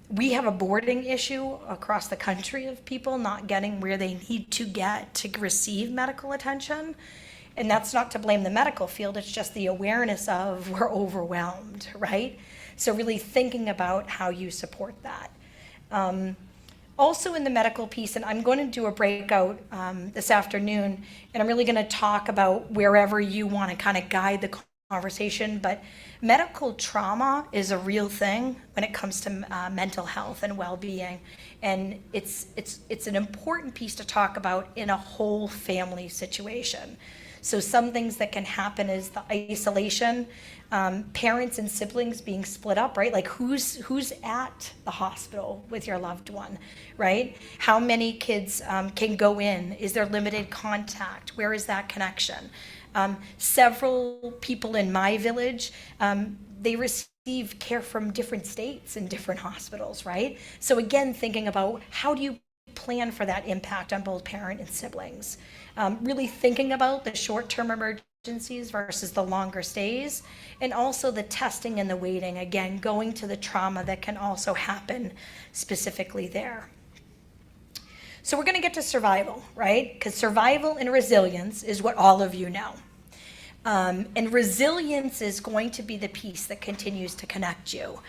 We have a boarding issue across the country of people not getting where they need to get to receive medical attention. And that's not to blame the medical field, it's just the awareness of we're overwhelmed, right? So really thinking about how you support that. Also in the medical piece, and I'm going to do a breakout this afternoon, and I'm really going to talk about wherever you want to kind of guide the conversation, but medical trauma is a real thing when it comes to mental health and well-being, and it's an important piece to talk about in a whole family situation. So some things that can happen is the isolation, parents and siblings being split up, right? Like who's at the hospital with your loved one, right? How many kids can go in? Is there limited contact? Where is that connection? Several people in my village, they receive care from different states and different hospitals, right? So again, thinking about how do you plan for that impact on both parent and siblings? Really thinking about the short-term emergencies versus the longer stays, and also the testing and the waiting, again, going to the trauma that can also happen specifically there. So we're going to get to survival, right? Because survival and resilience is what all of you know. And resilience is going to be the piece that continues to connect you.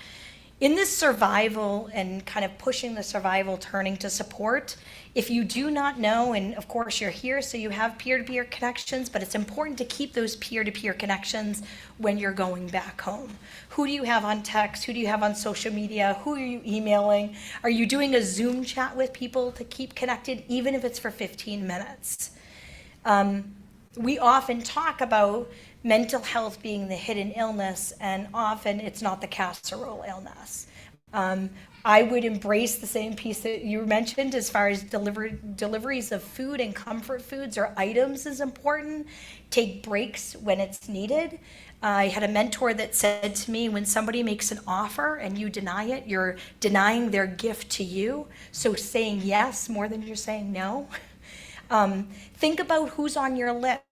In this survival and kind of pushing the survival, turning to support, if you do not know, and of course you're here, so you have peer-to-peer connections, but it's important to keep those peer-to-peer connections when you're going back home. Who do you have on text? Who do you have on social media? Who are you emailing? Are you doing a Zoom chat with people to keep connected, even if it's for 15 minutes? We often talk about mental health being the hidden illness, and often it's not the casserole illness. I would embrace the same piece that you mentioned as far as deliveries of food and comfort foods or items is important. Take breaks when it's needed. I had a mentor that said to me, when somebody makes an offer and you deny it, you're denying their gift to you. So saying yes more than you're saying no. Think about who's on your list.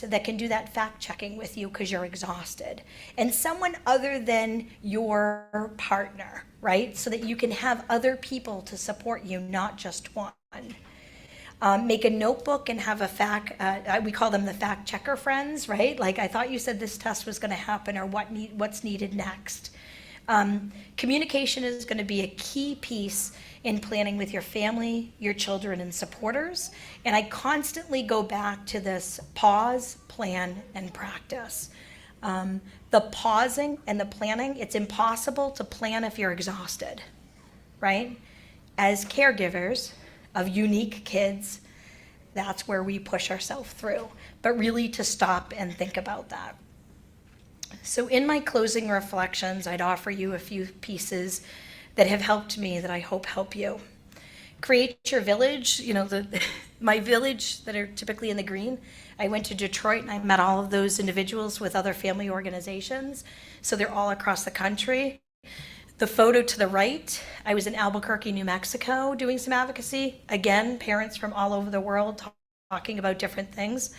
that can do that fact checking with you because you're exhausted, and someone other than your partner, right? So that you can have other people to support you, not just one. Make a notebook and have a we call them the fact checker friends, right? Like, I thought you said this test was going to happen, or what's needed next. Communication is going to be a key piece in planning with your family, your children, and supporters. And I constantly go back to this: pause, plan, and practice. The pausing and the planning, it's impossible to plan if you're exhausted, right? As caregivers of unique kids, that's where we push ourselves through. But really to stop and think about that. So in my closing reflections, I'd offer you a few pieces that have helped me that I hope help you. Create your village, my village that are typically in the green. I went to Detroit and I met all of those individuals with other family organizations. So they're all across the country. The photo to the right, I was in Albuquerque, New Mexico doing some advocacy. Again, parents from all over the world talking about different things.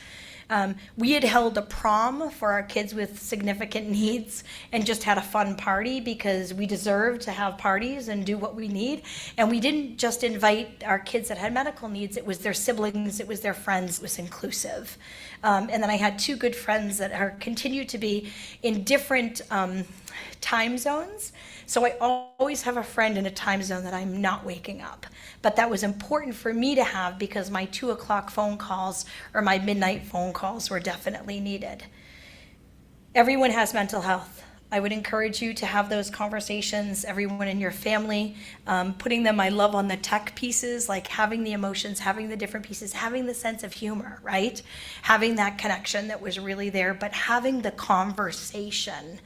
We had held a prom for our kids with significant needs and just had a fun party because we deserve to have parties and do what we need. And we didn't just invite our kids that had medical needs, it was their siblings, it was their friends, it was inclusive. And then I had two good friends that continue to be in different time zones. So I always have a friend in a time zone that I'm not waking up. But that was important for me to have because my 2 o'clock phone calls or my midnight phone calls were definitely needed. Everyone has mental health. I would encourage you to have those conversations, everyone in your family, putting them, I love on the tech pieces, like having the emotions, having the different pieces, having the sense of humor, right? Having that connection that was really there, but having the conversation.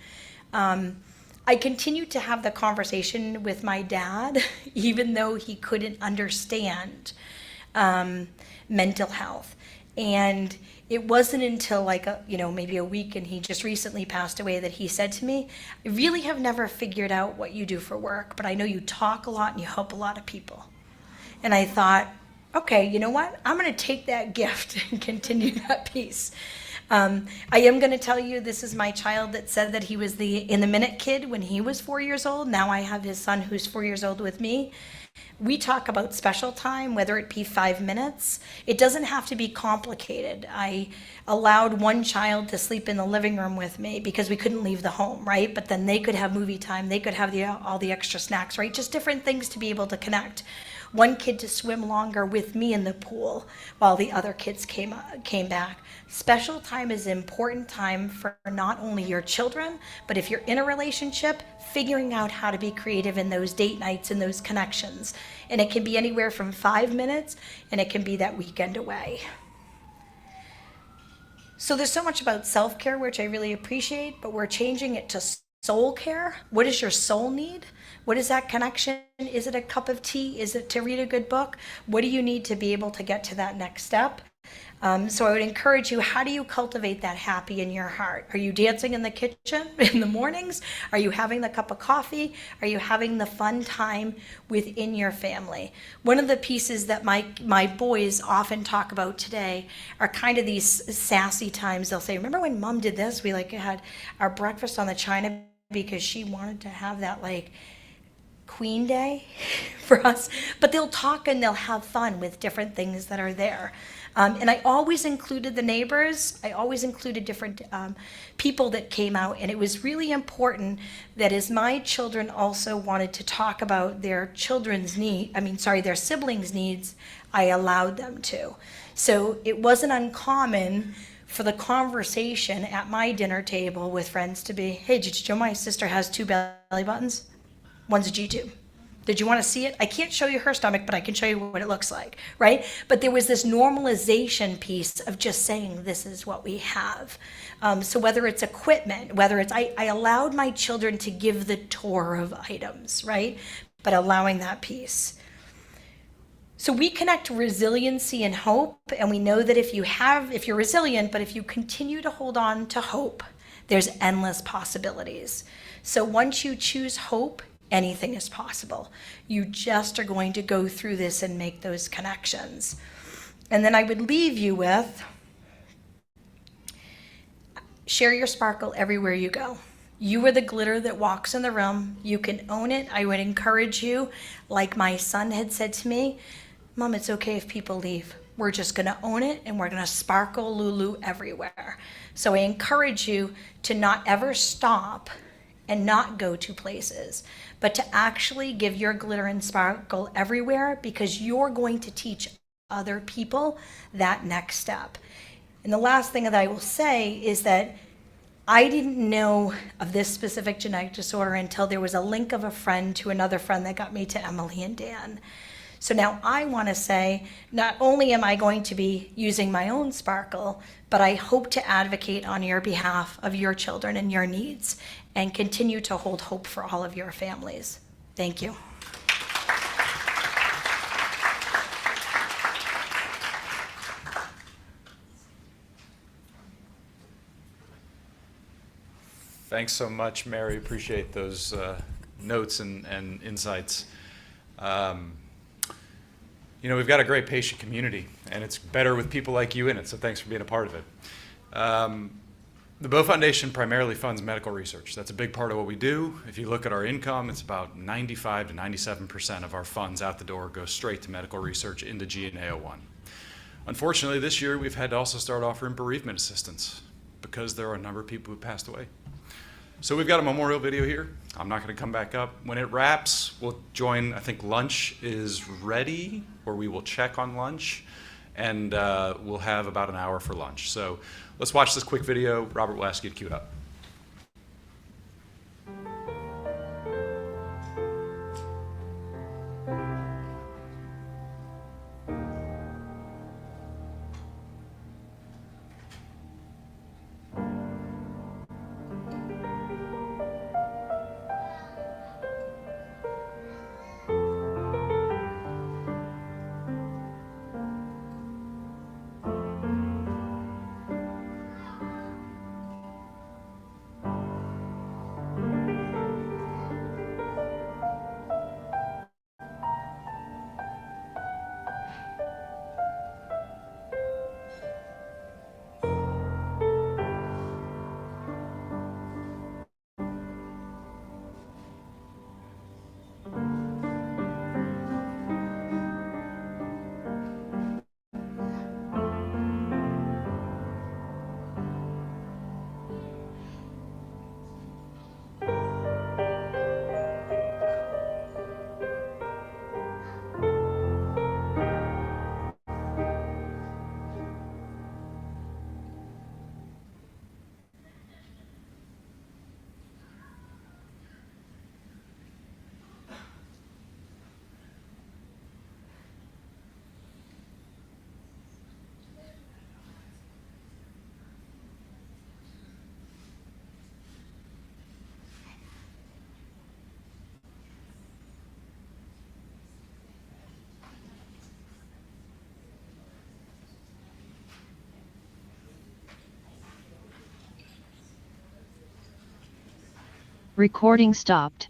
I continued to have the conversation with my dad, even though he couldn't understand mental health. And it wasn't until maybe a week, and he just recently passed away, that he said to me, I really have never figured out what you do for work, but I know you talk a lot and you help a lot of people. And I thought, okay, you know what? I'm going to take that gift and continue that piece. I am going to tell you, this is my child that said that he was in the minute kid when he was 4 years old. Now I have his son who's 4 years old with me. We talk about special time, whether it be 5 minutes. It doesn't have to be complicated. I allowed one child to sleep in the living room with me because we couldn't leave the home, right? But then they could have movie time. They could have all the extra snacks, right? Just different things to be able to connect. One kid to swim longer with me in the pool while the other kids came back. Special time is important time for not only your children, but if you're in a relationship, figuring out how to be creative in those date nights and those connections. And it can be anywhere from 5 minutes, and it can be that weekend away. So there's so much about self-care, which I really appreciate, but we're changing it to soul care. What does your soul need? What is that connection? Is it a cup of tea? Is it to read a good book? What do you need to be able to get to that next step? So I would encourage you, how do you cultivate that happy in your heart? Are you dancing in the kitchen in the mornings? Are you having the cup of coffee? Are you having the fun time within your family? One of the pieces that my boys often talk about today are kind of these sassy times. They'll say, remember when mom did this? We had our breakfast on the china because she wanted to have that Queen Day for us. But they'll talk and they'll have fun with different things that are there. And I always included the neighbors. I always included different people that came out. And it was really important that as my children also wanted to talk about their their siblings' needs, I allowed them to. So it wasn't uncommon for the conversation at my dinner table with friends to be, hey, did you know my sister has 2 belly buttons? One's a G2. Did you want to see it? I can't show you her stomach, but I can show you what it looks like, right? But there was this normalization piece of just saying, this is what we have. So whether it's equipment, whether it's, I allowed my children to give the tour of items, right? But allowing that piece. So we connect resiliency and hope, and we know that if you're resilient, but if you continue to hold on to hope, there's endless possibilities. So once you choose hope, anything is possible. You just are going to go through this and make those connections. And then I would leave you with, share your sparkle everywhere you go. You are the glitter that walks in the room. You can own it. I would encourage you, like my son had said to me, Mom, it's okay if people leave. We're just going to own it and we're going to sparkle Lulu everywhere. So I encourage you to not ever stop and not go to places, but to actually give your glitter and sparkle everywhere, because you're going to teach other people that next step. And the last thing that I will say is that I didn't know of this specific genetic disorder until there was a link of a friend to another friend that got me to Emily and Dan. So now I want to say, not only am I going to be using my own sparkle, but I hope to advocate on your behalf of your children and your needs, and continue to hold hope for all of your families. Thank you. Thanks so much, Mary. Appreciate those notes and insights. You know, we've got a great patient community, and it's better with people like you in it, so thanks for being a part of it. The Bow Foundation primarily funds medical research. That's a big part of what we do. If you look at our income, it's about 95 to 97% of our funds out the door go straight to medical research into GNAO1. Unfortunately, this year we've had to also start offering bereavement assistance because there are a number of people who passed away. So we've got a memorial video here. I'm not going to come back up. When it wraps, we'll join, I think lunch is ready, or we will check on lunch, and we'll have about an hour for lunch. So let's watch this quick video. Robert will ask you to cue it up. Recording stopped.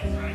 Thank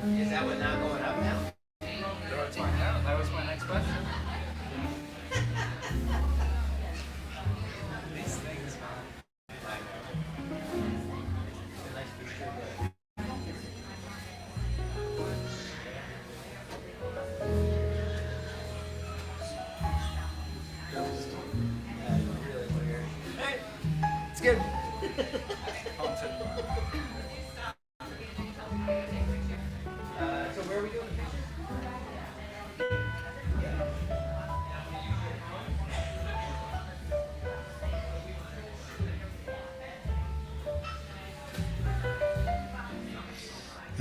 Is that one not going up now? Let's find out. That was my next question. These things, Hey, it's good. So where are we doing the picture?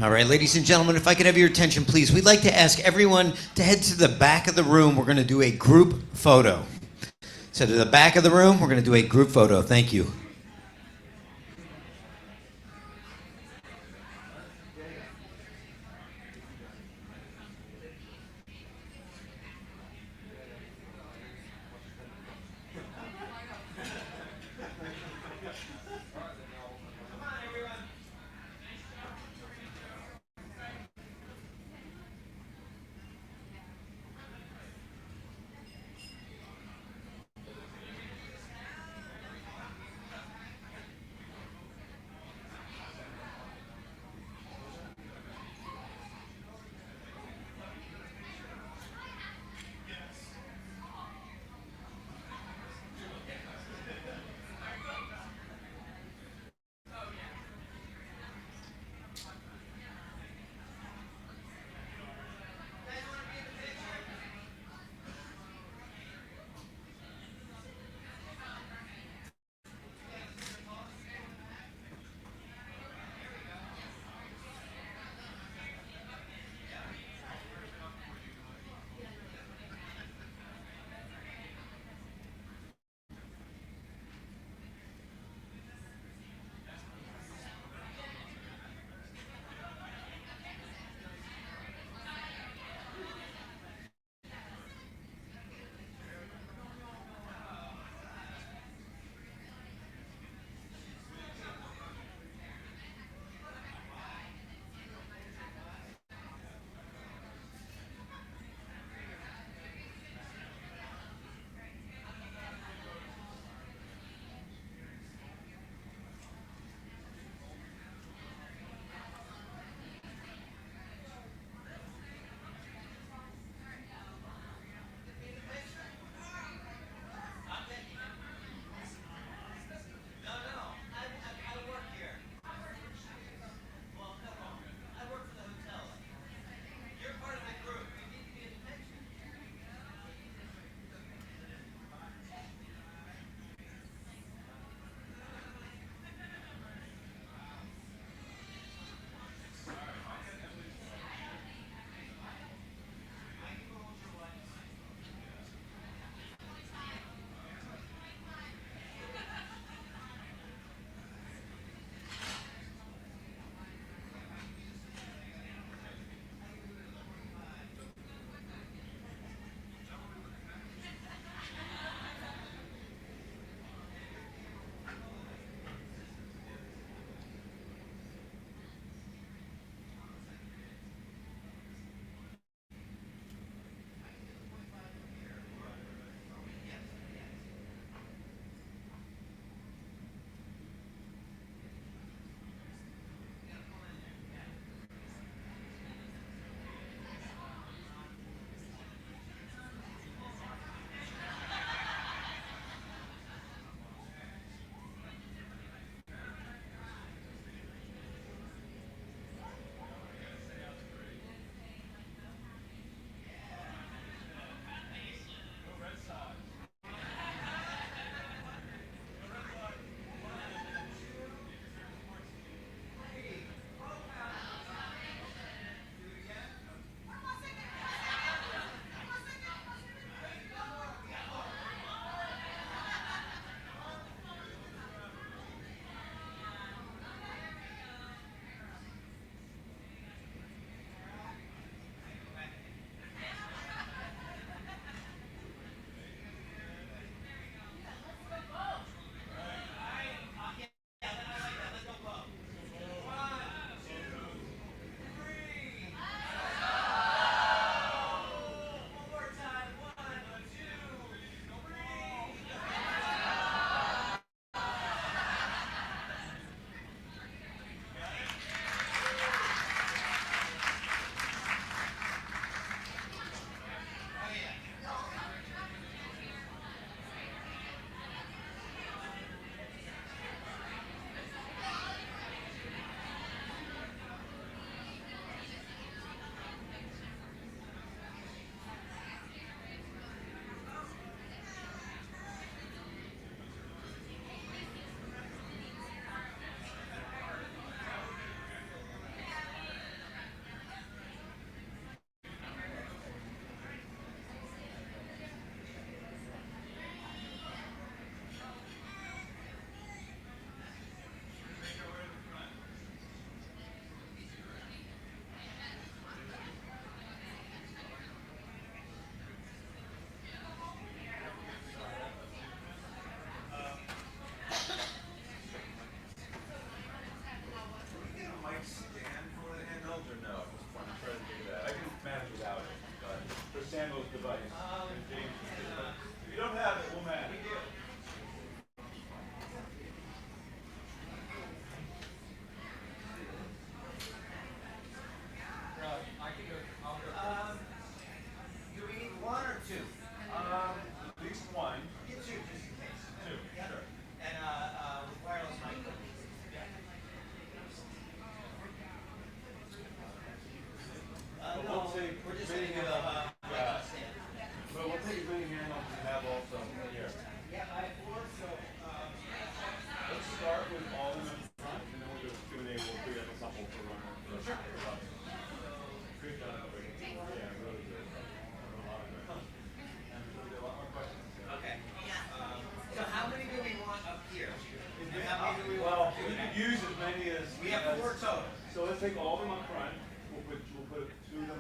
All right, ladies and gentlemen, if I could have your attention, please. We'd like to ask everyone to head to the back of the room. We're going to do a group photo. So to the back of the room, we're going to do a group photo. Thank you.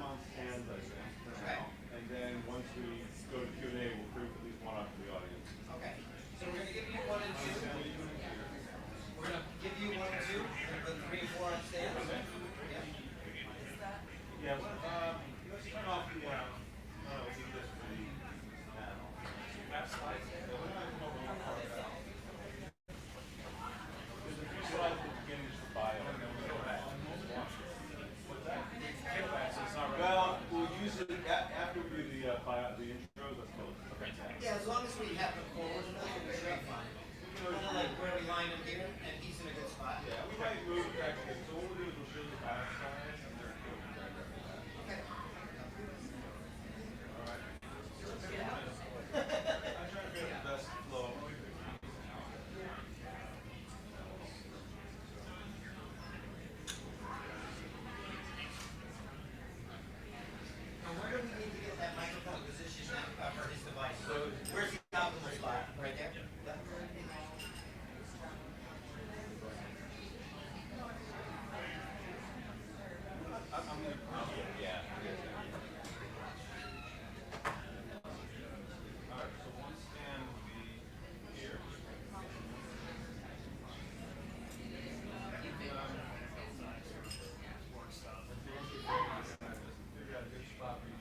balance hands, I think, for now. And then once we go to Q&A, we'll group at least one off to the audience. Okay. So we're going to give you 1 and 2. We're going to give you 1 and 2. We're going to put 3 and 4 on stand. Okay. Yeah, let's turn off the, we'll do this for the panel. Have slides there? No, we're not going to come over one part of that. There's a few slides at the beginning just for bio. What's that? Well, we'll use it after we do the bio, the intros, let's go. Okay. Yeah, as long as we have them forward enough, we're sure fine. Kind of like where we line him here, and he's in a good spot. Yeah, we might move it back. So what we'll do is we'll show the bio slides, and they're good. Okay. All right. I'm trying to figure out the best flow. Now, where do we need to get that microphone positioned to cover his device? Where's the optimal spot? Right there? Yeah. All right, so one stand will be here. Figure out a good spot for you.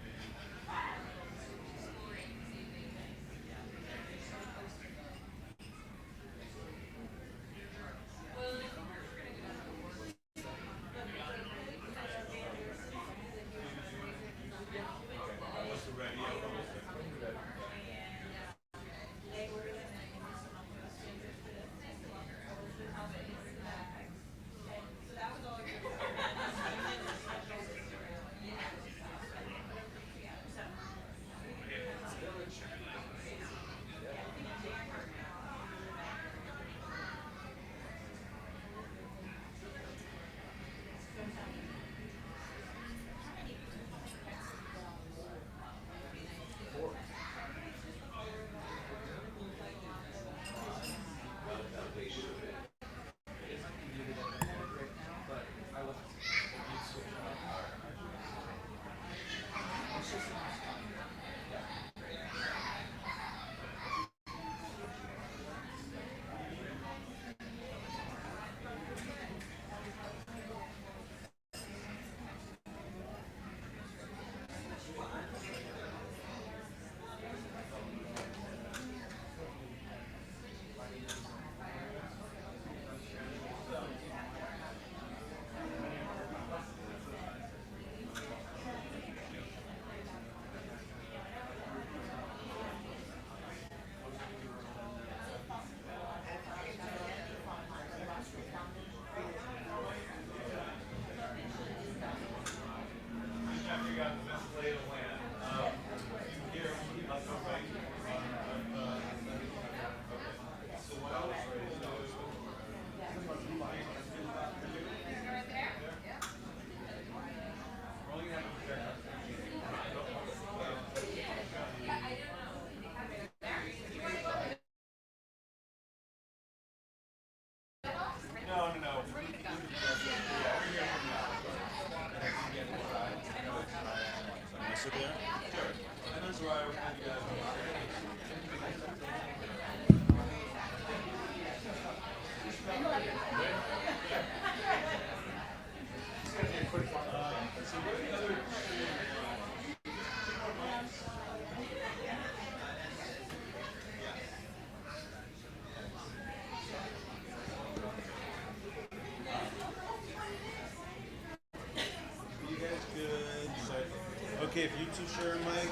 Okay, if you two share a mic.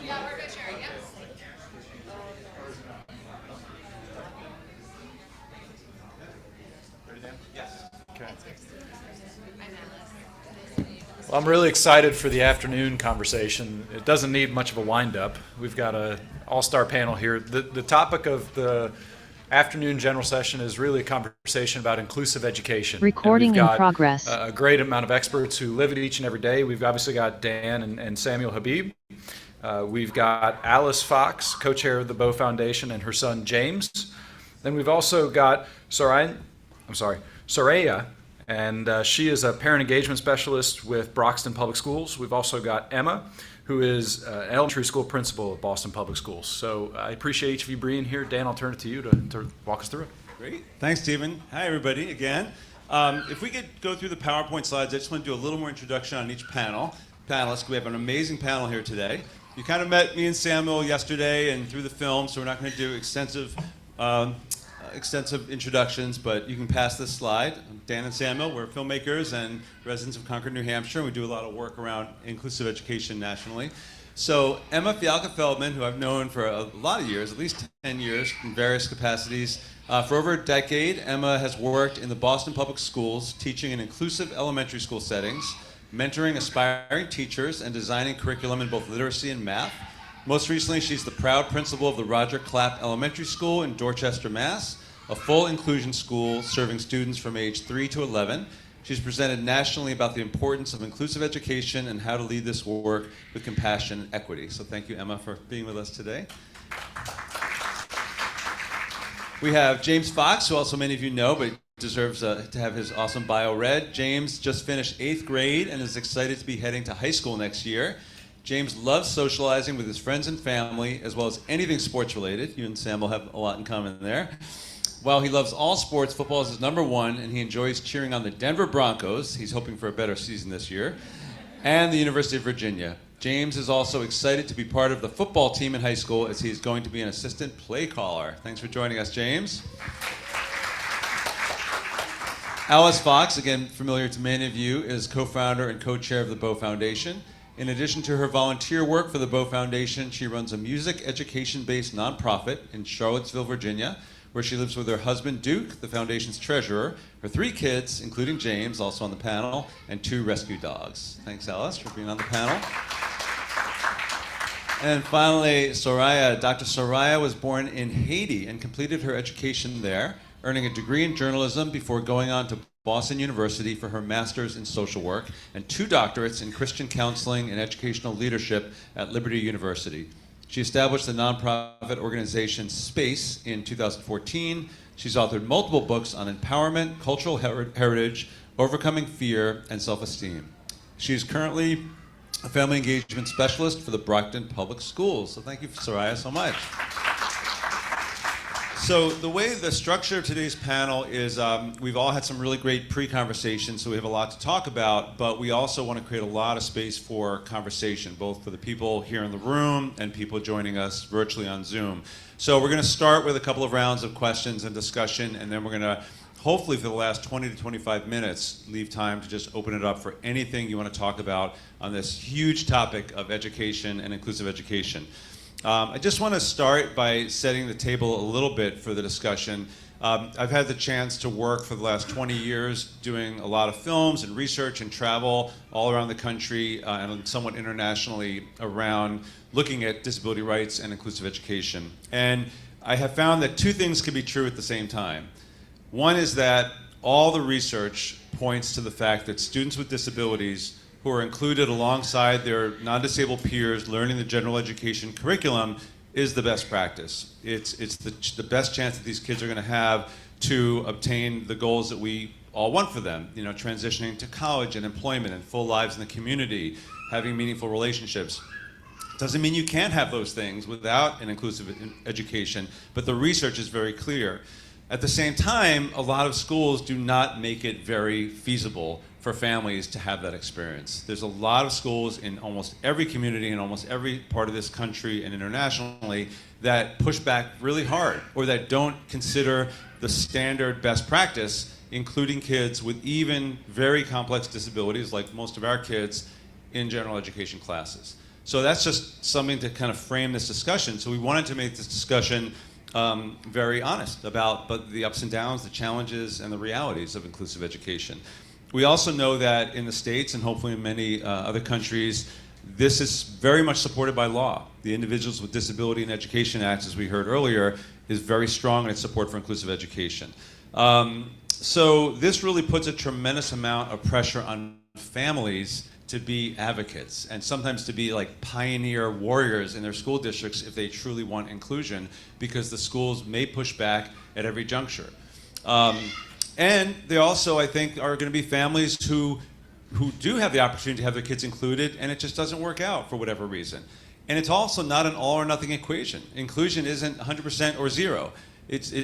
Yeah, we're good sharing, yes. Ready, Dan? Yes. Okay. Well, I'm really excited for the afternoon conversation. It doesn't need much of a wind-up. We've got an all-star panel here. The topic of the afternoon general session is really a conversation about inclusive education. And Recording we've in got progress. a great amount of experts who live it each and every day. We've obviously got Dan and Samuel Habib. We've got Alice Fox, co-chair of the Bow Foundation, and her son James. Then we've also got Soraya, and she is a parent engagement specialist with Broxton Public Schools. We've also got Emma, who is an elementary school principal at Boston Public Schools. So I appreciate each of you being here. Dan, I'll turn it to you to walk us through it. Great. Thanks, Stephen. Hi, everybody, again. If we could go through the PowerPoint slides, I just want to do a little more introduction on each panelist. We have an amazing panel here today. You kind of met me and Samuel yesterday and through the film, so we're not going to do extensive introductions, but you can pass this slide. Dan and Samuel, we're filmmakers and residents of Concord, New Hampshire. We do a lot of work around inclusive education nationally. So Emma Fialka-Feldman, who I've known for a lot of years, at least 10 years in various capacities. For over a decade, Emma has worked in the Boston Public Schools, teaching in inclusive elementary school settings, mentoring aspiring teachers, and designing curriculum in both literacy and math. Most recently, she's the proud principal of the Roger Clapp Elementary School in Dorchester, Mass., a full inclusion school serving students from age 3 to 11. She's presented nationally about the importance of inclusive education and how to lead this work with compassion and equity. So thank you, Emma, for being with us today. We have James Fox, who also many of you know, but deserves to have his awesome bio read. James just finished 8th grade and is excited to be heading to high school next year. James loves socializing with his friends and family, as well as anything sports related. You and Sam will have a lot in common there. While he loves all sports, football is his number one, and he enjoys cheering on the Denver Broncos. He's hoping for a better season this year. And the University of Virginia. James is also excited to be part of the football team in high school, as he's going to be an assistant play caller. Thanks for joining us, James. Alice Fox, again familiar to many of you, is co-founder and co-chair of the Bow Foundation. In addition to her volunteer work for the Bow Foundation, she runs a music education-based nonprofit in Charlottesville, Virginia, where she lives with her husband, Duke, the foundation's treasurer, her 3 kids, including James, also on the panel, and 2 rescue dogs. Thanks, Alice, for being on the panel. And finally, Soraya. Dr. Soraya was born in Haiti and completed her education there, earning a degree in journalism before going on to Boston University for her master's in social work and 2 doctorates in Christian counseling and educational leadership at Liberty University. She established the nonprofit organization Space in 2014. She's authored multiple books on empowerment, cultural heritage, overcoming fear, and self-esteem. She is currently a family engagement specialist for the Brockton Public Schools. So thank you, Soraya, so much. So the way the structure of today's panel is, we've all had some really great pre-conversations, so we have a lot to talk about, but we also want to create a lot of space for conversation, both for the people here in the room and people joining us virtually on Zoom. So we're going to start with a couple of rounds of questions and discussion, and then we're going to, hopefully for the last 20 to 25 minutes, leave time to just open it up for anything you want to talk about on this huge topic of education and inclusive education. I just want to start by setting the table a little bit for the discussion. I've had the chance to work for the last 20 years doing a lot of films and research and travel all around the country and somewhat internationally around looking at disability rights and inclusive education. And I have found that 2 things can be true at the same time. One is that all the research points to the fact that students with disabilities who are included alongside their non-disabled peers learning the general education curriculum is the best practice. It's the best chance that these kids are going to have to obtain the goals that we all want for them. You know, transitioning to college and employment and full lives in the community, having meaningful relationships. Doesn't mean you can't have those things without an inclusive education, but the research is very clear. At the same time, a lot of schools do not make it very feasible for families to have that experience. There's a lot of schools in almost every community in almost every part of this country and internationally that push back really hard or that don't consider the standard best practice, including kids with even very complex disabilities like most of our kids in general education classes. So that's just something to kind of frame this discussion. So we wanted to make this discussion very honest about the ups and downs, the challenges, and the realities of inclusive education. We also know that in the States and hopefully in many other countries, this is very much supported by law. The Individuals with Disability in Education Act, as we heard earlier, is very strong in its support for inclusive education. So this really puts a tremendous amount of pressure on families to be advocates and sometimes to be like pioneer warriors in their school districts if they truly want inclusion, because the schools may push back at every juncture. And they also, I think, are going to be families who do have the opportunity to have their kids included, and it just doesn't work out for whatever reason. And it's also not an all or nothing equation. Inclusion isn't 100% or zero.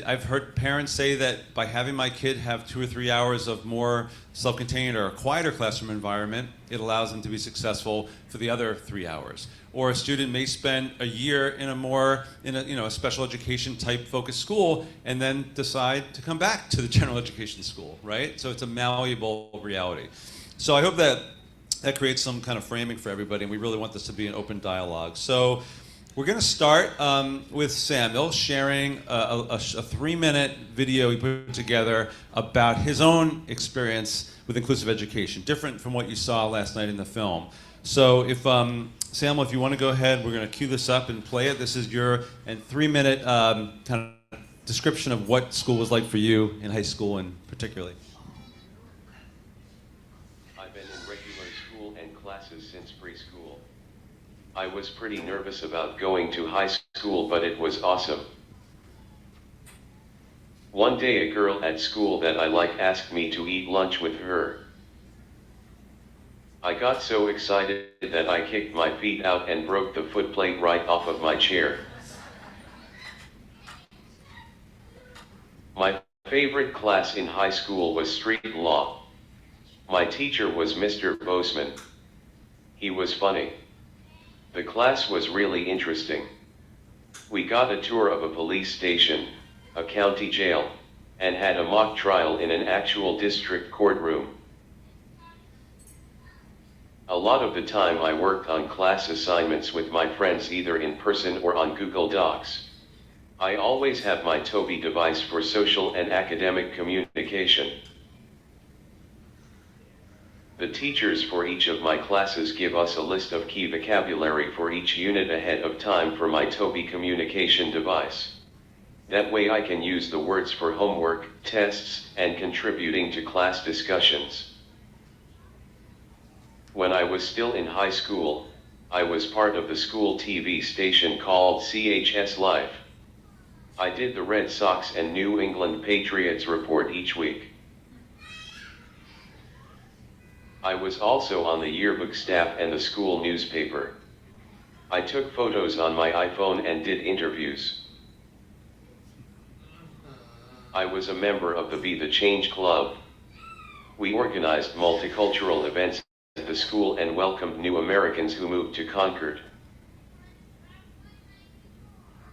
I've heard parents say that by having my kid have 2 or 3 hours of more self-contained or a quieter classroom environment, it allows them to be successful for the other 3 hours. Or a student may spend a year in a special education type focused school and then decide to come back to the general education school, right? So it's a malleable reality. So I hope that creates some kind of framing for everybody, and we really want this to be an open dialogue. So we're going to start with Samuel sharing a 3-minute video he put together about his own experience with inclusive education, different from what you saw last night in the film. So if Samuel, if you want to go ahead, we're going to cue this up and play it. This is your 3-minute kind of description of what school was like for you in high school, and particularly. I've been in regular school and classes since preschool. I was pretty nervous about going to high school, but it was awesome. One day a girl at school that I like asked me to eat lunch with her. I got so excited that I kicked my feet out and broke the footplate right off of my chair. My favorite class in high school was street law. My teacher was Mr. Boseman. He was funny. The class was really interesting. We got a tour of a police station, a county jail, and had a mock trial in an actual district courtroom. A lot of the time I worked on class assignments with my friends either in person or on Google Docs. I always have my Toby device for social and academic communication. The teachers for each of my classes give us a list of key vocabulary for each unit ahead of time for my Toby communication device. That way I can use the words for homework, tests, and contributing to class discussions. When I was still in high school, I was part of the school TV station called CHS Life. I did the Red Sox and New England Patriots report each week. I was also on the yearbook staff and the school newspaper. I took photos on my iPhone and did interviews. I was a member of the Be the Change Club. We organized multicultural events at the school and welcomed new Americans who moved to Concord.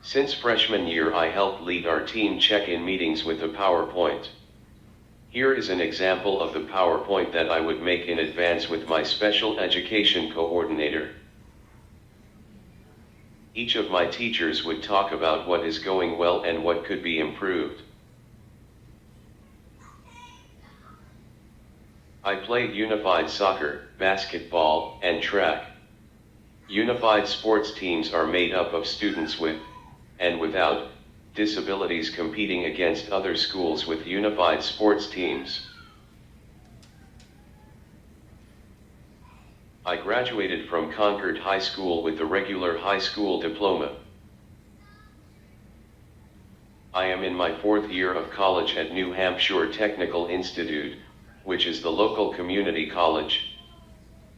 Since freshman year, I helped lead our team check-in meetings with a PowerPoint. Here is an example of the PowerPoint that I would make in advance with my special education coordinator. Each of my teachers would talk about what is going well and what could be improved. I played unified soccer, basketball, and track. Unified sports teams are made up of students with, and without, disabilities competing against other schools with unified sports teams. I graduated from Concord High School with the regular high school diploma. I am in my 4th year of college at New Hampshire Technical Institute, which is the local community college.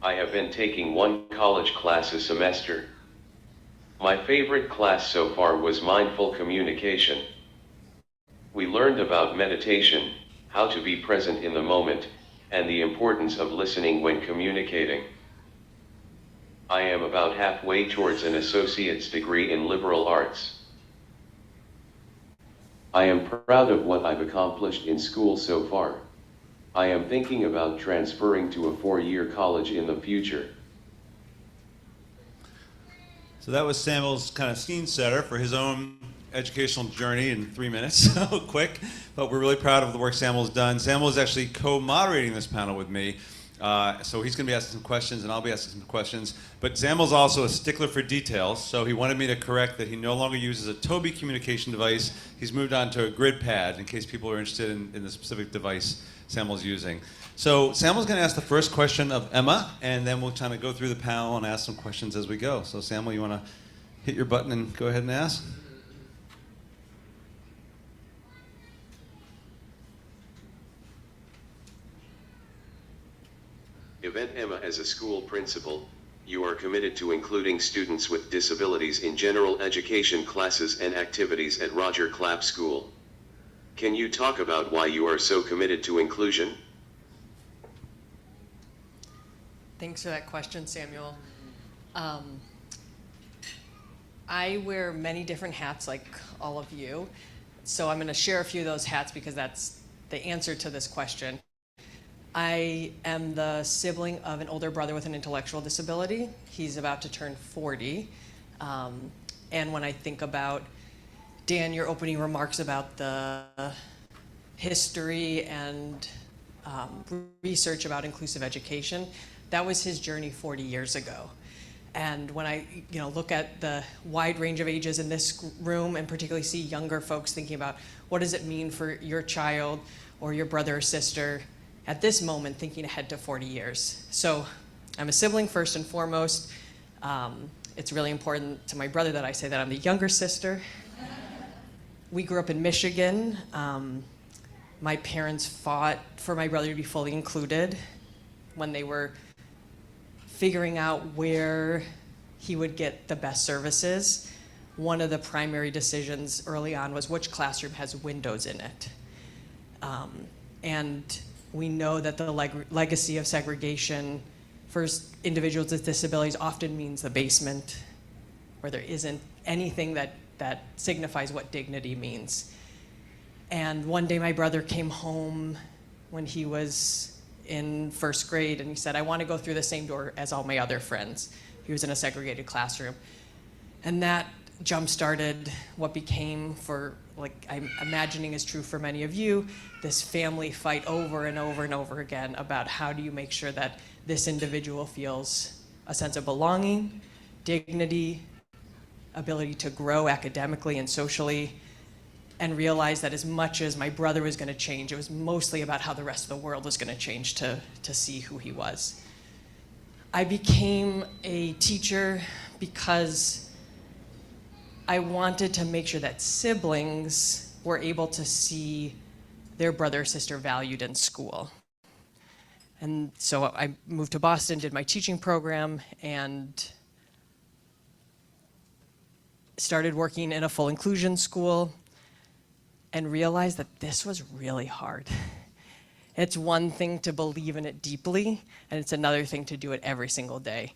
I have been taking one college class a semester. My favorite class so far was mindful communication. We learned about meditation, how to be present in the moment, and the importance of listening when communicating. I am about halfway towards an associate's degree in liberal arts. I am proud of what I've accomplished in school so far. I am thinking about transferring to a 4-year college in the future. So that was Samuel's kind of scene setter for his own educational journey in 3 minutes, so quick, but we're really proud of the work Samuel's done. Samuel is actually co-moderating this panel with me. So he's going to be asking some questions, and I'll be asking some questions. But Zamel's also a stickler for details, so he wanted me to correct that he no longer uses a Tobii communication device. He's moved on to a grid pad in case people are interested in the specific device Zamel's using. So Zamel's going to ask the first question of Emma, and then we'll kind of go through the panel and ask some questions as we go. So Zamel, you want to hit your button and go ahead and ask? Yvette Emma, as a school principal, you are committed to including students with disabilities in general education classes and activities at Roger Clapp School. Can you talk about why you are so committed to inclusion? Thanks for that question, Samuel. I wear many different hats like all of you, so I'm going to share a few of those hats because that's the answer to this question. I am the sibling of an older brother with an intellectual disability. He's about to turn 40. And when I think about, Dan, your opening remarks about the history and research about inclusive education, that was his journey 40 years ago. And when I look at the wide range of ages in this room and particularly see younger folks thinking about what does it mean for your child or your brother or sister at this moment, thinking ahead to 40 years. So I'm a sibling first and foremost. It's really important to my brother that I say that I'm the younger sister. We grew up in Michigan. My parents fought for my brother to be fully included when they were figuring out where he would get the best services. One of the primary decisions early on was which classroom has windows in it. And we know that the legacy of segregation for individuals with disabilities often means the basement, where there isn't anything that signifies what dignity means. And one day my brother came home when he was in first grade and he said, I want to go through the same door as all my other friends. He was in a segregated classroom. And that jump-started what became, for, like I'm imagining is true for many of you, this family fight over and over and over again about how do you make sure that this individual feels a sense of belonging, dignity, ability to grow academically and socially, and realize that as much as my brother was going to change, it was mostly about how the rest of the world was going to change to see who he was. I became a teacher because I wanted to make sure that siblings were able to see their brother or sister valued in school. And so I moved to Boston, did my teaching program, and started working in a full inclusion school and realized that this was really hard. It's one thing to believe in it deeply, and it's another thing to do it every single day.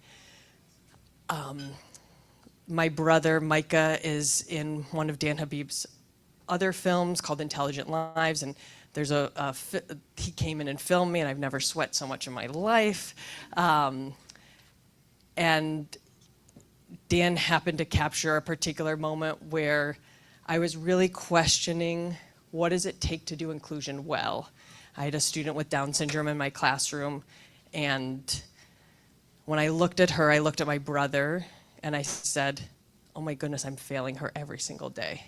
My brother, Micah, is in one of Dan Habib's other films called Intelligent Lives, and there's he came in and filmed me, and I've never sweat so much in my life. And Dan happened to capture a particular moment where I was really questioning, what does it take to do inclusion well? I had a student with Down syndrome in my classroom, and when I looked at her, I looked at my brother, and I said, oh my goodness, I'm failing her every single day.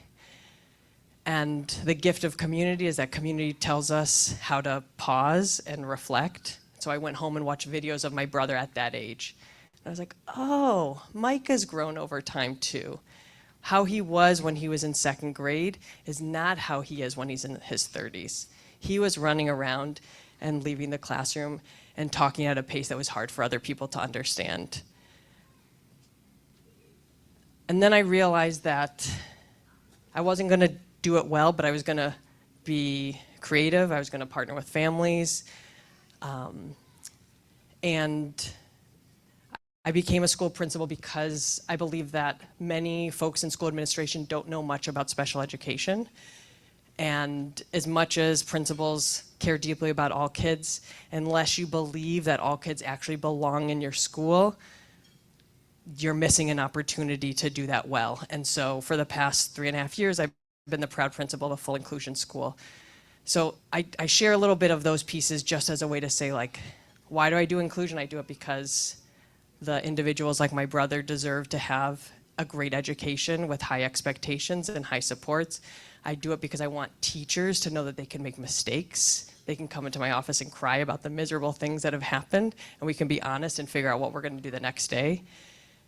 And the gift of community is that community tells us how to pause and reflect. So I went home and watched videos of my brother at that age. And I was like, oh, Micah's grown over time too. How he was when he was in second grade is not how he is when he's in his 30s. He was running around and leaving the classroom and talking at a pace that was hard for other people to understand. And then I realized that I wasn't going to do it well, but I was going to be creative. I was going to partner with families. And I became a school principal because I believe that many folks in school administration don't know much about special education. And as much as principals care deeply about all kids, unless you believe that all kids actually belong in your school, you're missing an opportunity to do that well. And so for the past 3.5 years, I've been the proud principal of a full inclusion school. So I share a little bit of those pieces just as a way to say, like, Why do I do inclusion? I do it because the individuals like my brother deserve to have a great education with high expectations and high supports. I do it because I want teachers to know that they can make mistakes. They can come into my office and cry about the miserable things that have happened, and we can be honest and figure out what we're going to do the next day.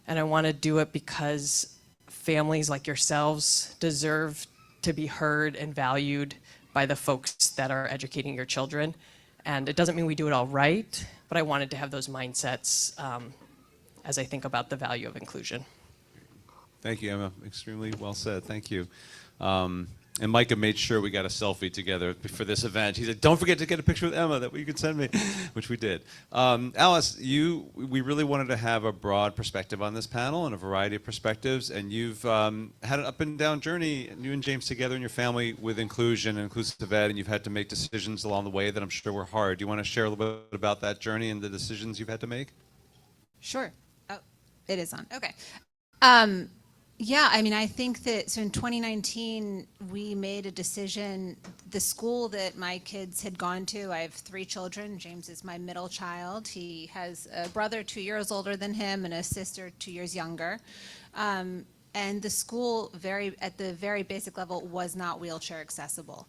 And I want to do it because families like yourselves deserve to be heard and valued by the folks that are educating your children. And it doesn't mean we do it all right, but I wanted to have those mindsets as I think about the value of inclusion. Thank you, Emma. Extremely well said. Thank you. And Micah made sure we got a selfie together for this event. He said, "Don't forget to get a picture with Emma that you could send me," which we did. Alice, we really wanted to have a broad perspective on this panel and a variety of perspectives, and you've had an up and down journey, you and James together and your family, with inclusion and inclusive ed, and you've had to make decisions along the way that I'm sure were hard. Do you want to share a little bit about that journey and the decisions you've had to make? Sure. Oh, it is on. Okay. Yeah, I mean, I think that, so in 2019, we made a decision. The school that my kids had gone to, I have 3 children. James is my middle child. He has a brother 2 years older than him and a sister 2 years younger. And the school, at the very basic level, was not wheelchair accessible.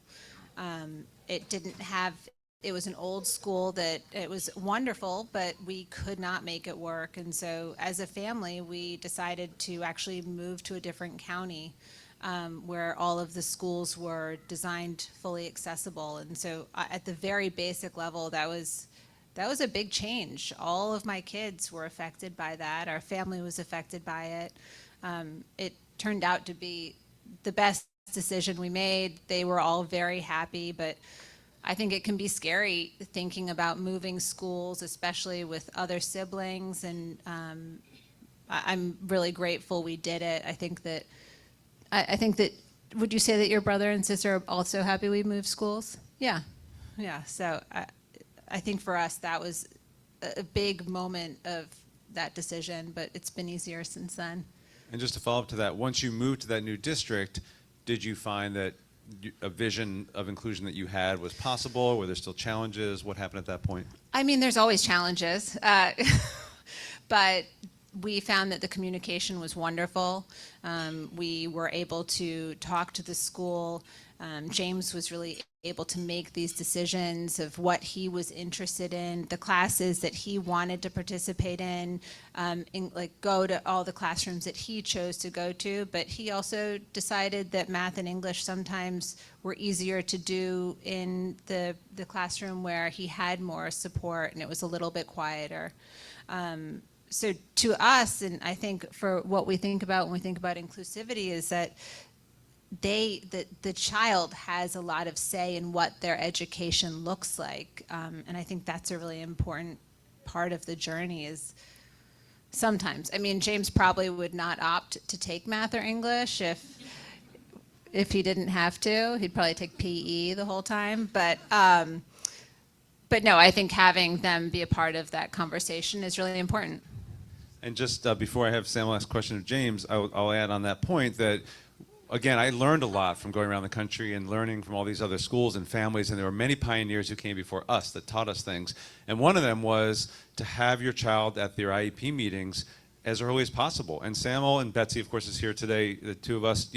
It didn't have, it was an old school that it was wonderful, but we could not make it work. And so as a family, we decided to actually move to a different county where all of the schools were designed fully accessible. And so at the very basic level, that was a big change. All of my kids were affected by that. Our family was affected by it. It turned out to be the best decision we made. They were all very happy, but I think it can be scary thinking about moving schools, especially with other siblings, and I'm really grateful we did it. I think that, would you say that your brother and sister are also happy we moved schools? Yeah. So I think for us that was a big moment of that decision, but it's been easier since then. And just to follow up to that, once you moved to that new district, did you find that a vision of inclusion that you had was possible? Were there still challenges? What happened at that point? I mean, there's always challenges, but we found that the communication was wonderful. We were able to talk to the school. James was really able to make these decisions of what he was interested in, the classes that he wanted to participate in, like go to all the classrooms that he chose to go to. But he also decided that math and English sometimes were easier to do in the classroom where he had more support and it was a little bit quieter. So to us, and I think for what we think about when we think about inclusivity, is that the child has a lot of say in what their education looks like, and I think that's a really important part of the journey. Is sometimes, I mean, James probably would not opt to take math or English if he didn't have to. He'd probably take PE the whole time, but no, I think having them be a part of that conversation is really important. And just before I have Sam ask a question of James, I'll add on that point that, again, I learned a lot from going around the country and learning from all these other schools and families, and there were many pioneers who came before us that taught us things. And one of them was to have your child at their IEP meetings as early as possible. And Samuel and Betsy, of course, is here today. The two of us,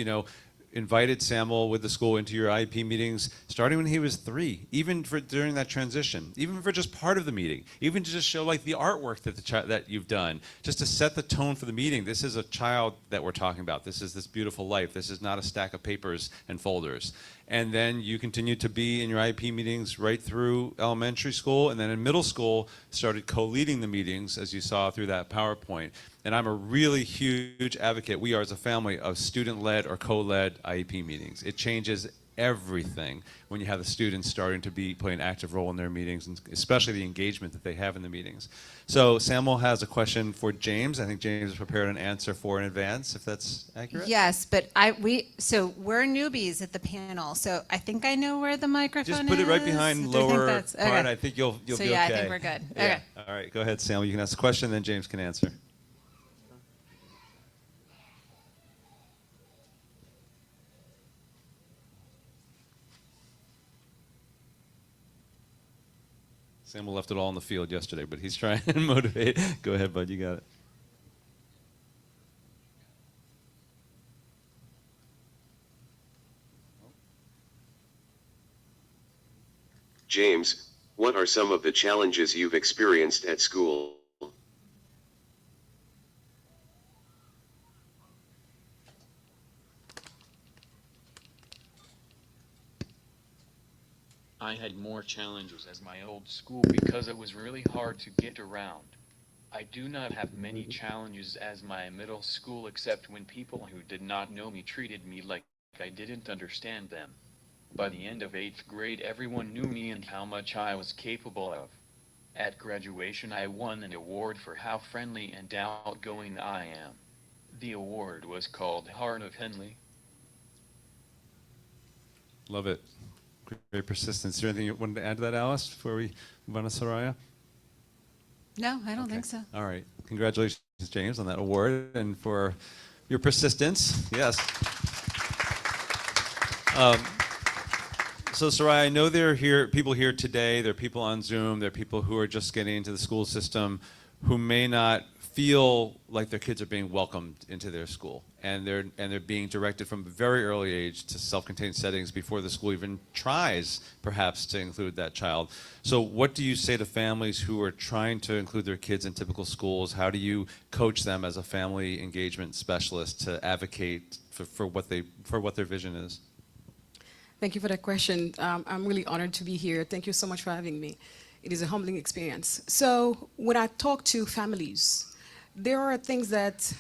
invited Samuel with the school into your IEP meetings starting when he was 3, even for during that transition, even for just part of the meeting, even to just show like the artwork that that you've done, just to set the tone for the meeting. This is a child that we're talking about. This is this beautiful life. This is not a stack of papers and folders. And then you continued to be in your IEP meetings right through elementary school, and then in middle school started co-leading the meetings, as you saw through that PowerPoint. And I'm a really huge advocate, we are as a family, of student-led or co-led IEP meetings. It changes everything when you have the students starting to play an active role in their meetings, and especially the engagement that they have in the meetings. So Samuel has a question for James. I think James has prepared an answer for in advance, if that's accurate. Yes, but so we're newbies at the panel, so I think I know where the microphone is. Just put it right behind lower part. Okay. I think you'll be okay. So yeah, I think we're good. Yeah. Okay. All right, go ahead, Samuel. You can ask a question, then James can answer. Samuel left it all on the field yesterday, but he's trying to motivate. Go ahead, bud. You got it. James, what are some of the challenges you've experienced at school? I had more challenges as my old school because it was really hard to get around. I do not have many challenges as my middle school except when people who did not know me treated me like I didn't understand them. By the end of 8th grade, everyone knew me and how much I was capable of. At graduation, I won an award for how friendly and outgoing I am. The award was called Heart of Henley. Love it. Great persistence. Is there anything you wanted to add to that, Alice, before we move on to Soraya? No, I don't think so. All right. Congratulations, James, on that award and for your persistence. Yes. So, Soraya, I know there are people here today, there are people on Zoom, there are people who are just getting into the school system who may not feel like their kids are being welcomed into their school, and they're being directed from a very early age to self-contained settings before the school even tries, perhaps, to include that child. So what do you say to families who are trying to include their kids in typical schools? How do you coach them as a family engagement specialist to advocate for what their vision is? Thank you for that question. I'm really honored to be here. Thank you so much for having me. It is a humbling experience. So when I talk to families, there are things that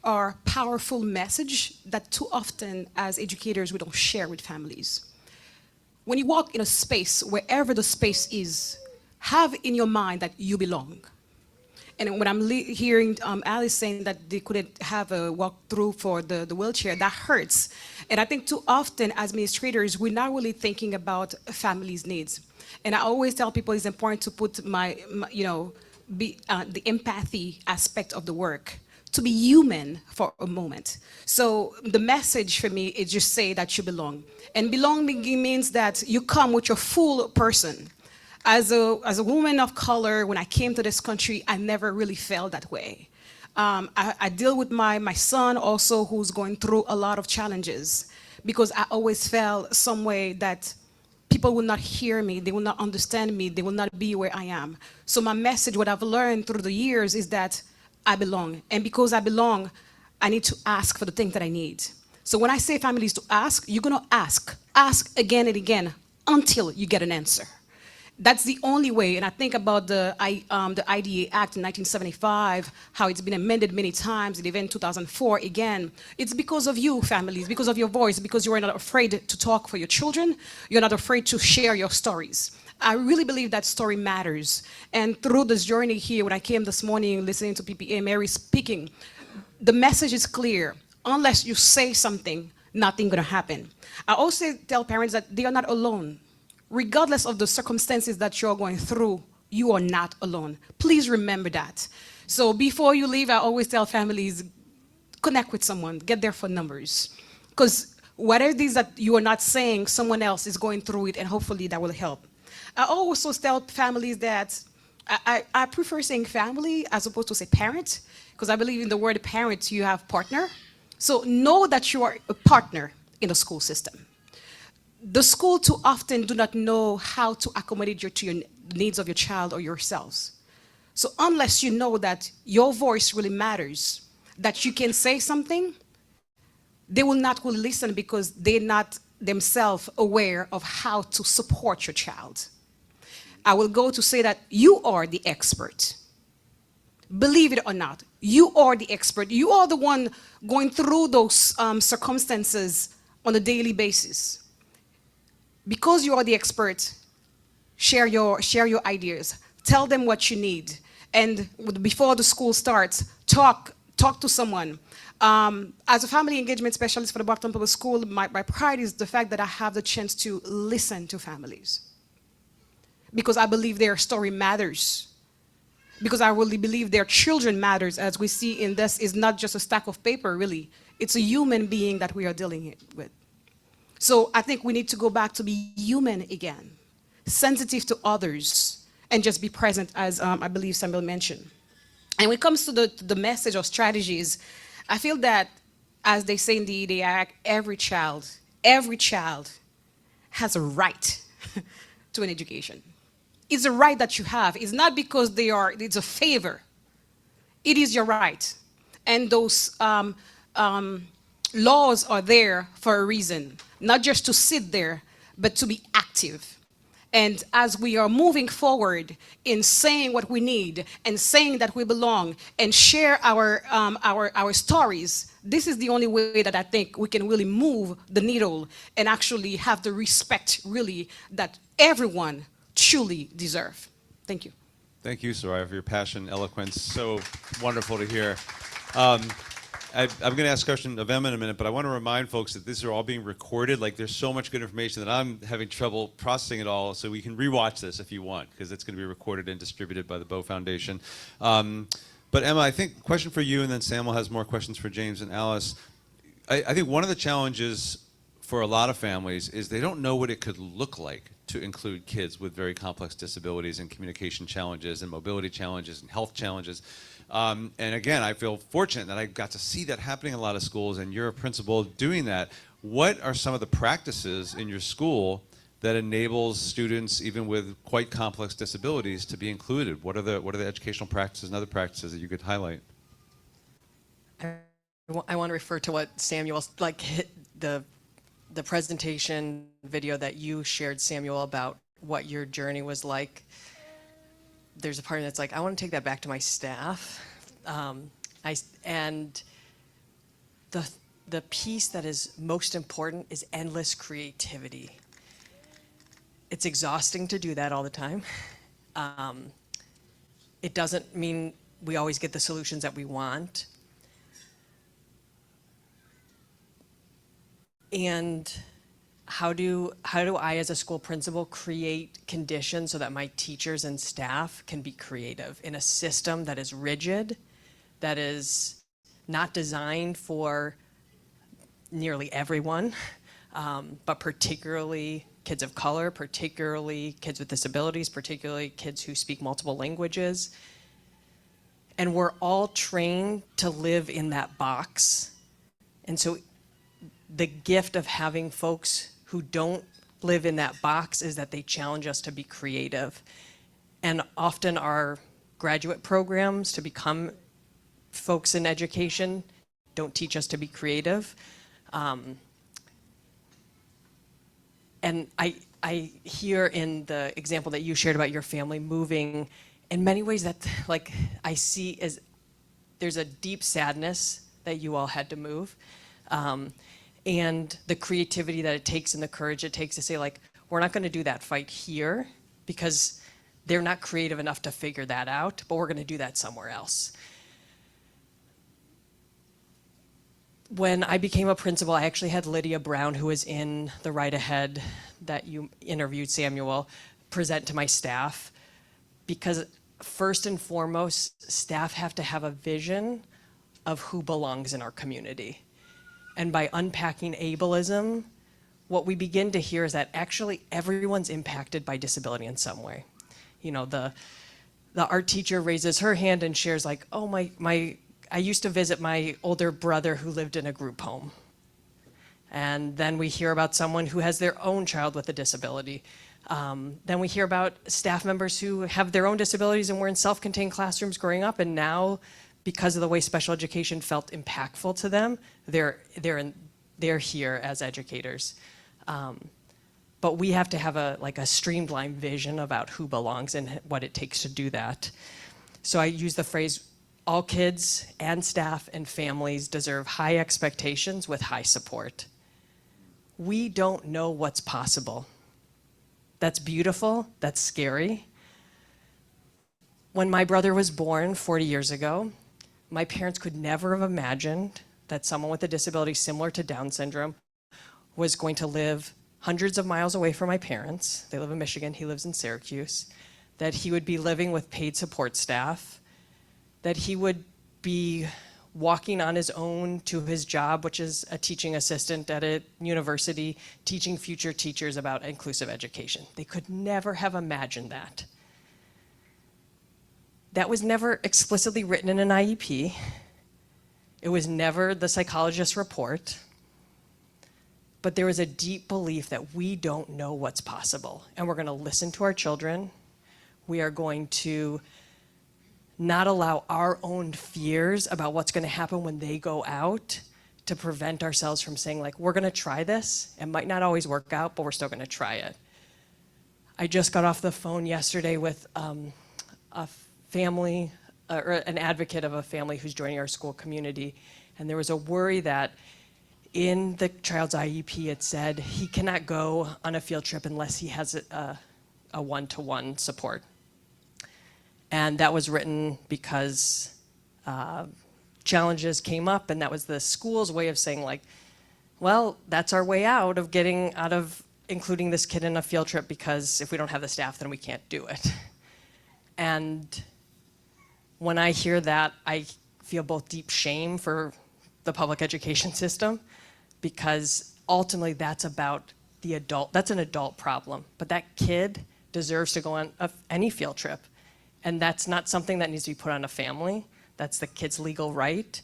are powerful message that too often as educators we don't share with families. When you walk in a space, wherever the space is, have in your mind that you belong. And when I'm hearing Alice saying that they couldn't have a walkthrough for the wheelchair, that hurts. And I think too often as administrators, we're not really thinking about families' needs. And I always tell people it's important to put the empathy aspect of the work, to be human for a moment. So the message for me is just say that you belong. And belonging means that you come with your full person. As a woman of color, when I came to this country, I never really felt that way. I deal with my son also, who's going through a lot of challenges, because I always felt some way that people will not hear me, they will not understand me, they will not be where I am. So my message, what I've learned through the years, is that I belong. And because I belong, I need to ask for the things that I need. So when I say families to ask, you're gonna ask again and again until you get an answer. That's the only way. And I think about the IDA Act in 1975, how it's been amended many times, and even 2004 again. It's because of you, families, because of your voice, because you are not afraid to talk for your children. You're not afraid to share your stories. I really believe that story matters. And through this journey here, when I came this morning listening to PPA Mary speaking, the message is clear. Unless you say something, nothing gonna happen. I also tell parents that they are not alone. Regardless of the circumstances that you're going through, you are not alone. Please remember that. So before you leave, I always tell families, connect with someone, get their phone numbers. Because whatever it is that you are not saying, someone else is going through it, and hopefully that will help. I also tell families that I prefer saying family as opposed to say parent, because I believe in the word parent, you have partner. So know that you are a partner in the school system. The school too often do not know how to accommodate to your needs of your child or yourselves. So unless you know that your voice really matters, that you can say something, they will not really listen because they're not themselves aware of how to support your child. I will go to say that you are the expert. Believe it or not, you are the expert. You are the one going through those circumstances on a daily basis. Because you are the expert, share your ideas. Tell them what you need. And before the school starts, talk to someone. As a family engagement specialist for the Brockton Public School, my pride is the fact that I have the chance to listen to families. Because I believe their story matters. Because I really believe their children matters, as we see in this is not just a stack of paper, really. It's a human being that we are dealing with. So I think we need to go back to be human again, sensitive to others, and just be present, as I believe Samuel mentioned. And when it comes to the message or strategies, I feel that, as they say in the EDA Act, every child has a right to an education. It's a right that you have. It's not because it's a favor. It is your right. And those laws are there for a reason, not just to sit there, but to be active. And as we are moving forward in saying what we need and saying that we belong and share our stories, this is the only way that I think we can really move the needle and actually have the respect, really, that everyone truly deserves. Thank you. Thank you, Soraya, for your passion, eloquence. So wonderful to hear. I'm going to ask a question of Emma in a minute, but I want to remind folks that these are all being recorded. Like, there's so much good information that I'm having trouble processing it all, so we can rewatch this if you want, because it's going to be recorded and distributed by the Bow Foundation. But Emma, I think question for you, and then Samuel has more questions for James and Alice. I think one of the challenges for a lot of families is they don't know what it could look like to include kids with very complex disabilities and communication challenges and mobility challenges and health challenges. And again, I feel fortunate that I got to see that happening in a lot of schools, and you're a principal doing that. What are some of the practices in your school that enables students, even with quite complex disabilities, to be included? What are the educational practices and other practices that you could highlight? I want to refer to what Samuel, like the presentation video that you shared, Samuel, about what your journey was like. There's a part that's like, I want to take that back to my staff. And the piece that is most important is endless creativity. It's exhausting to do that all the time. It doesn't mean we always get the solutions that we want. And how do I, as a school principal, create conditions so that my teachers and staff can be creative in a system that is rigid, that is not designed for nearly everyone, but particularly kids of color, particularly kids with disabilities, particularly kids who speak multiple languages. And we're all trained to live in that box. And so the gift of having folks who don't live in that box is that they challenge us to be creative. And often our graduate programs to become folks in education don't teach us to be creative. And I hear in the example that you shared about your family moving, in many ways that, like, I see as there's a deep sadness that you all had to move. And the creativity that it takes and the courage it takes to say, like, we're not going to do that fight here because they're not creative enough to figure that out, but we're going to do that somewhere else. When I became a principal, I actually had Lydia Brown, who was in the Right Ahead that you interviewed, Samuel, present to my staff, because first and foremost, staff have to have a vision of who belongs in our community. And by unpacking ableism, what we begin to hear is that actually everyone's impacted by disability in some way. You know, the art teacher raises her hand and shares, like, oh, I used to visit my older brother who lived in a group home. And then we hear about someone who has their own child with a disability. Then we hear about staff members who have their own disabilities and were in self-contained classrooms growing up, and now, because of the way special education felt impactful to them, they're here as educators. But we have to have a streamlined vision about who belongs and what it takes to do that. So I use the phrase, all kids and staff and families deserve high expectations with high support. We don't know what's possible. That's beautiful, that's scary. When my brother was born 40 years ago, my parents could never have imagined that someone with a disability similar to Down syndrome was going to live hundreds of miles away from my parents. They live in Michigan, he lives in Syracuse. That he would be living with paid support staff. That he would be walking on his own to his job, which is a teaching assistant at a university, teaching future teachers about inclusive education. They could never have imagined that. That was never explicitly written in an IEP. It was never the psychologist's report. But there was a deep belief that we don't know what's possible, and we're going to listen to our children. We are going to not allow our own fears about what's going to happen when they go out to prevent ourselves from saying, like, we're going to try this. It might not always work out, but we're still going to try it. I just got off the phone yesterday with a family, or an advocate of a family who's joining our school community, and there was a worry that in the child's IEP, it said he cannot go on a field trip unless he has a one-to-one support. And that was written because challenges came up, and that was the school's way of saying, like, well, that's our way out of getting out of including this kid in a field trip, because if we don't have the staff, then we can't do it. And when I hear that, I feel both deep shame for the public education system, because ultimately that's about the adult, that's an adult problem. But that kid deserves to go on any field trip. And that's not something that needs to be put on a family. That's the kid's legal right.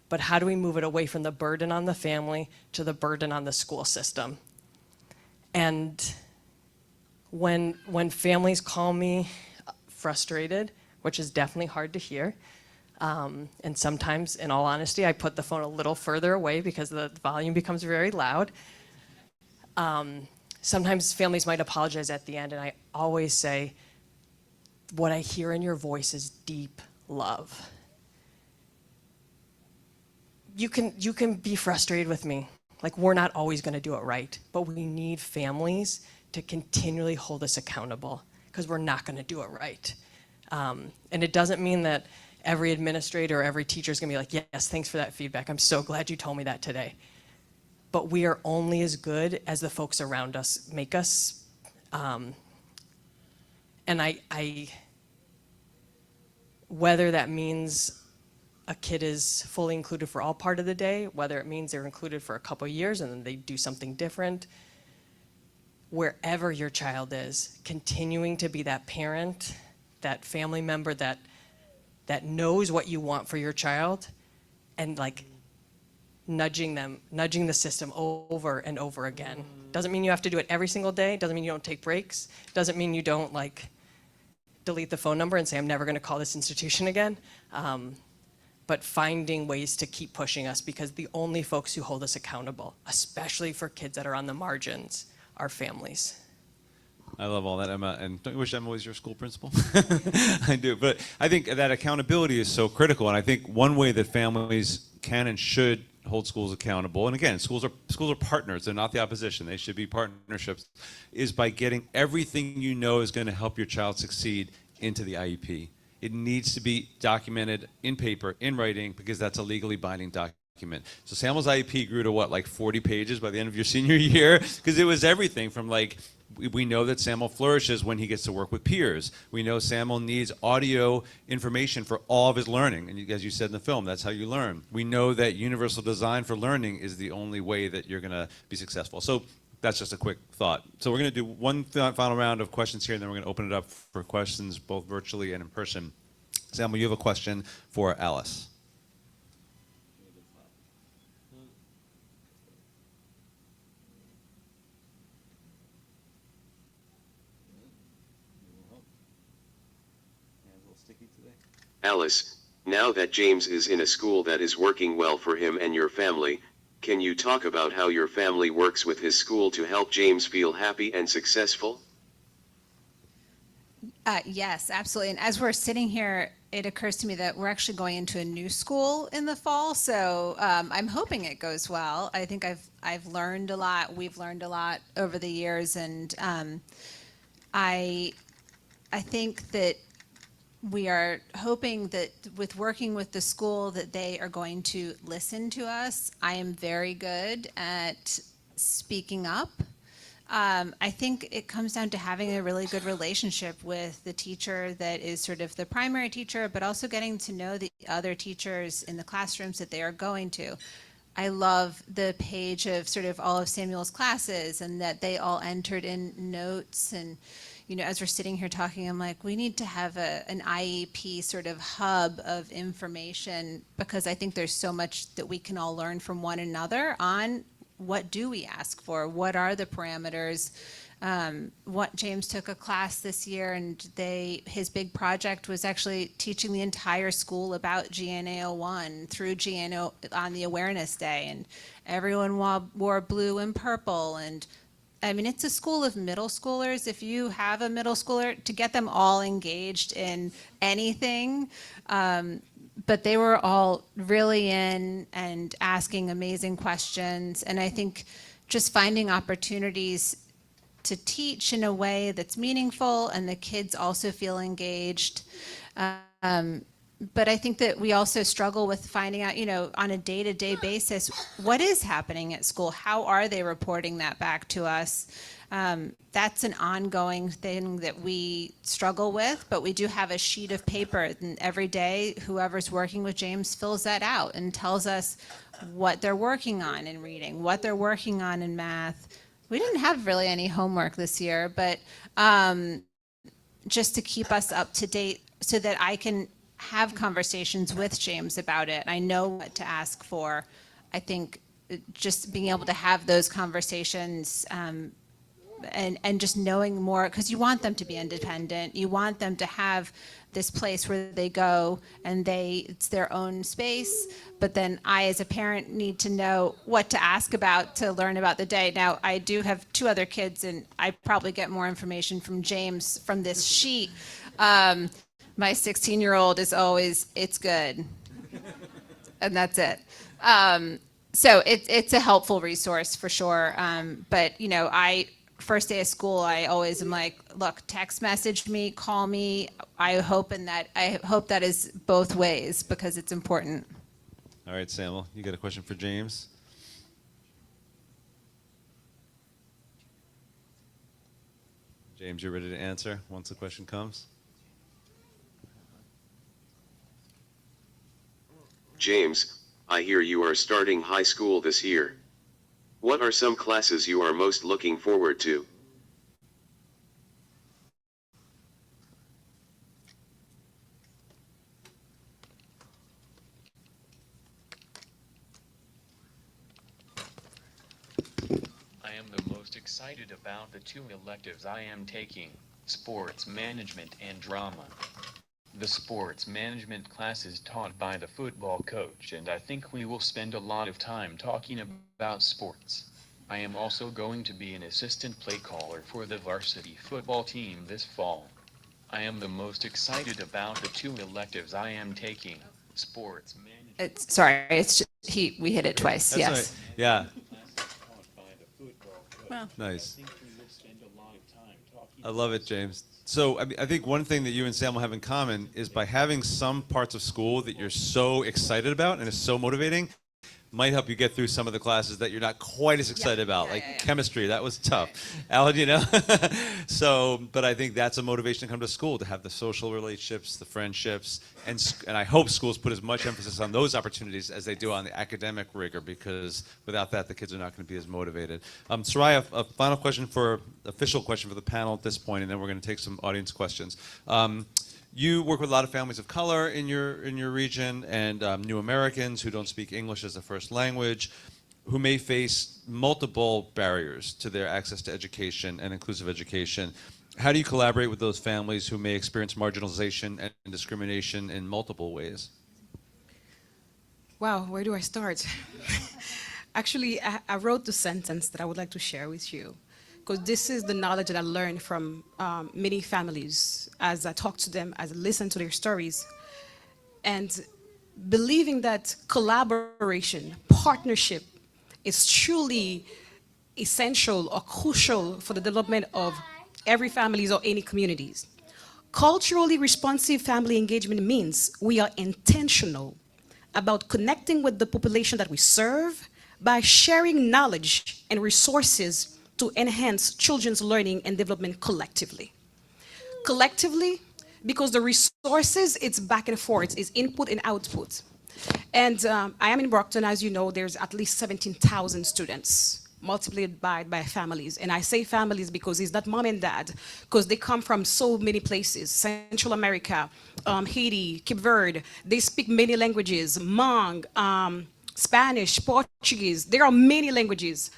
But how do we move it away from the burden on the family to the burden on the school system? And when families call me frustrated, which is definitely hard to hear, and sometimes, in all honesty, I put the phone a little further away because the volume becomes very loud. Sometimes families might apologize at the end, and I always say, what I hear in your voice is deep love. You can be frustrated with me. Like, we're not always going to do it right, but we need families to continually hold us accountable, because we're not going to do it right. And it doesn't mean that every administrator or every teacher is going to be like, yes, thanks for that feedback. I'm so glad you told me that today. But we are only as good as the folks around us make us. And whether that means a kid is fully included for all part of the day, whether it means they're included for a couple of years and then they do something different, wherever your child is, continuing to be that parent, that family member that knows what you want for your child, and like nudging the system over and over again. Doesn't mean you have to do it every single day. Doesn't mean you don't take breaks. Doesn't mean you don't like delete the phone number and say, I'm never going to call this institution again. But finding ways to keep pushing us, because the only folks who hold us accountable, especially for kids that are on the margins, are families. I love all that, Emma. And don't you wish Emma was your school principal? I do. But I think that accountability is so critical. And I think one way that families can and should hold schools accountable, and again, schools are partners. They're not the opposition. They should be partnerships, is by getting everything you know is going to help your child succeed into the IEP. It needs to be documented in paper, in writing, because that's a legally binding document. So Samuel's IEP grew to what, like 40 pages by the end of your senior year? Because it was everything from like, we know that Samuel flourishes when he gets to work with peers. We know Samuel needs audio information for all of his learning. And as you said in the film, that's how you learn. We know that universal design for learning is the only way that you're going to be successful. So that's just a quick thought. So we're going to do one final round of questions here, and then we're going to open it up for questions both virtually and in person. Samuel, you have a question for Alice. Alice, now that James is in a school that is working well for him and your family, can you talk about how your family works with his school to help James feel happy and successful? Yes, absolutely. And as we're sitting here, it occurs to me that we're actually going into a new school in the fall. So I'm hoping it goes well. I think I've learned a lot. We've learned a lot over the years, and I think that we are hoping that with working with the school that they are going to listen to us. I am very good at speaking up. I think it comes down to having a really good relationship with the teacher that is sort of the primary teacher, but also getting to know the other teachers in the classrooms that they are going to. I love the page of sort of all of Samuel's classes and that they all entered in notes. And, you know, as we're sitting here talking, I'm like, we need to have an IEP sort of hub of information, because I think there's so much that we can all learn from one another on what do we ask for, what are the parameters. What James took a class this year, and his big project was actually teaching the entire school about GNAO1 through GNO on the Awareness Day, and everyone wore blue and purple. And I mean, it's a school of middle schoolers. If you have a middle schooler, to get them all engaged in anything, but they were all really in and asking amazing questions. And I think just finding opportunities to teach in a way that's meaningful and the kids also feel engaged. But I think that we also struggle with finding out, you know, on a day-to-day basis, what is happening at school? How are they reporting that back to us? That's an ongoing thing that we struggle with, but we do have a sheet of paper, and every day whoever's working with James fills that out and tells us what they're working on in reading, what they're working on in math. We didn't have really any homework this year, but just to keep us up to date so that I can have conversations with James about it. I know what to ask for. I think just being able to have those conversations and just knowing more, because you want them to be independent. You want them to have this place where they go and it's their own space. But then I, as a parent, need to know what to ask about to learn about the day. Now, I do have 2 other kids, and I probably get more information from James from this sheet. My 16-year-old is always, it's good. And that's it. So it's a helpful resource for sure. But, you know, first day of school, I always am like, look, text message me, call me. I hope that is both ways, because it's important. All right, Samuel, you got a question for James? James, you're ready to answer once the question comes? James, I hear you are starting high school this year. What are some classes you are most looking forward to? I am the most excited about the 2 electives I am taking, sports management and drama. The sports management class is taught by the football coach, and I think we will spend a lot of time talking about sports. I am also going to be an assistant play caller for the varsity football team this fall. I am the most excited about the 2 electives I am taking, sports management. We hit it twice. That's yes. right. Yeah. Well, Nice. I love it, James. So I think one thing that you and Sam will have in common is by having some parts of school that you're so excited about and is so motivating, might help you get through some of the classes that you're not quite as excited about, like chemistry. That was tough. Alan, you know? So, but I think that's a motivation to come to school, to have the social relationships, the friendships, and I hope schools put as much emphasis on those opportunities as they do on the academic rigor, because without that, the kids are not going to be as motivated. Soraya, a final question official question for the panel at this point, and then we're going to take some audience questions. You work with a lot of families of color in your region, and new Americans who don't speak English as a first language, who may face multiple barriers to their access to education and inclusive education. How do you collaborate with those families who may experience marginalization and discrimination in multiple ways? Wow, where do I start? Actually, I wrote the sentence that I would like to share with you, because this is the knowledge that I learned from many families as I talk to them, as I listen to their stories, and believing that collaboration, partnership is truly essential or crucial for the development of every families or any communities. Culturally responsive family engagement means we are intentional about connecting with the population that we serve by sharing knowledge and resources to enhance children's learning and development collectively. Collectively, because the resources, it's back and forth, it's input and output. And I am in Brockton, as you know, there's at least 17,000 students multiplied by families. And I say families because it's not mom and dad, because they come from so many places, Central America, Haiti, Cape Verde. They speak many languages, Hmong, Spanish, Portuguese. There are many languages.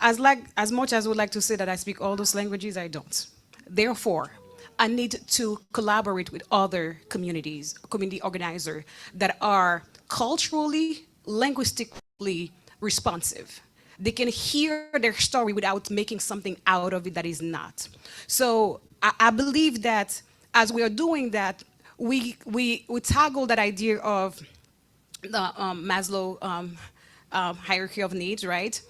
As much as I would like to say that I speak all those languages, I don't. Therefore, I need to collaborate with other communities, community organizers that are culturally, linguistically responsive. They can hear their story without making something out of it that is not. So I believe that as we are doing that, we tackle that idea of the Maslow hierarchy of needs, right?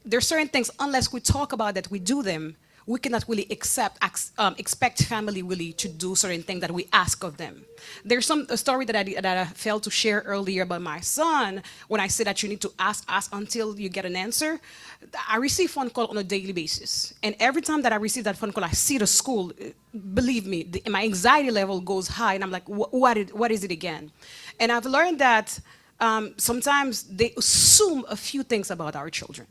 There are certain things, unless we talk about that, we do them, we cannot really expect family really to do certain things that we ask of them. There's a story that I failed to share earlier about my son. When I said that you need to ask until you get an answer, I receive phone call on a daily basis. And every time that I receive that phone call, I see the school, believe me, my anxiety level goes high, and I'm like, what is it again? And I've learned that sometimes they assume a few things about our children.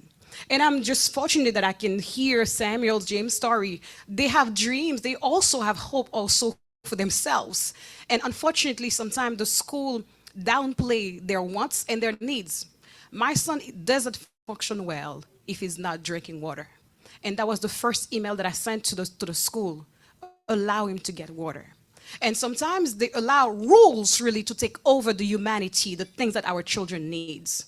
And I'm just fortunate that I can hear Samuel James' story. They have dreams. They also have hope also for themselves. And unfortunately, sometimes the school downplay their wants and their needs. My son doesn't function well if he's not drinking water. And that was the first email that I sent to the school. Allow him to get water. And sometimes they allow rules really to take over the humanity, the things that our children needs.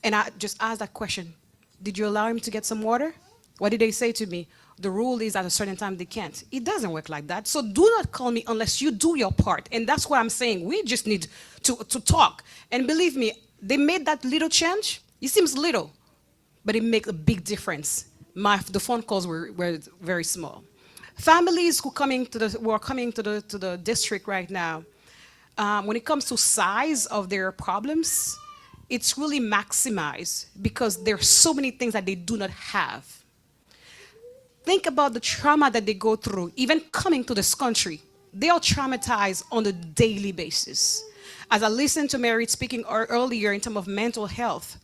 And I just asked that question. Did you allow him to get some water? What did they say to me? The rule is at a certain time they can't. It doesn't work like that. So do not call me unless you do your part. And that's what I'm saying. We just need to talk. And believe me, they made that little change. It seems little, but it makes a big difference. The phone calls were very small. Families who are coming to the district right now, when it comes to size of their problems, it's really maximized because there are so many things that they do not have. Think about the trauma that they go through, even coming to this country. They are traumatized on a daily basis. As I listened to Mary speaking earlier in terms of mental health,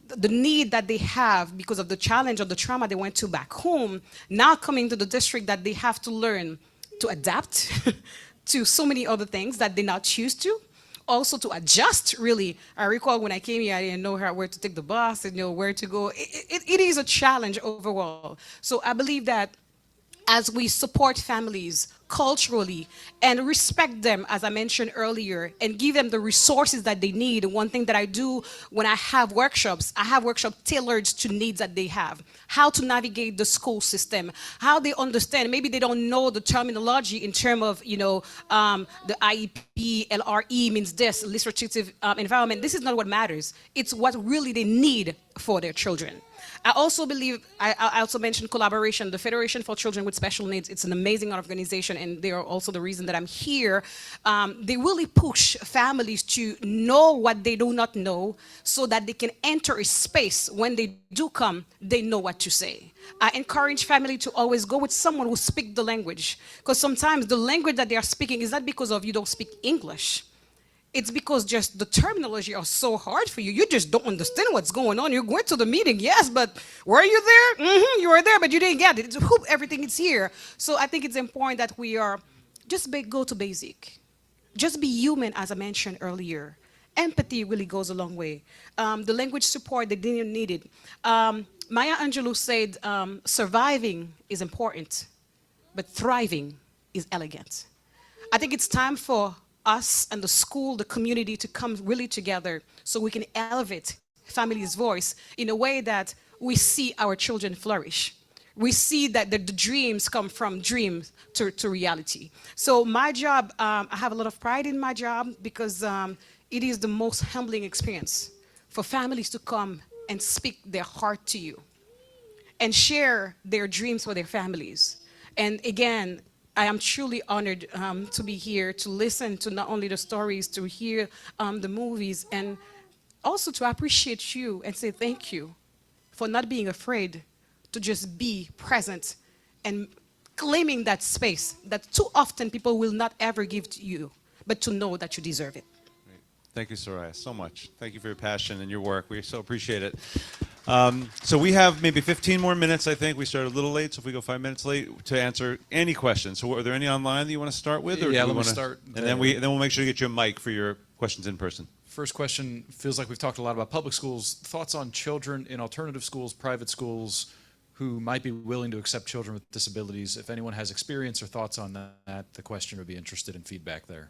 the need that they have because of the challenge of the trauma they went to back home, now coming to the district that they have to learn to adapt to so many other things that they not choose to. Also to adjust, really. I recall when I came here, I didn't know where to take the bus, and where to go. It is a challenge overall. So I believe that as we support families culturally and respect them, as I mentioned earlier, and give them the resources that they need. One thing that I do when I have workshops tailored to needs that they have. How to navigate the school system, how they understand. Maybe they don't know the terminology in terms of, the IEP, LRE means this, least restrictive environment. This is not what matters. It's what really they need for their children. I also believe, I also mentioned collaboration. The Federation for Children with Special Needs, it's an amazing organization, and they are also the reason that I'm here. They really push families to know what they do not know so that they can enter a space. When they do come, they know what to say. I encourage family to always go with someone who speaks the language, because sometimes the language that they are speaking is not because of you don't speak English. It's because just the terminology are so hard for you. You just don't understand what's going on. You went to the meeting, yes, but were you there? You were there, but you didn't get it. Everything is here. So I think it's important that we are go to basic. Just be human, as I mentioned earlier. Empathy really goes a long way. The language support, they didn't need it. Maya Angelou said, surviving is important, but thriving is elegant. I think it's time for us and the school, the community to come really together so we can elevate family's voice in a way that we see our children flourish. We see that the dreams come from dreams to reality. So my job, I have a lot of pride in my job because it is the most humbling experience for families to come and speak their heart to you and share their dreams with their families. And again, I am truly honored to be here to listen to not only the stories, to hear the movies, and also to appreciate you and say thank you for not being afraid to just be present and claiming that space that too often people will not ever give to you, but to know that you deserve it. Thank you, Soraya, so much. Thank you for your passion and your work. We so appreciate it. So we have maybe 15 more minutes, I think. We started a little late, so if we go 5 minutes late, to answer any questions. So are there any online that you want to start with? Or Yeah, do we let me wanna- start And there. then we'll make sure to get you a mic for your questions in person. First question, feels like we've talked a lot about public schools. Thoughts on children in alternative schools, private schools, who might be willing to accept children with disabilities? If anyone has experience or thoughts on that, the question would be interested in feedback there.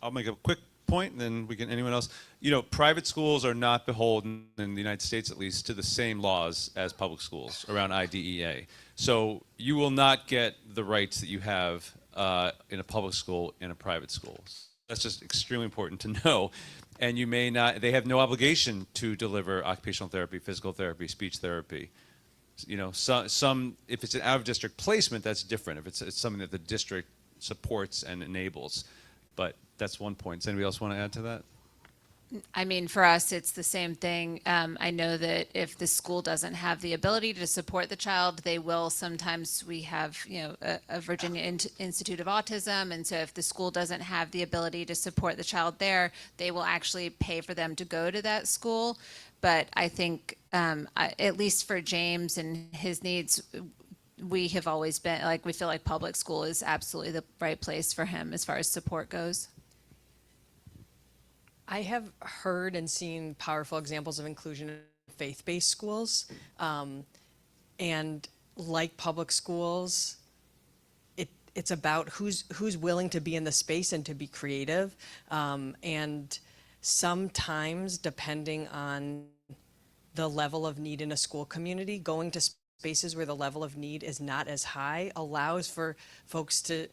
I'll make a quick point, and then we can, anyone else. You know, private schools are not beholden, in the United States at least, to the same laws as public schools around IDEA. So you will not get the rights that you have in a public school in a private school. That's just extremely important to know. And you may not, they have no obligation to deliver occupational therapy, physical therapy, speech therapy. You know, some if it's an out-of-district placement, that's different. If it's something that the district supports and enables. But that's one point. Does anybody else want to add to that? I mean, for us, it's the same thing. I know that if the school doesn't have the ability to support the child, they will sometimes, we have, you know, a Virginia Institute of Autism. And so if the school doesn't have the ability to support the child there, they will actually pay for them to go to that school. But I think, at least for James and his needs, we have always been, like, we feel like public school is absolutely the right place for him as far as support goes. I have heard and seen powerful examples of inclusion in faith-based schools. And like public schools, it's about who's willing to be in the space and to be creative. And sometimes, depending on the level of need in a school community, going to spaces where the level of need is not as high allows for folks to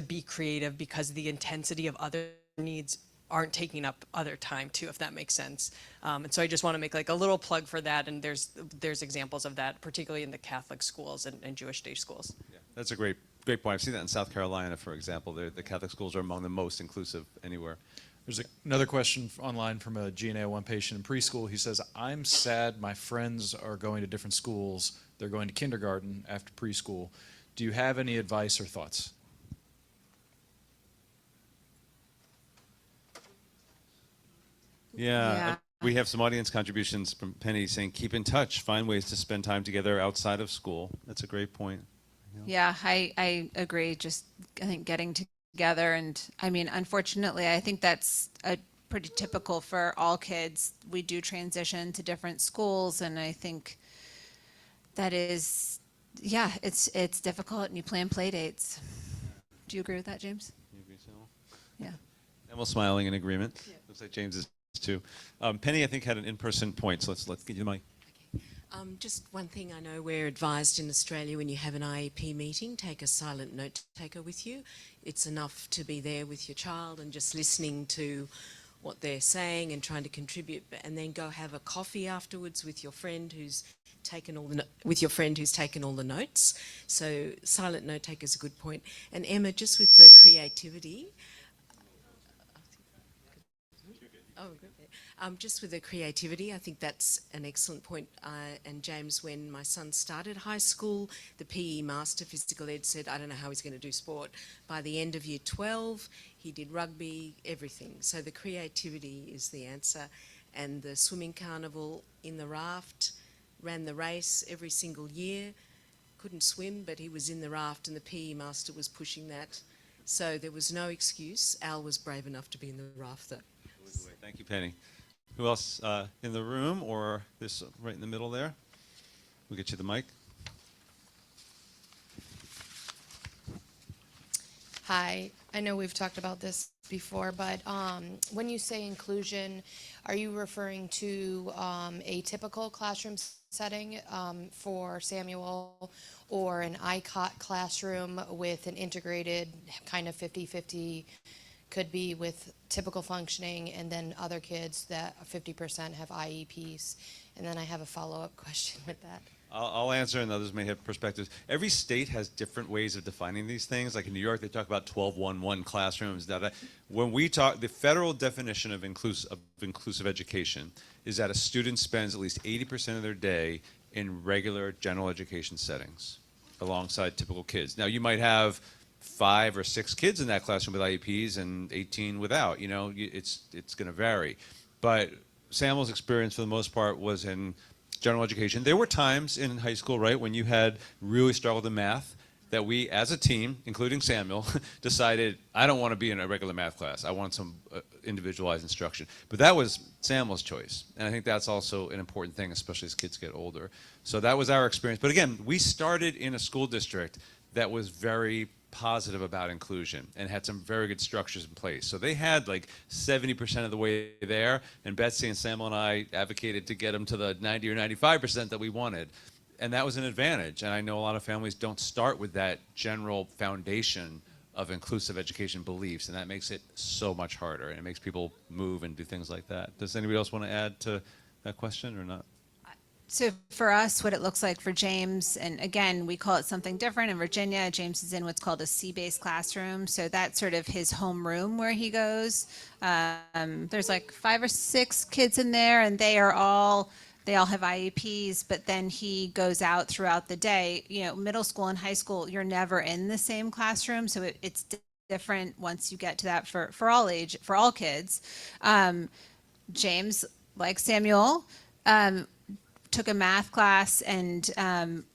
be creative, because the intensity of other needs aren't taking up other time too, if that makes sense. And so I just want to make like a little plug for that, and there's examples of that, particularly in the Catholic schools and Jewish day schools. Yeah, that's a great point. I've seen that in South Carolina, for example. The Catholic schools are among the most inclusive anywhere. There's another question online from a GNAO1 patient in preschool. He says, I'm sad my friends are going to different schools. They're going to kindergarten after preschool. Do you have any advice or thoughts? Yeah. We have some audience contributions from Penny saying, keep in touch, find ways to spend time together outside of school. That's a great point. Yeah, I agree. Just, I think getting together, and I mean, unfortunately, I think that's pretty typical for all kids. We do transition to different schools, and I think that is, yeah, it's difficult, and you plan play dates. Do you agree with that, James? Yeah. Emma's smiling in agreement. Yeah. Looks like James is too. Penny, I think, had an in-person point, so let's get you the mic. Just one thing, I know we're advised in Australia, when you have an IEP meeting, take a silent note taker with you. It's enough to be there with your child and just listening to what they're saying and trying to contribute, and then go have a coffee afterwards with your friend who's taken all the notes. So silent note taker is a good point. And Emma, just with the creativity. Oh, good. Just with the creativity, I think that's an excellent point. And James, when my son started high school, the PE master, physical ed, said, I don't know how he's going to do sport. By the end of year 12, he did rugby, everything. So the creativity is the answer. And the swimming carnival in the raft, ran the race every single year, couldn't swim, but he was in the raft and the PE master was pushing that. So there was no excuse. Al was brave enough to be in the raft though. Thank you, Penny. Who else in the room, or this right in the middle there? We'll get you the mic. Hi, I know we've talked about this before, but when you say inclusion, are you referring to a typical classroom setting for Samuel, or an ICOT classroom with an integrated kind of 50-50, could be with typical functioning, and then other kids that 50% have IEPs? And then I have a follow-up question with that. I'll answer, and others may have perspectives. Every state has different ways of defining these things. Like in New York, they talk about 12-1-1 classrooms. When we talk, the federal definition of inclusive education is that a student spends at least 80% of their day in regular general education settings alongside typical kids. Now, you might have 5 or 6 kids in that classroom with IEPs and 18 without. You know, it's going to vary. But Samuel's experience for the most part was in general education. There were times in high school, right, when you had really struggled in math that we, as a team, including Samuel, decided, I don't want to be in a regular math class. I want some individualized instruction. But that was Samuel's choice. And I think that's also an important thing, especially as kids get older. So that was our experience. But again, we started in a school district that was very positive about inclusion and had some very good structures in place. So they had like 70% of the way there, and Betsy and Samuel and I advocated to get them to the 90 or 95% that we wanted. And that was an advantage. And I know a lot of families don't start with that general foundation of inclusive education beliefs, and that makes it so much harder, and it makes people move and do things like that. Does anybody else want to add to that question or not? So for us, what it looks like for James, and again, we call it something different in Virginia. James is in what's called a C-based classroom. So that's sort of his home room where he goes. There's like 5 or 6 kids in there, and they all have IEPs, but then he goes out throughout the day. You know, middle school and high school, you're never in the same classroom. So it's different once you get to that for all kids. James, like Samuel, took a math class, and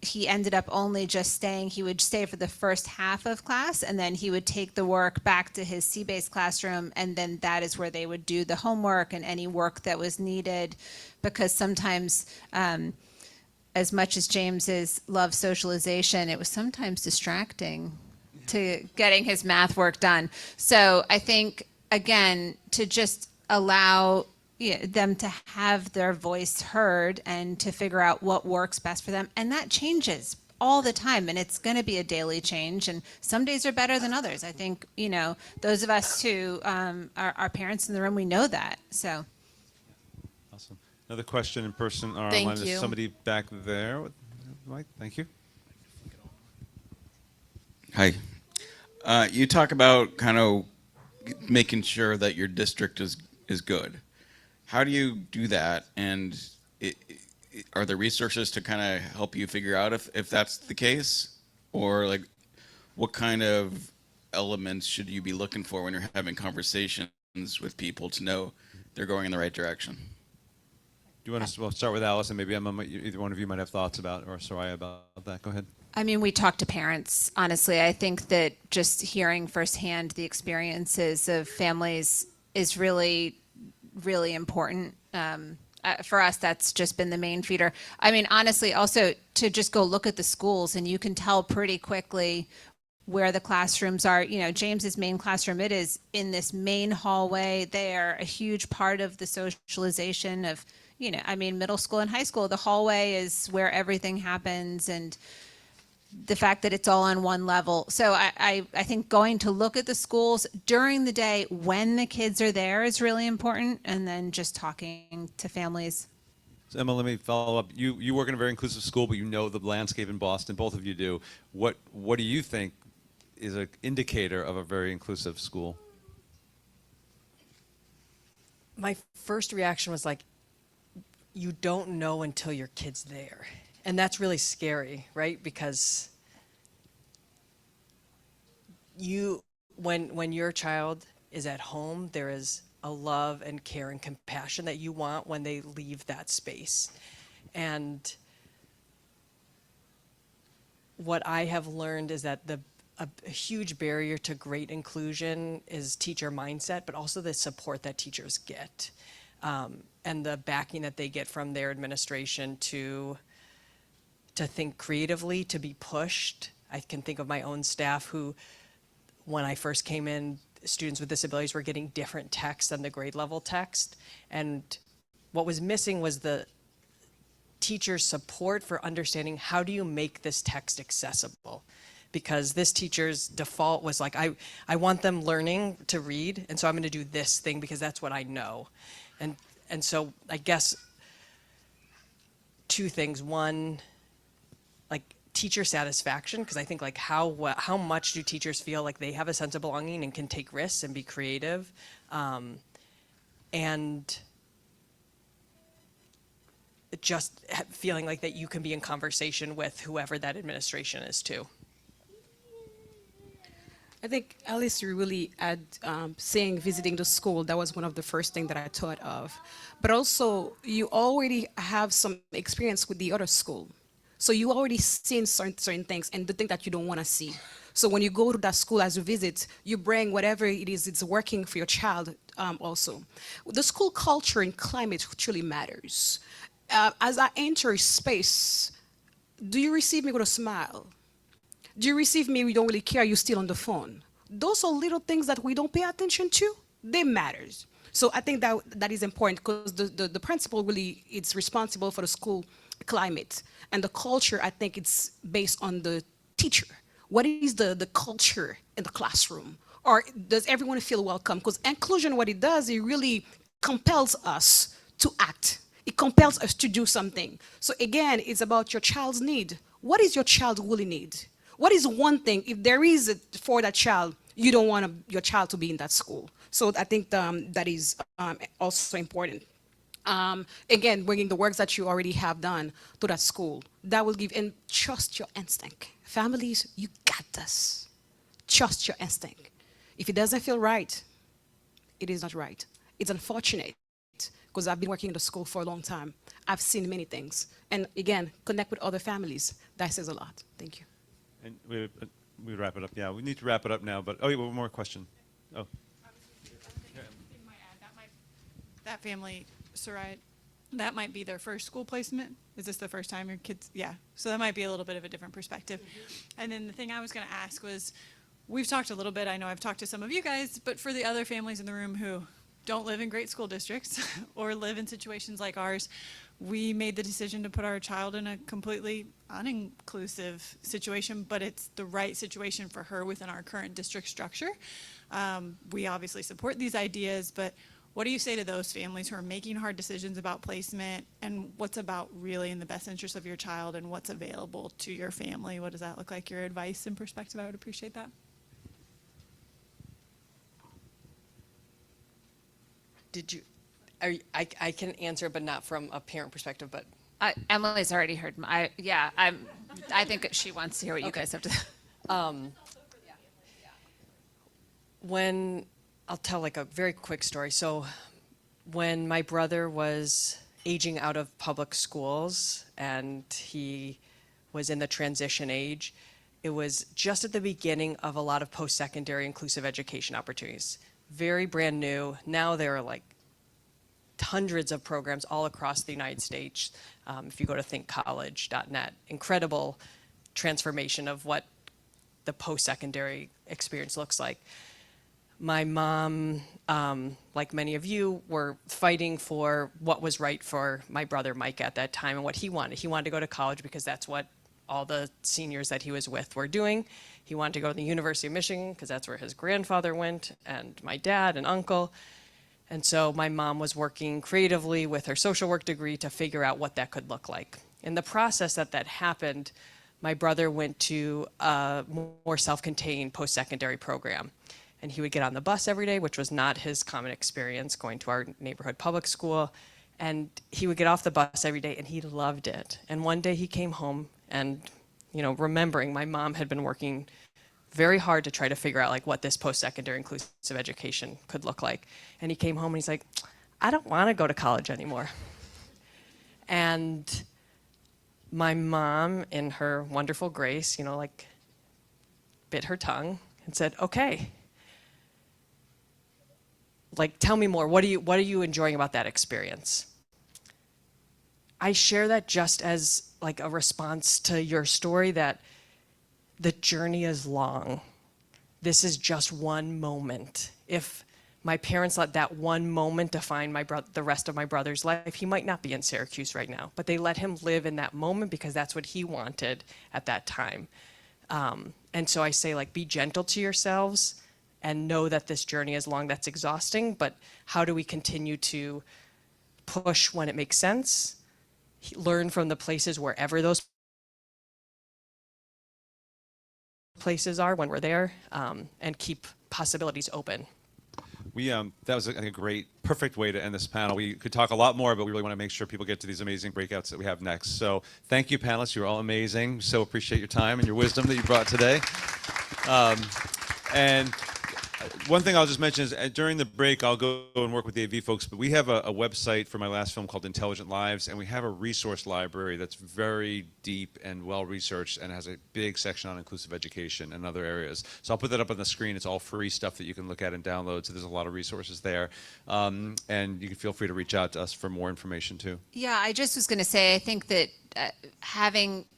he ended up only just staying. He would stay for the first half of class, and then he would take the work back to his C-based classroom, and then that is where they would do the homework and any work that was needed, because sometimes, as much as James loves socialization, it was sometimes distracting to getting his math work done. So I think, again, to just allow them to have their voice heard and to figure out what works best for them. And that changes all the time, and it's going to be a daily change, and some days are better than others. I think, those of us who are parents in the room, we know that. So Awesome. Another question in person or Thank online. you. There's somebody back there with Mike. Thank you. Hi. You talk about kind of making sure that your district is good. How do you do that? And are there resources to kind of help you figure out if that's the case? Or like, what kind of elements should you be looking for when you're having conversations with people to know they're going in the right direction? Do you want to start with Alice, and maybe Emma, either one of you might have thoughts about, or Soraya about that? Go ahead. I mean, we talk to parents, honestly. I think that just hearing firsthand the experiences of families is really, really important. For us, that's just been the main feeder. I mean, honestly, also to just go look at the schools, and you can tell pretty quickly where the classrooms are. James's main classroom, it is in this main hallway. They are a huge part of the socialization of, middle school and high school. The hallway is where everything happens, and the fact that it's all on one level. So I think going to look at the schools during the day when the kids are there is really important, and then just talking to families. So Emma, let me follow up. You work in a very inclusive school, but you know the landscape in Boston. Both of you do. What do you think is an indicator of a very inclusive school? My first reaction was like, you don't know until your kid's there. And that's really scary, right? Because when your child is at home, there is a love and care and compassion that you want when they leave that space. And what I have learned is that a huge barrier to great inclusion is teacher mindset, but also the support that teachers get, and the backing that they get from their administration to think creatively, to be pushed. I can think of my own staff who, when I first came in, students with disabilities were getting different text than the grade level text. And what was missing was the teacher's support for understanding, how do you make this text accessible? Because this teacher's default was like, I want them learning to read, and so I'm gonna do this thing because that's what I know. And so I guess 2 things. One, like teacher satisfaction, because I think like how much do teachers feel like they have a sense of belonging and can take risks and be creative, and just feeling like that you can be in conversation with whoever that administration is too. I think Alice, you really had saying visiting the school. That was one of the first things that I thought of. But also, you already have some experience with the other school. So you already seen certain things and the thing that you don't want to see. So when you go to that school as you visit, you bring whatever it is it's working for your child also. The school culture and climate truly matters. As I enter a space, do you receive me with a smile? Do you receive me, we don't really care, you're still on the phone? Those are little things that we don't pay attention to. They matters. So I think that is important because the principal really is responsible for the school climate. And the culture, I think it's based on the teacher. What is the culture in the classroom? Or does everyone feel welcome? Because inclusion, what it does, it really compels us to act. It compels us to do something. So again, it's about your child's need. What is your child really need? What is one thing, if there is it for that child, you don't want your child to be in that school? So I think that is also important. Again, bringing the works that you already have done to that school, that will give, and trust your instinct. Families, you got this. Trust your instinct. If it doesn't feel right, it is not right. It's unfortunate because I've been working in the school for a long time. I've seen many things. And again, connect with other families. That says a lot. Thank you. And we wrap it up. Yeah, we need to wrap it up now. But oh, yeah, one more question. Oh, That family, Sarai, that might be their first school placement. Is this the first time your kids? Yeah. So that might be a little bit of a different perspective. And then the thing I was going to ask was, we've talked a little bit. I know I've talked to some of you guys, but for the other families in the room who don't live in great school districts or live in situations like ours, we made the decision to put our child in a completely uninclusive situation, but it's the right situation for her within our current district structure. We obviously support these ideas, but what do you say to those families who are making hard decisions about placement and what's about really in the best interest of your child and what's available to your family? What does that look like? Your advice and perspective, I would appreciate that. Did you, I can answer, but not from a parent perspective, but. Emily's already heard. I think she wants to hear what you guys have to. When, I'll tell like a very quick story. So when my brother was aging out of public schools and he was in the transition age, it was just at the beginning of a lot of post-secondary inclusive education opportunities. Very brand new. Now there are like hundreds of programs all across the United States. If you go to thinkcollege.net, incredible transformation of what the post-secondary experience looks like. My mom, like many of you, were fighting for what was right for my brother Mike at that time and what he wanted. He wanted to go to college because that's what all the seniors that he was with were doing. He wanted to go to the University of Michigan because that's where his grandfather went and my dad and uncle. And so my mom was working creatively with her social work degree to figure out what that could look like. In the process that happened, my brother went to a more self-contained post-secondary program. And he would get on the bus every day, which was not his common experience, going to our neighborhood public school. And he would get off the bus every day and he loved it. And one day he came home and, you know, remembering my mom had been working very hard to try to figure out like what this post-secondary inclusive education could look like. And he came home and he's like, I don't want to go to college anymore. And my mom, in her wonderful grace, you know, like bit her tongue and said, okay, like, tell me more. What are you enjoying about that experience? I share that just as like a response to your story that the journey is long. This is just one moment. If my parents let that one moment define the rest of my brother's life, he might not be in Syracuse right now, but they let him live in that moment because that's what he wanted at that time. And so I say, like, be gentle to yourselves and know that this journey is long, that's exhausting, but how do we continue to push when it makes sense, learn from the places wherever those places are when we're there, and keep possibilities open. That was a great, perfect way to end this panel. We could talk a lot more, but we really want to make sure people get to these amazing breakouts that we have next. So thank you, panelists. You're all amazing. So appreciate your time and your wisdom that you brought today. And one thing I'll just mention is during the break, I'll go and work with the AV folks, but we have a website for my last film called Intelligent Lives, and we have a resource library that's very deep and well-researched and has a big section on inclusive education and other areas. So I'll put that up on the screen. It's all free stuff that you can look at and download, so there's a lot of resources there. And you can feel free to reach out to us for more information, too. Yeah, I just was going to say, I think that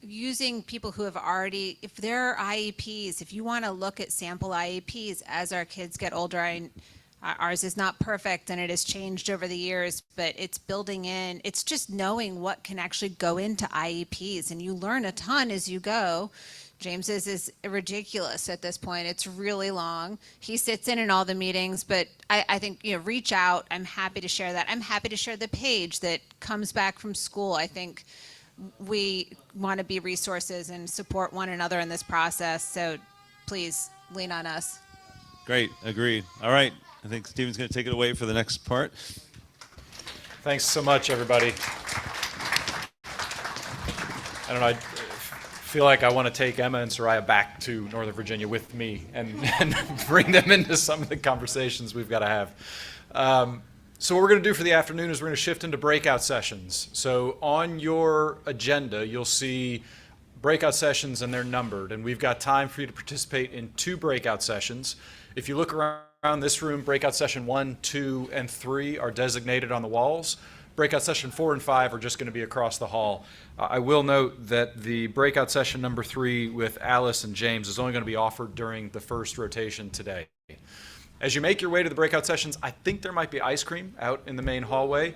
using people who have already, if there are IEPs, if you want to look at sample IEPs as our kids get older, ours is not perfect and it has changed over the years, but it's building in, it's just knowing what can actually go into IEPs, and you learn a ton as you go. James's is ridiculous at this point. It's really long. He sits in all the meetings, but I think, reach out. I'm happy to share that. I'm happy to share the page that comes back from school. I think we want to be resources and support one another in this process. So please lean on us. Great, agreed. All right, I think Stephen's going to take it away for the next part. Thanks so much, everybody. I don't know, I feel like I want to take Emma and Soraya back to Northern Virginia with me and bring them into some of the conversations we've got to have. So what we're going to do for the afternoon is we're going to shift into breakout sessions. So on your agenda, you'll see breakout sessions, and they're numbered. And we've got time for you to participate in 2 breakout sessions. If you look around this room, breakout session 1, 2, and 3 are designated on the walls. Breakout session 4 and 5 are just going to be across the hall. I will note that the breakout session number 3 with Alice and James is only going to be offered during the first rotation today. As you make your way to the breakout sessions, I think there might be ice cream out in the main hallway.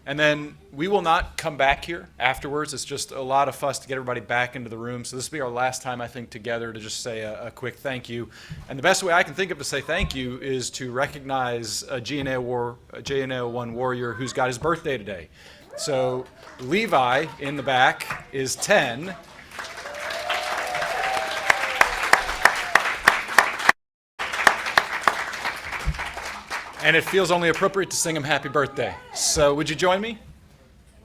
And then we will not come back here afterwards. It's just a lot of fuss to get everybody back into the room. So this will be our last time, I think, together to just say a quick thank you. And the best way I can think of to say thank you is to recognize a GNAO1 warrior who's got his birthday today. So Levi in the back is 10. And it feels only appropriate to sing him happy birthday. So would you join me?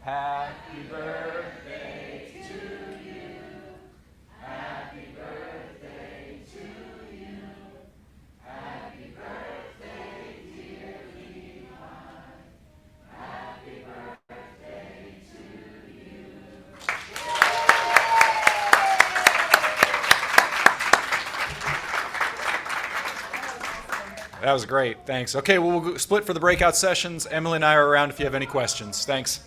Happy birthday to you. Happy birthday to you. Happy birthday, dear Levi. Happy birthday to you. That was great. Thanks. Okay, well, we'll split for the breakout sessions. Emily and I are around if you have any questions. Thanks.